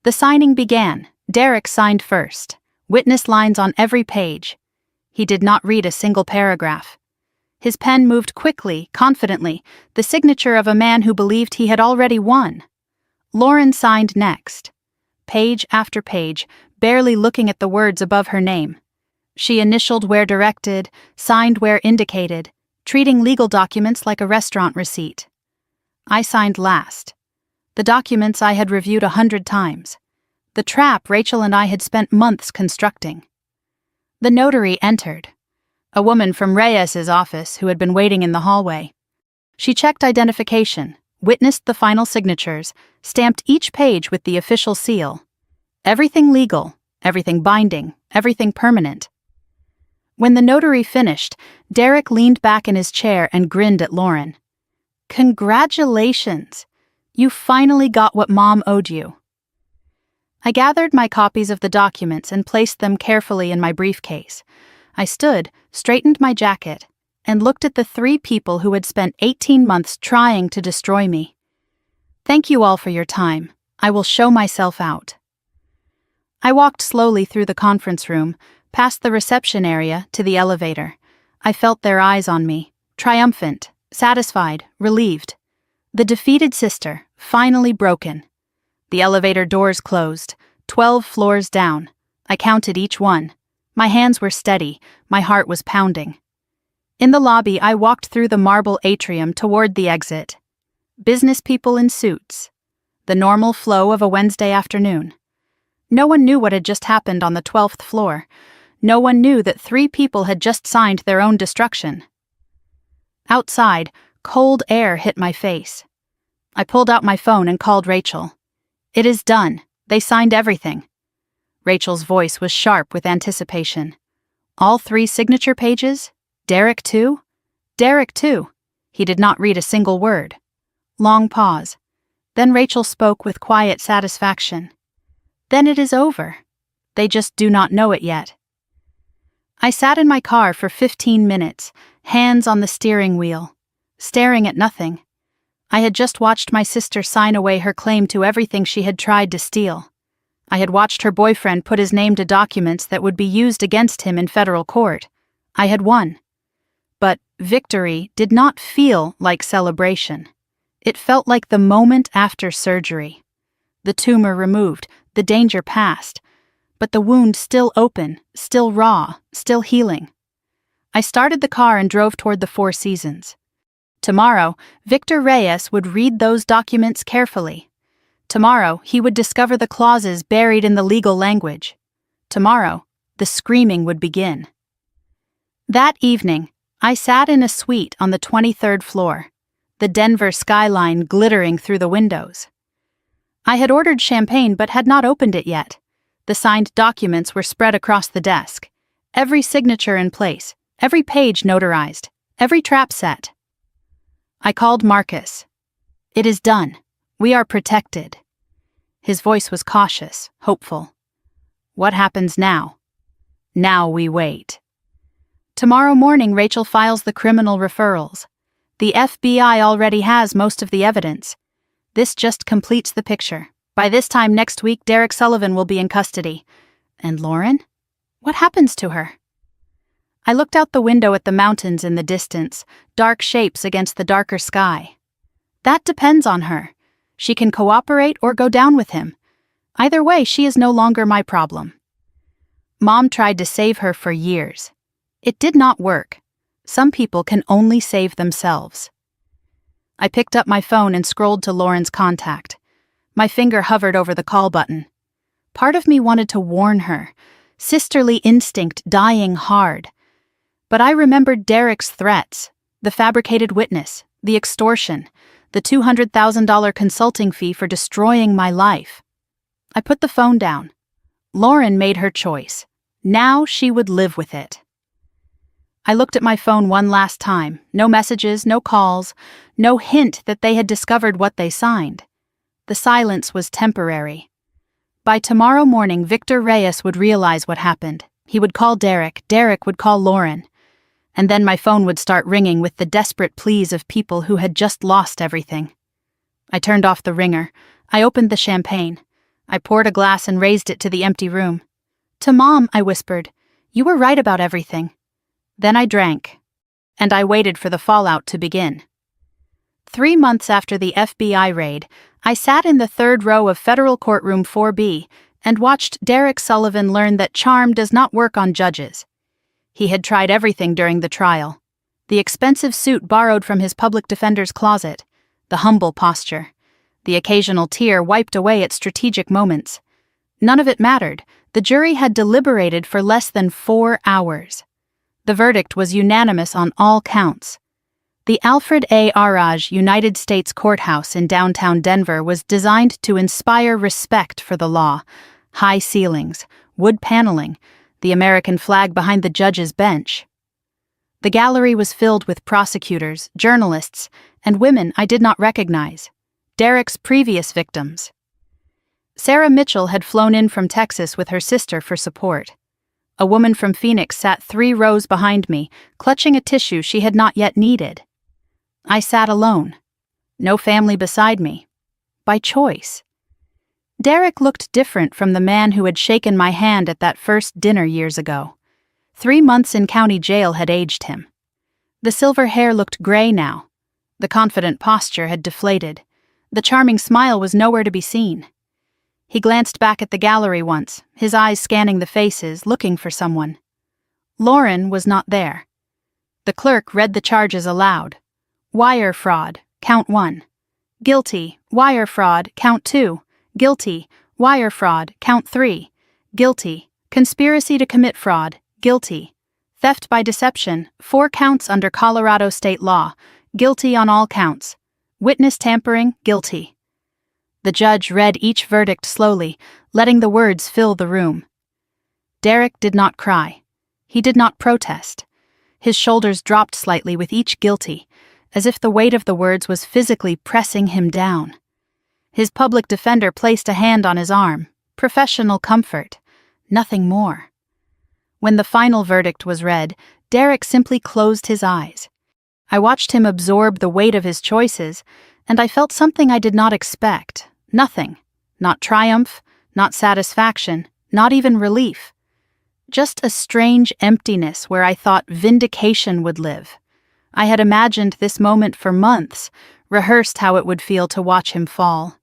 The signing began. Derek signed first. Witness lines on every page. He did not read a single paragraph. His pen moved quickly, confidently, the signature of a man who believed he had already won. Lauren signed next. Page after page, barely looking at the words above her name. She initialed where directed, signed where indicated, treating legal documents like a restaurant receipt. I signed last. The documents I had reviewed 100 times. The trap Rachel and I had spent months constructing. The notary entered. A woman from Reyes's office who had been waiting in the hallway. She checked identification, witnessed the final signatures, stamped each page with the official seal. Everything legal, everything binding, everything permanent. When the notary finished, Derek leaned back in his chair and grinned at Lauren. "Congratulations! You finally got what Mom owed you." I gathered my copies of the documents and placed them carefully in my briefcase. I stood, straightened my jacket, and looked at the 3 people who had spent 18 months trying to destroy me. Thank you all for your time. I will show myself out. I walked slowly through the conference room, past the reception area to the elevator. I felt their eyes on me, triumphant, satisfied, relieved. The defeated sister, finally broken. The elevator doors closed, 12 floors down. I counted each one. My hands were steady, my heart was pounding. In the lobby, I walked through the marble atrium toward the exit. Business people in suits. The normal flow of a Wednesday afternoon. No one knew what had just happened on the 12th floor. No one knew that 3 people had just signed their own destruction. Outside, cold air hit my face. I pulled out my phone and called Rachel. "It is done. They signed everything." Rachel's voice was sharp with anticipation. "All 3 signature pages? Derek too?" "Derek too." He did not read a single word. Long pause. Then Rachel spoke with quiet satisfaction. "Then it is over. They just do not know it yet." I sat in my car for 15 minutes, hands on the steering wheel, staring at nothing. I had just watched my sister sign away her claim to everything she had tried to steal. I had watched her boyfriend put his name to documents that would be used against him in federal court. I had won. But victory did not feel like celebration. It felt like the moment after surgery. The tumor removed, the danger past, but the wound still open, still raw, still healing. I started the car and drove toward the 4 Seasons. Tomorrow, Victor Reyes would read those documents carefully. Tomorrow, he would discover the clauses buried in the legal language. Tomorrow, the screaming would begin. That evening, I sat in a suite on the 23rd floor, the Denver skyline glittering through the windows. I had ordered champagne but had not opened it yet. The signed documents were spread across the desk, every signature in place, every page notarized, every trap set. I called Marcus. "It is done. We are protected." His voice was cautious, hopeful. "What happens now?" "Now we wait." Tomorrow morning, Rachel files the criminal referrals. The FBI already has most of the evidence. This just completes the picture. By this time next week, Derek Sullivan will be in custody. And Lauren? What happens to her? I looked out the window at the mountains in the distance, dark shapes against the darker sky. That depends on her. She can cooperate or go down with him. Either way, she is no longer my problem. Mom tried to save her for years. It did not work. Some people can only save themselves. I picked up my phone and scrolled to Lauren's contact. My finger hovered over the call button. Part of me wanted to warn her, sisterly instinct dying hard. But I remembered Derek's threats, the fabricated witness, the extortion, the $200,000 consulting fee for destroying my life. I put the phone down. Lauren made her choice. Now she would live with it. I looked at my phone one last time. No messages, no calls, no hint that they had discovered what they signed. The silence was temporary. By tomorrow morning, Victor Reyes would realize what happened. He would call Derek. Derek would call Lauren. And then my phone would start ringing with the desperate pleas of people who had just lost everything. I turned off the ringer. I opened the champagne. I poured a glass and raised it to the empty room. "To Mom," I whispered. "You were right about everything." Then I drank. And I waited for the fallout to begin. 3 months after the FBI raid, I sat in the third row of Federal Courtroom 4B and watched Derek Sullivan learn that charm does not work on judges. He had tried everything during the trial. The expensive suit borrowed from his public defender's closet, the humble posture, the occasional tear wiped away at strategic moments. None of it mattered. The jury had deliberated for less than 4 hours. The verdict was unanimous on all counts. The Alfred A. Araj United States Courthouse in downtown Denver was designed to inspire respect for the law. High ceilings, wood paneling, the American flag behind the judge's bench. The gallery was filled with prosecutors, journalists, and women I did not recognize, Derek's previous victims. Sarah Mitchell had flown in from Texas with her sister for support. A woman from Phoenix sat 3 rows behind me, clutching a tissue she had not yet needed. I sat alone. No family beside me. By choice. Derek looked different from the man who had shaken my hand at that first dinner years ago. 3 months in county jail had aged him. The silver hair looked gray now. The confident posture had deflated. The charming smile was nowhere to be seen. He glanced back at the gallery once, his eyes scanning the faces, looking for someone. Lauren was not there. The clerk read the charges aloud. Wire fraud, count 1. Guilty, wire fraud, count 2. Guilty, wire fraud, count 3. Guilty, conspiracy to commit fraud, guilty. Theft by deception, 4 counts under Colorado state law, guilty on all counts. Witness tampering, guilty. The judge read each verdict slowly, letting the words fill the room. Derek did not cry. He did not protest. His shoulders dropped slightly with each guilty, as if the weight of the words was physically pressing him down. His public defender placed a hand on his arm, professional comfort, nothing more. When the final verdict was read, Derek simply closed his eyes. I watched him absorb the weight of his choices, and I felt something I did not expect. Nothing. Not triumph, not satisfaction, not even relief. Just a strange emptiness where I thought vindication would live. I had imagined this moment for months, rehearsed how it would feel to watch him fall.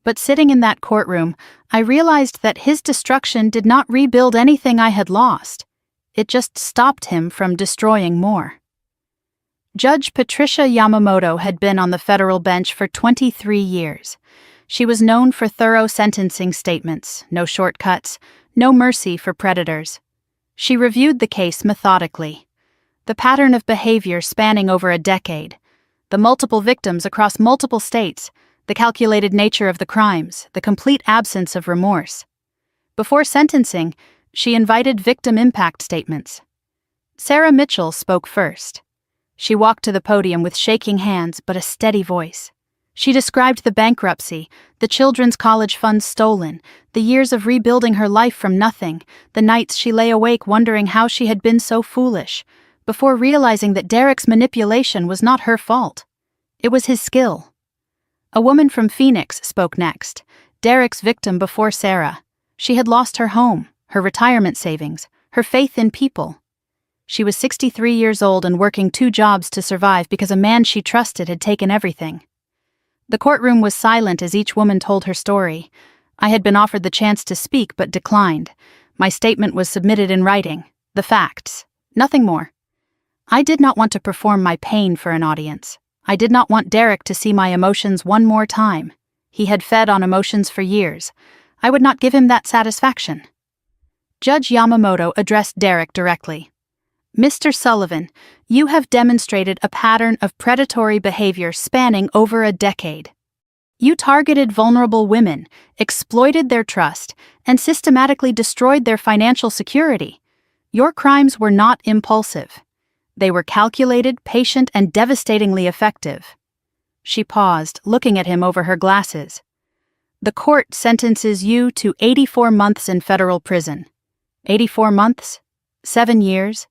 But sitting in that courtroom, I realized that his destruction did not rebuild anything I had lost. It just stopped him from destroying more. Judge Patricia Yamamoto had been on the federal bench for 23 years. She was known for thorough sentencing statements, no shortcuts, no mercy for predators. She reviewed the case methodically. The pattern of behavior spanning over a decade, the multiple victims across multiple states, the calculated nature of the crimes, the complete absence of remorse. Before sentencing, she invited victim impact statements. Sarah Mitchell spoke first. She walked to the podium with shaking hands but a steady voice. She described the bankruptcy, the children's college funds stolen, the years of rebuilding her life from nothing, the nights she lay awake wondering how she had been so foolish, before realizing that Derek's manipulation was not her fault. It was his skill. A woman from Phoenix spoke next, Derek's victim before Sarah. She had lost her home, her retirement savings, her faith in people. She was 63 years old and working 2 jobs to survive because a man she trusted had taken everything. The courtroom was silent as each woman told her story. I had been offered the chance to speak but declined. My statement was submitted in writing. The facts. Nothing more. I did not want to perform my pain for an audience. I did not want Derek to see my emotions one more time. He had fed on emotions for years. I would not give him that satisfaction. Judge Yamamoto addressed Derek directly. Mr. Sullivan, you have demonstrated a pattern of predatory behavior spanning over a decade. You targeted vulnerable women, exploited their trust, and systematically destroyed their financial security. Your crimes were not impulsive. They were calculated, patient, and devastatingly effective. She paused, looking at him over her glasses. The court sentences you to 84 months in federal prison. 84 months? 7 years?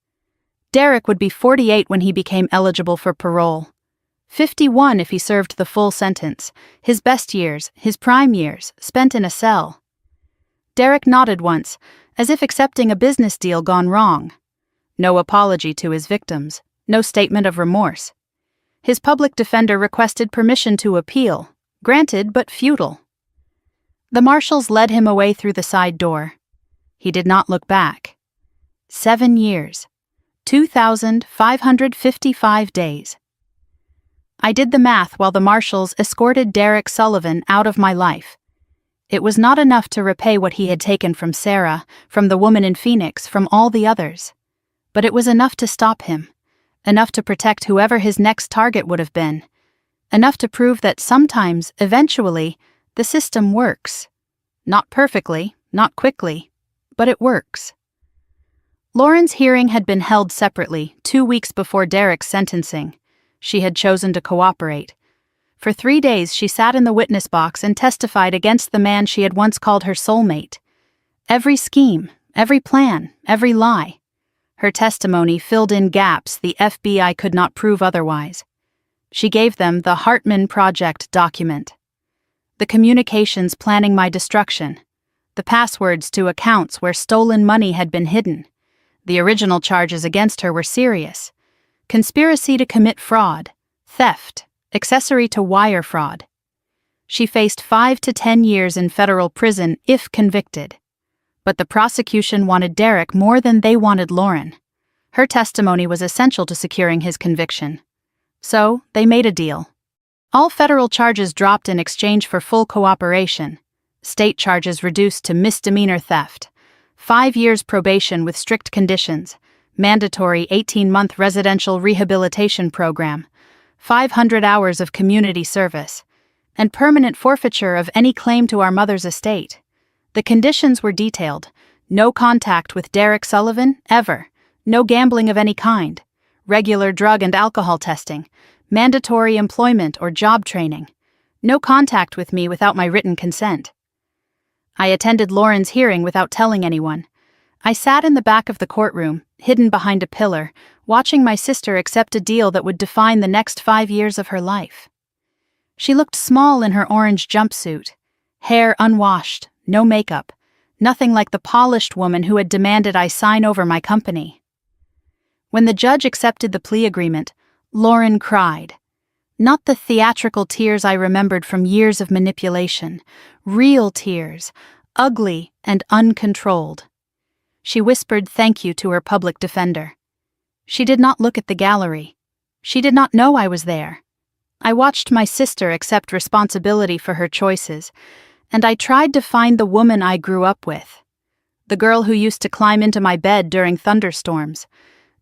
Derek would be 48 when he became eligible for parole. 51 if he served the full sentence, his best years, his prime years, spent in a cell. Derek nodded once, as if accepting a business deal gone wrong. No apology to his victims, no statement of remorse. His public defender requested permission to appeal, granted but futile. The marshals led him away through the side door. He did not look back. 7 years. 2,555 days. I did the math while the marshals escorted Derek Sullivan out of my life. It was not enough to repay what he had taken from Sarah, from the woman in Phoenix, from all the others. But it was enough to stop him, enough to protect whoever his next target would have been, enough to prove that sometimes, eventually, the system works. Not perfectly, not quickly, but it works. Lauren's hearing had been held separately 2 weeks before Derek's sentencing. She had chosen to cooperate. For 3 days she sat in the witness box and testified against the man she had once called her soulmate. Every scheme, every plan, every lie. Her testimony filled in gaps the FBI could not prove otherwise. She gave them the Hartman Project document. The communications planning my destruction. The passwords to accounts where stolen money had been hidden. The original charges against her were serious. Conspiracy to commit fraud, theft, accessory to wire fraud. She faced 5 to 10 years in federal prison if convicted. But the prosecution wanted Derek more than they wanted Lauren. Her testimony was essential to securing his conviction. So, they made a deal. All federal charges dropped in exchange for full cooperation. State charges reduced to misdemeanor theft. 5 years probation with strict conditions. Mandatory 18-month residential rehabilitation program, 500 hours of community service, and permanent forfeiture of any claim to our mother's estate. The conditions were detailed. No contact with Derek Sullivan, ever. No gambling of any kind. Regular drug and alcohol testing. Mandatory employment or job training. No contact with me without my written consent. I attended Lauren's hearing without telling anyone. I sat in the back of the courtroom, hidden behind a pillar, watching my sister accept a deal that would define the next 5 years of her life. She looked small in her orange jumpsuit, hair unwashed, no makeup, nothing like the polished woman who had demanded I sign over my company. When the judge accepted the plea agreement, Lauren cried. Not the theatrical tears I remembered from years of manipulation, real tears, ugly and uncontrolled. She whispered thank you to her public defender. She did not look at the gallery. She did not know I was there. I watched my sister accept responsibility for her choices, and I tried to find the woman I grew up with. The girl who used to climb into my bed during thunderstorms.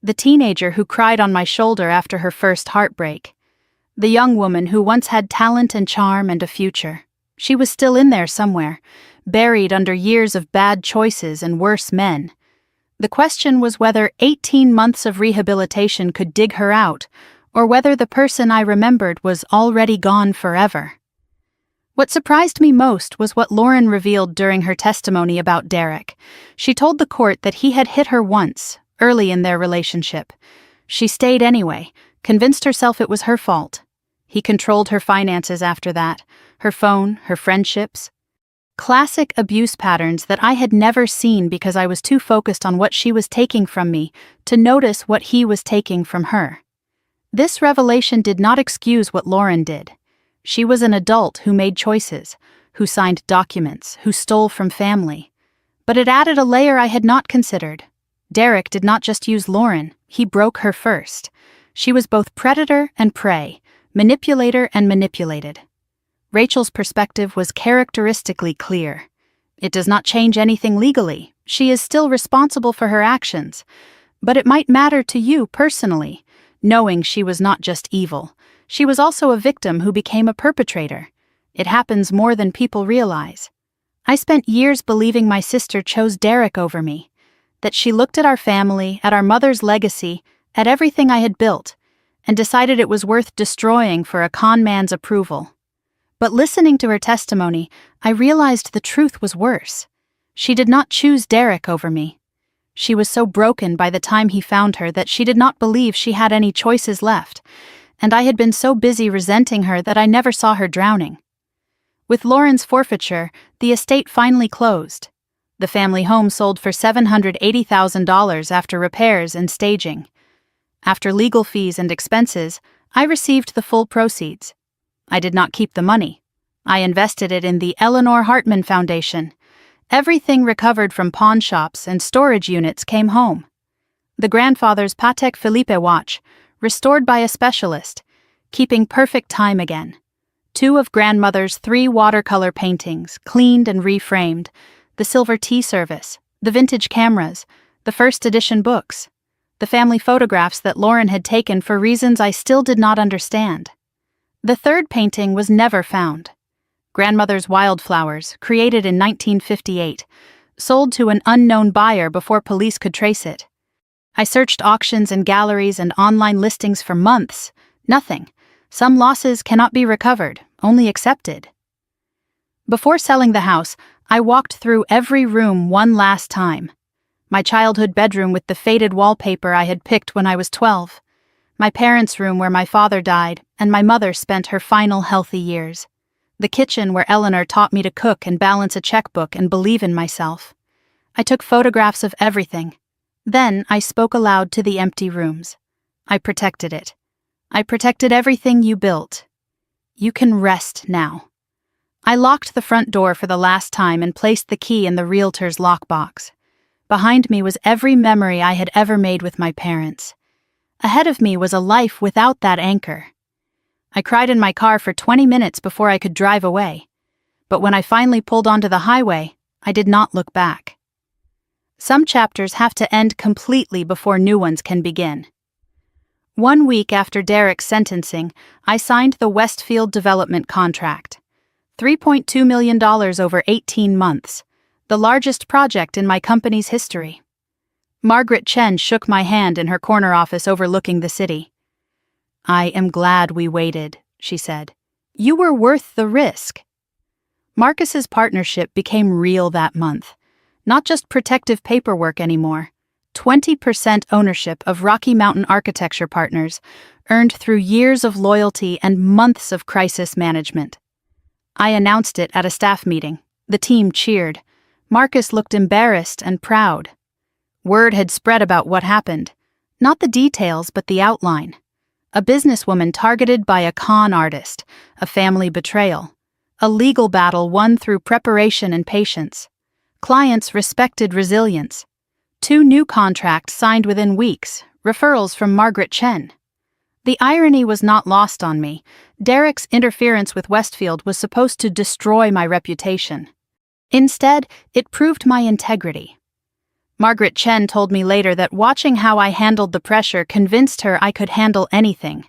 The teenager who cried on my shoulder after her first heartbreak. The young woman who once had talent and charm and a future. She was still in there somewhere, buried under years of bad choices and worse men. The question was whether 18 months of rehabilitation could dig her out, or whether the person I remembered was already gone forever. What surprised me most was what Lauren revealed during her testimony about Derek. She told the court that he had hit her once, early in their relationship. She stayed anyway, convinced herself it was her fault. He controlled her finances after that, her phone, her friendships. Classic abuse patterns that I had never seen because I was too focused on what she was taking from me to notice what he was taking from her. This revelation did not excuse what Lauren did. She was an adult who made choices, who signed documents, who stole from family. But it added a layer I had not considered. Derek did not just use Lauren, he broke her first. She was both predator and prey, manipulator and manipulated. Rachel's perspective was characteristically clear. It does not change anything legally. She is still responsible for her actions. But it might matter to you personally, knowing she was not just evil. She was also a victim who became a perpetrator. It happens more than people realize. I spent years believing my sister chose Derek over me, that she looked at our family, at our mother's legacy, at everything I had built, and decided it was worth destroying for a con man's approval. But listening to her testimony, I realized the truth was worse. She did not choose Derek over me. She was so broken by the time he found her that she did not believe she had any choices left, and I had been so busy resenting her that I never saw her drowning. With Lauren's forfeiture, the estate finally closed. The family home sold for $780,000 after repairs and staging. After legal fees and expenses, I received the full proceeds. I did not keep the money. I invested it in the Eleanor Hartman Foundation. Everything recovered from pawn shops and storage units came home. The grandfather's Patek Philippe watch, restored by a specialist, keeping perfect time again. 2 of grandmother's 3 watercolor paintings, cleaned and reframed, the silver tea service, the vintage cameras, the first edition books, the family photographs that Lauren had taken for reasons I still did not understand. The 3rd painting was never found. Grandmother's wildflowers, created in 1958, sold to an unknown buyer before police could trace it. I searched auctions and galleries and online listings for months. Nothing. Some losses cannot be recovered, only accepted. Before selling the house, I walked through every room one last time. My childhood bedroom with the faded wallpaper I had picked when I was 12. My parents' room where my father died and my mother spent her final healthy years. The kitchen where Eleanor taught me to cook and balance a checkbook and believe in myself. I took photographs of everything. Then I spoke aloud to the empty rooms. I protected it. I protected everything you built. You can rest now. I locked the front door for the last time and placed the key in the realtor's lockbox. Behind me was every memory I had ever made with my parents. Ahead of me was a life without that anchor. I cried in my car for 20 minutes before I could drive away. But when I finally pulled onto the highway, I did not look back. Some chapters have to end completely before new ones can begin. 1 week after Derek's sentencing, I signed the Westfield development contract. $3.2 million over 18 months, the largest project in my company's history. Margaret Chen shook my hand in her corner office overlooking the city. "I am glad we waited," she said. "You were worth the risk." Marcus's partnership became real that month. Not just protective paperwork anymore. 20% ownership of Rocky Mountain Architecture Partners, earned through years of loyalty and months of crisis management. I announced it at a staff meeting. The team cheered. Marcus looked embarrassed and proud. Word had spread about what happened. Not the details, but the outline. A businesswoman targeted by a con artist, a family betrayal, a legal battle won through preparation and patience. Clients respected resilience. 2 new contracts signed within weeks, referrals from Margaret Chen. The irony was not lost on me. Derek's interference with Westfield was supposed to destroy my reputation. Instead, it proved my integrity. Margaret Chen told me later that watching how I handled the pressure convinced her I could handle anything.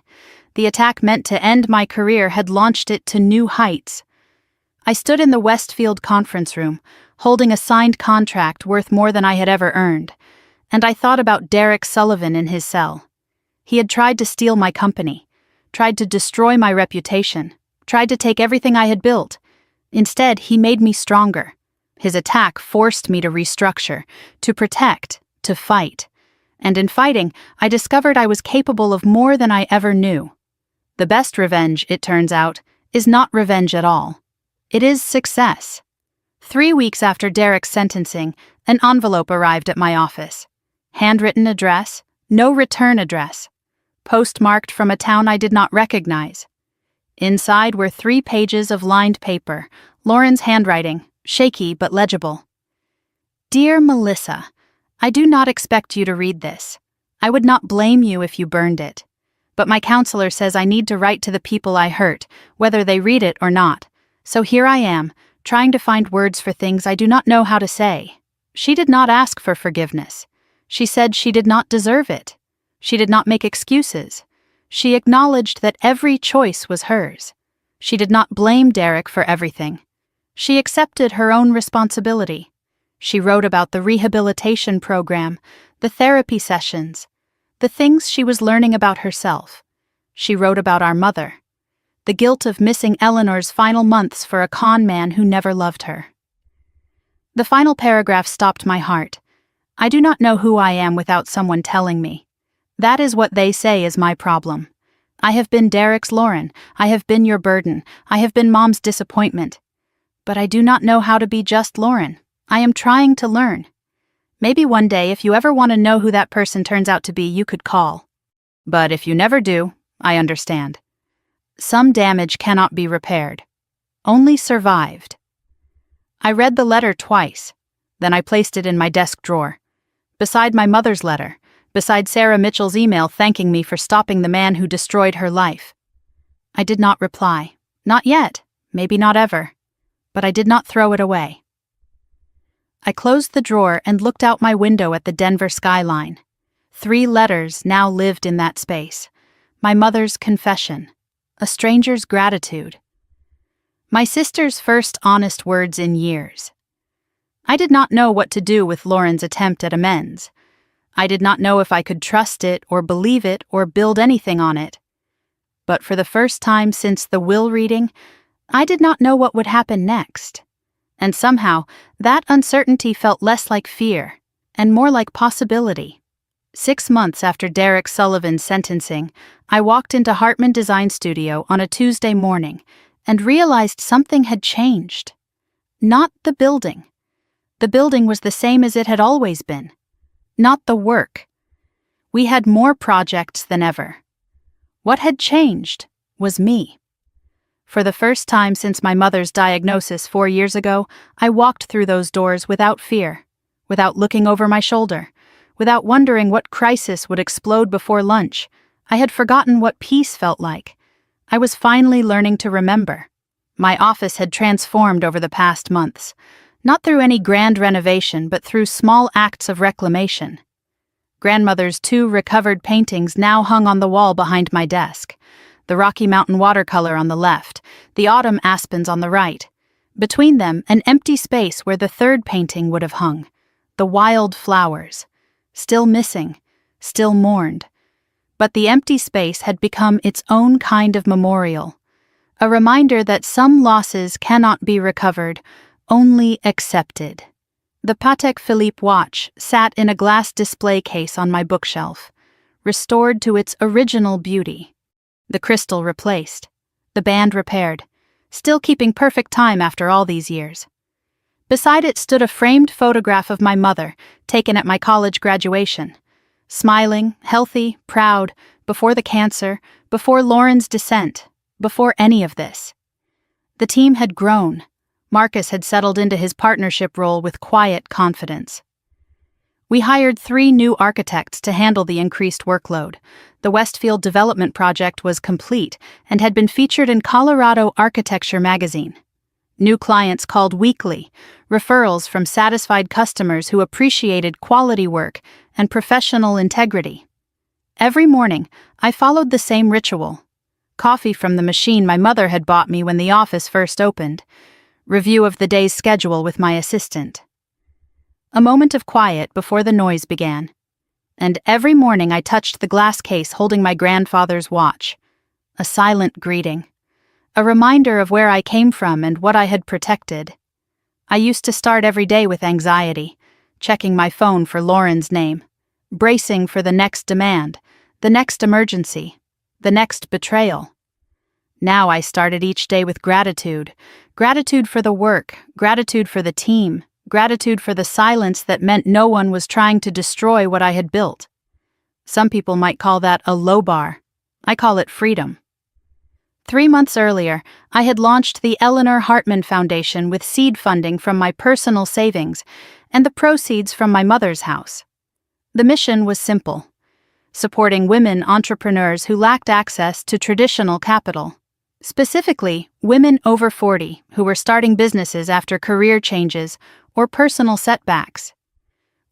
The attack meant to end my career had launched it to new heights. I stood in the Westfield conference room, holding a signed contract worth more than I had ever earned, and I thought about Derek Sullivan in his cell. He had tried to steal my company, tried to destroy my reputation, tried to take everything I had built. Instead, he made me stronger. His attack forced me to restructure, to protect, to fight. And in fighting, I discovered I was capable of more than I ever knew. The best revenge, it turns out, is not revenge at all. It is success. 3 weeks after Derek's sentencing, an envelope arrived at my office. Handwritten address, no return address. Postmarked from a town I did not recognize. Inside were 3 pages of lined paper, Lauren's handwriting, shaky but legible. "Dear Melissa, I do not expect you to read this. I would not blame you if you burned it. But my counselor says I need to write to the people I hurt, whether they read it or not. So here I am, trying to find words for things I do not know how to say. She did not ask for forgiveness. She said she did not deserve it. She did not make excuses. She acknowledged that every choice was hers. She did not blame Derek for everything. She accepted her own responsibility. She wrote about the rehabilitation program, the therapy sessions, the things she was learning about herself. She wrote about our mother, the guilt of missing Eleanor's final months for a con man who never loved her. The final paragraph stopped my heart. I do not know who I am without someone telling me. That is what they say is my problem. I have been Derek's Lauren. I have been your burden. I have been Mom's disappointment. But I do not know how to be just Lauren. I am trying to learn. Maybe one day, if you ever want to know who that person turns out to be, you could call. But if you never do, I understand. Some damage cannot be repaired, only survived. I read the letter twice. Then I placed it in my desk drawer, beside my mother's letter, beside Sarah Mitchell's email thanking me for stopping the man who destroyed her life. I did not reply. Not yet, maybe not ever. But I did not throw it away. I closed the drawer and looked out my window at the Denver skyline. 3 letters now lived in that space. My mother's confession. A stranger's gratitude. My sister's first honest words in years. I did not know what to do with Lauren's attempt at amends. I did not know if I could trust it or believe it or build anything on it. But for the first time since the will reading, I did not know what would happen next. And somehow, that uncertainty felt less like fear and more like possibility. 6 months after Derek Sullivan's sentencing, I walked into Hartman Design Studio on a Tuesday morning and realized something had changed. Not the building. The building was the same as it had always been. Not the work. We had more projects than ever. What had changed was me. For the first time since my mother's diagnosis 4 years ago, I walked through those doors without fear, without looking over my shoulder, without wondering what crisis would explode before lunch. I had forgotten what peace felt like. I was finally learning to remember. My office had transformed over the past months. Not through any grand renovation, but through small acts of reclamation. Grandmother's 2 recovered paintings now hung on the wall behind my desk. The Rocky Mountain watercolor on the left, the autumn aspens on the right. Between them, an empty space where the 3rd painting would have hung. The wild flowers. Still missing, still mourned. But the empty space had become its own kind of memorial. A reminder that some losses cannot be recovered, only accepted. The Patek Philippe watch sat in a glass display case on my bookshelf, restored to its original beauty. The crystal replaced, the band repaired, still keeping perfect time after all these years. Beside it stood a framed photograph of my mother, taken at my college graduation. Smiling, healthy, proud, before the cancer, before Lauren's descent, before any of this. The team had grown. Marcus had settled into his partnership role with quiet confidence. We hired 3 new architects to handle the increased workload. The Westfield development project was complete and had been featured in Colorado Architecture magazine. New clients called weekly, referrals from satisfied customers who appreciated quality work and professional integrity. Every morning, I followed the same ritual. Coffee from the machine my mother had bought me when the office first opened. Review of the day's schedule with my assistant. A moment of quiet before the noise began. And every morning I touched the glass case holding my grandfather's watch. A silent greeting. A reminder of where I came from and what I had protected. I used to start every day with anxiety, checking my phone for Lauren's name, bracing for the next demand, the next emergency, the next betrayal. Now I started each day with gratitude. Gratitude for the work, gratitude for the team, gratitude for the silence that meant no one was trying to destroy what I had built. Some people might call that a low bar. I call it freedom. 3 months earlier, I had launched the Eleanor Hartman Foundation with seed funding from my personal savings and the proceeds from my mother's house. The mission was simple: supporting women entrepreneurs who lacked access to traditional capital. Specifically, women over 40 who were starting businesses after career changes or personal setbacks.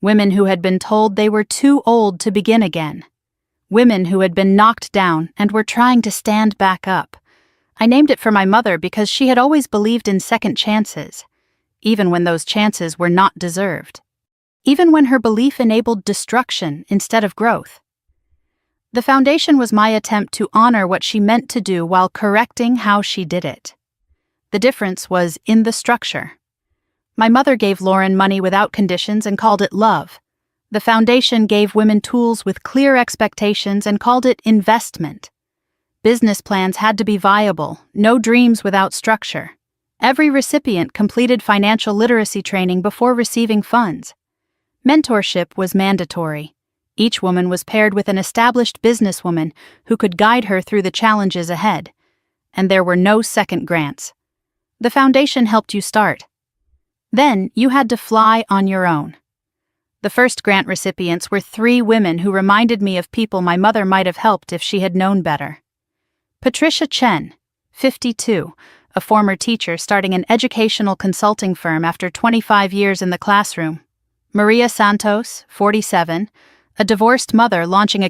Women who had been told they were too old to begin again. Women who had been knocked down and were trying to stand back up. I named it for my mother because she had always believed in second chances, even when those chances were not deserved. Even when her belief enabled destruction instead of growth. The foundation was my attempt to honor what she meant to do while correcting how she did it. The difference was in the structure. My mother gave Lauren money without conditions and called it love. The foundation gave women tools with clear expectations and called it investment. Business plans had to be viable, no dreams without structure. Every recipient completed financial literacy training before receiving funds. Mentorship was mandatory. Each woman was paired with an established businesswoman who could guide her through the challenges ahead. And there were no second grants. The foundation helped you start. Then you had to fly on your own. The first grant recipients were 3 women who reminded me of people my mother might have helped if she had known better. Patricia Chen, 52, a former teacher starting an educational consulting firm after 25 years in the classroom. Maria Santos, 47, a divorced mother launching a